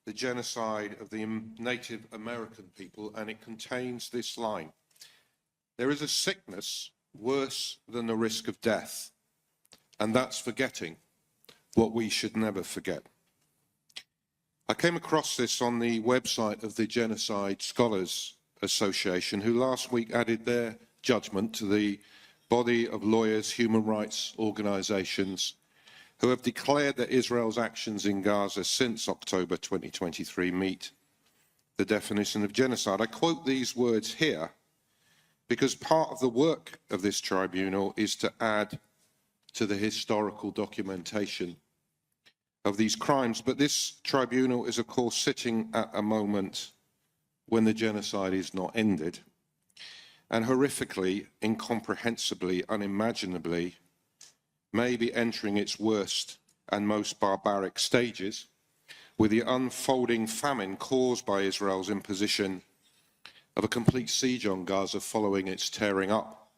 the genocide of the Native American people, and it contains this line: "There is a sickness worse than the risk of death, and that's forgetting what we should never forget." I came across this on the website of the Genocide Scholars Association, who last week added their judgment to the body of lawyers, human rights organisations, who have declared that Israel's actions in Gaza since October 2023 meet the definition of genocide. I quote these words here because part of the work of this tribunal is to add to the historical documentation of these crimes. But this tribunal is, of course, sitting at a moment when the genocide is not ended, and horrifically, incomprehensibly, unimaginably, may be entering its worst and most barbaric stages, with the unfolding famine caused by Israel's imposition of a complete siege on Gaza following its tearing up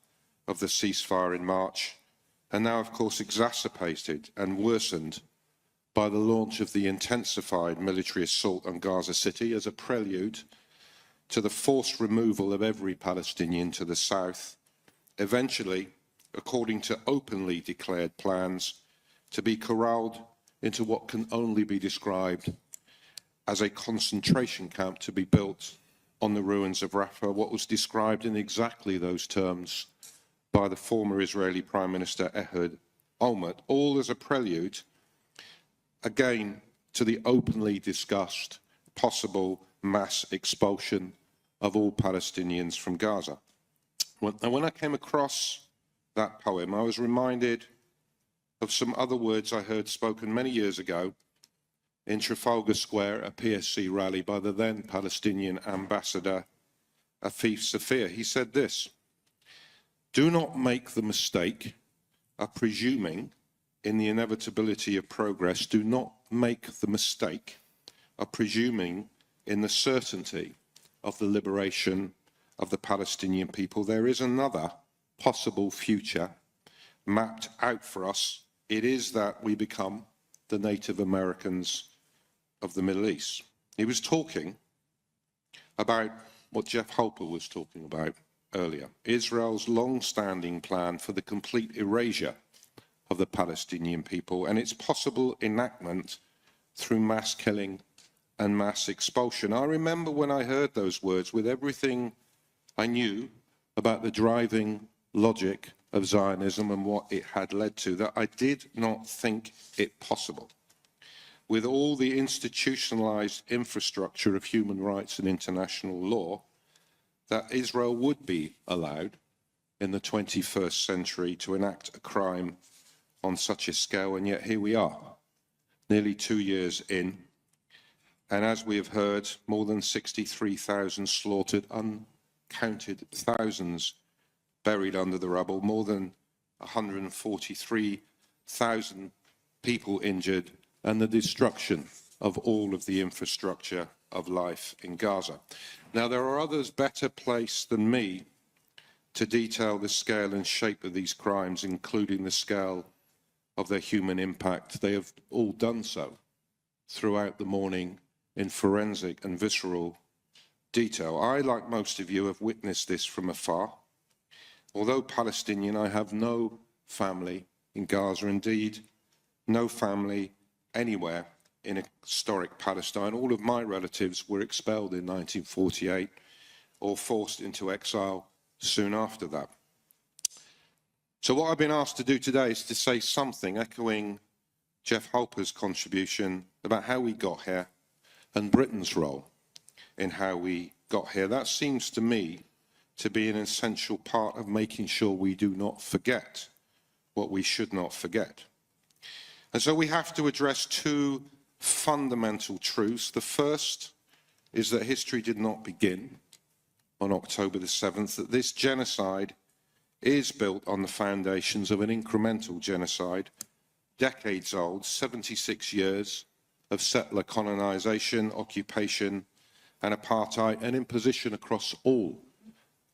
of the ceasefire in March, and now, of course, exacerbated and worsened by the launch of the intensified military assault on Gaza City as a prelude to the forced removal of every Palestinian to the south, eventually, according to openly declared plans, to be corralled into what can only be described as a concentration camp to be built on the ruins of Rafah, what was described in exactly those terms by the former Israeli Prime Minister Ehud Olmert, all as a prelude, again, to the openly discussed possible mass expulsion of all Palestinians from Gaza. When I came across that poem, I was reminded of some other words I heard spoken many years ago in Trafalgar Square, a PSC rally by the then Palestinian ambassador Afif Safir. He said this: "Do not make the mistake of presuming in the inevitability of progress. Do not make the mistake of presuming in the certainty of the liberation of the Palestinian people. There is another possible future mapped out for us. It is that we become the Native Americans of the Middle East." He was talking about what Jeff Halper was talking about earlier, Israel's long-standing plan for the complete erasure of the Palestinian people and its possible enactment through mass killing and mass expulsion. I remember when I heard those words, with everything I knew about the driving logic of Zionism and what it had led to, that I did not think it possible, with all the institutionalized infrastructure of human rights and international law, that Israel would be allowed in the 21st century to enact a crime on such a scale. And yet here we are, nearly 2 years in. And as we have heard, more than 63,000 slaughtered, uncounted thousands buried under the rubble, more than 143,000 people injured, and the destruction of all of the infrastructure of life in Gaza. Now, there are others better placed than me to detail the scale and shape of these crimes, including the scale of their human impact. They have all done so throughout the morning in forensic and visceral detail. I, like most of you, have witnessed this from afar. Although Palestinian, I have no family in Gaza, indeed, no family anywhere in historic Palestine. All of my relatives were expelled in 1948 or forced into exile soon after that. So what I've been asked to do today is to say something, echoing Jeff Halper's contribution, about how we got here and Britain's role in how we got here. That seems to me to be an essential part of making sure we do not forget what we should not forget. And so we have to address two fundamental truths. The first is that history did not begin on October the 7th, that this genocide is built on the foundations of an incremental genocide, decades old, 76 years of settler colonization, occupation, and apartheid, and imposition across all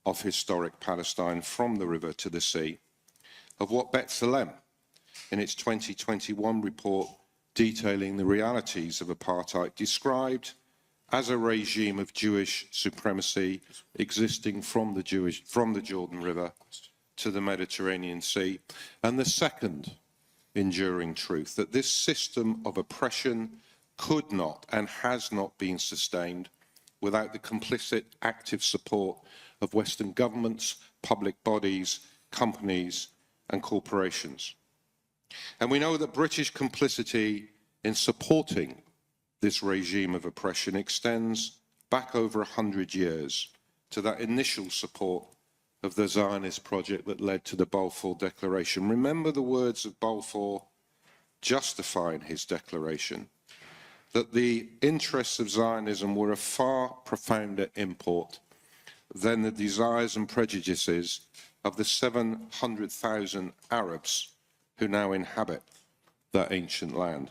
of historic Palestine, from the river to the sea, of what B'Tselem, in its 2021 report detailing the realities of apartheid, described as a regime of Jewish supremacy existing from the Jordan River to the Mediterranean Sea. And the second enduring truth, that this system of oppression could not and has not been sustained without the complicit active support of Western governments, public bodies, companies, and corporations. And we know that British complicity in supporting this regime of oppression extends back over 100 years to that initial support of the Zionist project that led to the Balfour Declaration. Remember the words of Balfour justifying his declaration, that the interests of Zionism were of far profounder import than the desires and prejudices of the 700,000 Arabs who now inhabit that ancient land.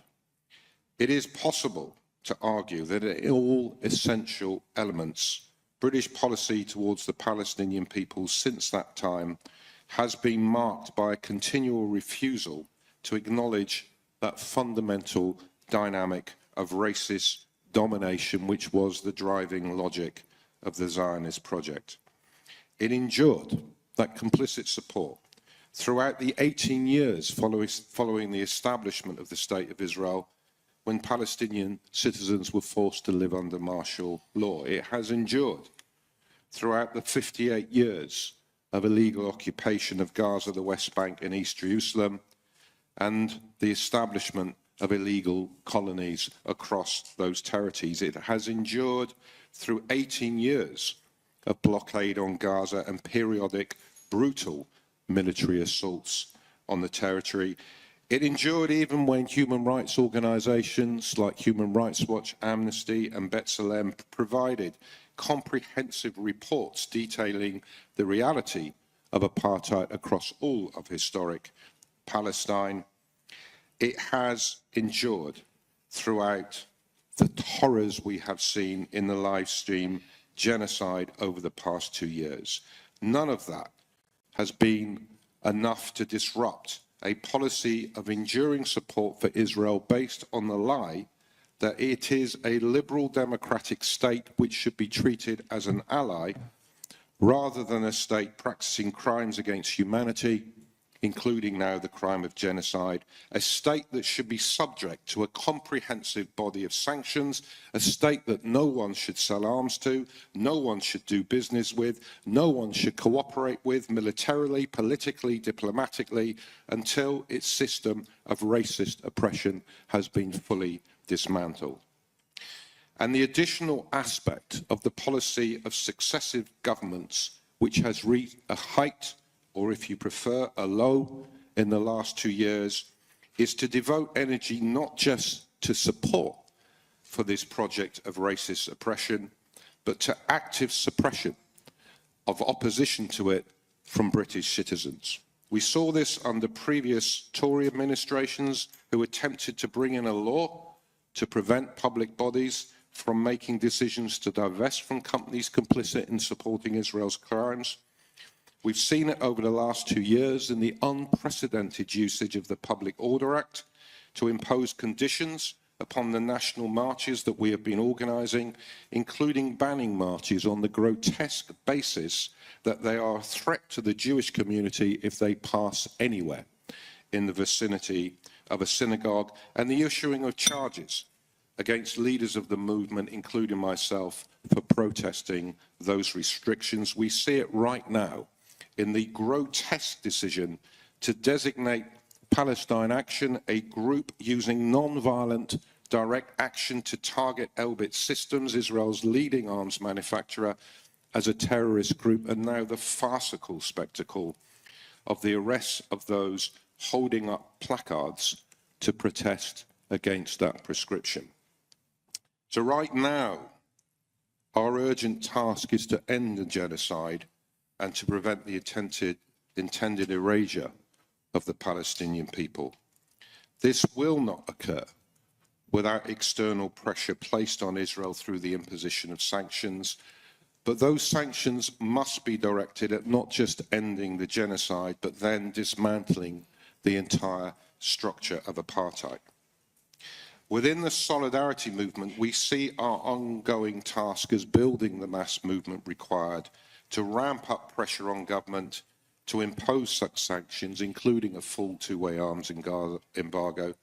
It is possible to argue that in all essential elements, British policy towards the Palestinian people since that time has been marked by a continual refusal to acknowledge that fundamental dynamic of racist domination, which was the driving logic of the Zionist project. It endured that complicit support throughout the 18 years following the establishment of the State of Israel, when Palestinian citizens were forced to live under martial law. It has endured throughout the 58 years of illegal occupation of Gaza, the West Bank, and East Jerusalem, and the establishment of illegal colonies across those territories. It has endured through 18 years of blockade on Gaza and periodic brutal military assaults on the territory. It endured even when human rights organizations like Human Rights Watch, Amnesty, and B'Tselem provided comprehensive reports detailing the reality of apartheid across all of historic Palestine. It has endured throughout the horrors we have seen in the live stream genocide over the past 2 years. None of that has been enough to disrupt a policy of enduring support for Israel based on the lie that it is a liberal democratic state which should be treated as an ally rather than a state practicing crimes against humanity, including now the crime of genocide, a state that should be subject to a comprehensive body of sanctions, a state that no one should sell arms to, no one should do business with, no one should cooperate with militarily, politically, diplomatically, until its system of racist oppression has been fully dismantled. And the additional aspect of the policy of successive governments, which has reached a height, or if you prefer, a low in the last 2 years, is to devote energy not just to support for this project of racist oppression, but to active suppression of opposition to it from British citizens. We saw this under previous Tory administrations who attempted to bring in a law to prevent public bodies from making decisions to divest from companies complicit in supporting Israel's crimes. We've seen it over the last 2 years in the unprecedented usage of the Public Order Act to impose conditions upon the national marches that we have been organising, including banning marches on the grotesque basis that they are a threat to the Jewish community if they pass anywhere in the vicinity of a synagogue, and the issuing of charges against leaders of the movement, including myself, for protesting those restrictions. We see it right now in the grotesque decision to designate Palestine Action, a group using non-violent direct action to target Elbit Systems, Israel's leading arms manufacturer, as a terrorist group, and now the farcical spectacle of the arrests of those holding up placards to protest against that prescription. So right now, our urgent task is to end the genocide and to prevent the intended erasure of the Palestinian people. This will not occur without external pressure placed on Israel through the imposition of sanctions, but those sanctions must be directed at not just ending the genocide, but then dismantling the entire structure of apartheid. Within the solidarity movement, we see our ongoing task as building the mass movement required to ramp up pressure on government to impose such sanctions, including a full two-way arms embargo,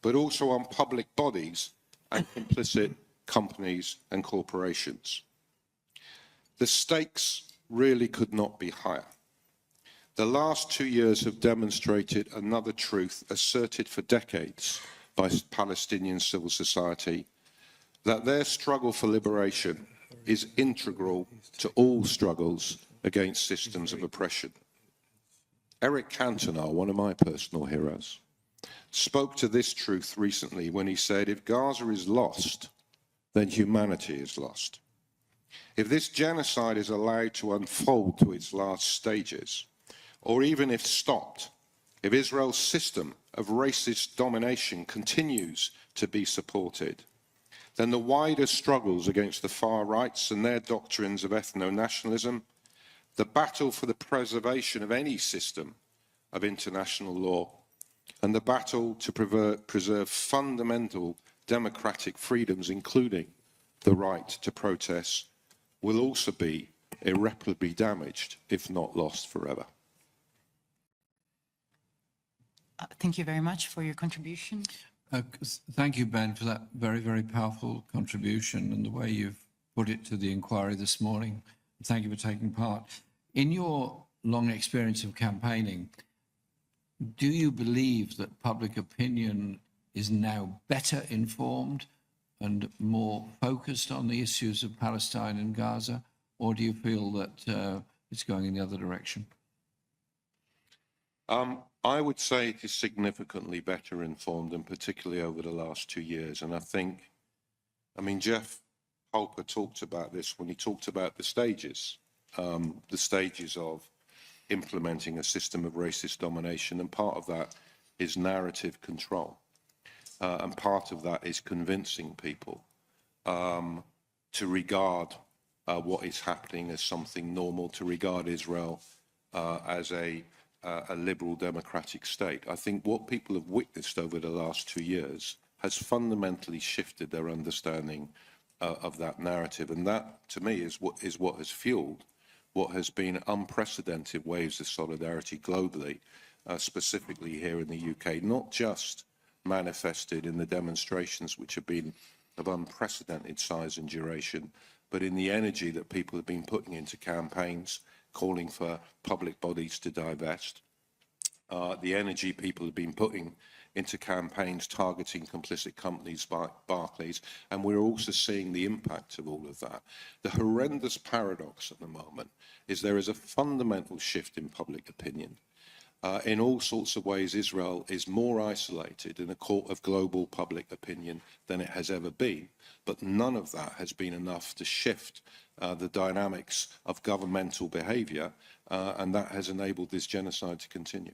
but also on public bodies and complicit companies and corporations. The stakes really could not be higher. The last 2 years have demonstrated another truth asserted for decades by Palestinian civil society, that their struggle for liberation is integral to all struggles against systems of oppression. Eric Cantona, one of my personal heroes, spoke to this truth recently when he said, if Gaza is lost, then humanity is lost. If this genocide is allowed to unfold to its last stages, or even if stopped, if Israel's system of racist domination continues to be supported, then the wider struggles against the far rights and their doctrines of ethno-nationalism, the battle for the preservation of any system of international law, and the battle to preserve fundamental democratic freedoms, including the right to protest, will also be irreparably damaged, if not lost forever. Thank you very much for your contribution. Thank you, Ben, for that very, very powerful contribution and the way you've put it to the inquiry this morning. Thank you for taking part. In your long experience of campaigning, do you believe that public opinion is now better informed and more focused on the issues of Palestine and Gaza, or do you feel that it's going in the other direction? I would say it is significantly better informed, and particularly over the last 2 years. And I mean, Jeff Holper talked about this when he talked about the stages of implementing a system of racist domination. And part of that is narrative control. And part of that is convincing people to regard what is happening as something normal, to regard Israel as a liberal democratic state. I think what people have witnessed over the last 2 years has fundamentally shifted their understanding of that narrative. And that, to me, is what has fueled what has been unprecedented waves of solidarity globally, specifically here in the UK, not just manifested in the demonstrations which have been of unprecedented size and duration, but in the energy that people have been putting into campaigns calling for public bodies to divest, the energy people have been putting into campaigns targeting complicit companies by Barclays, and we're also seeing the impact of all of that. The horrendous paradox at the moment is there is a fundamental shift in public opinion. In all sorts of ways, Israel is more isolated in a court of global public opinion than it has ever been, but none of that has been enough to shift the dynamics of governmental behavior, and that has enabled this genocide to continue.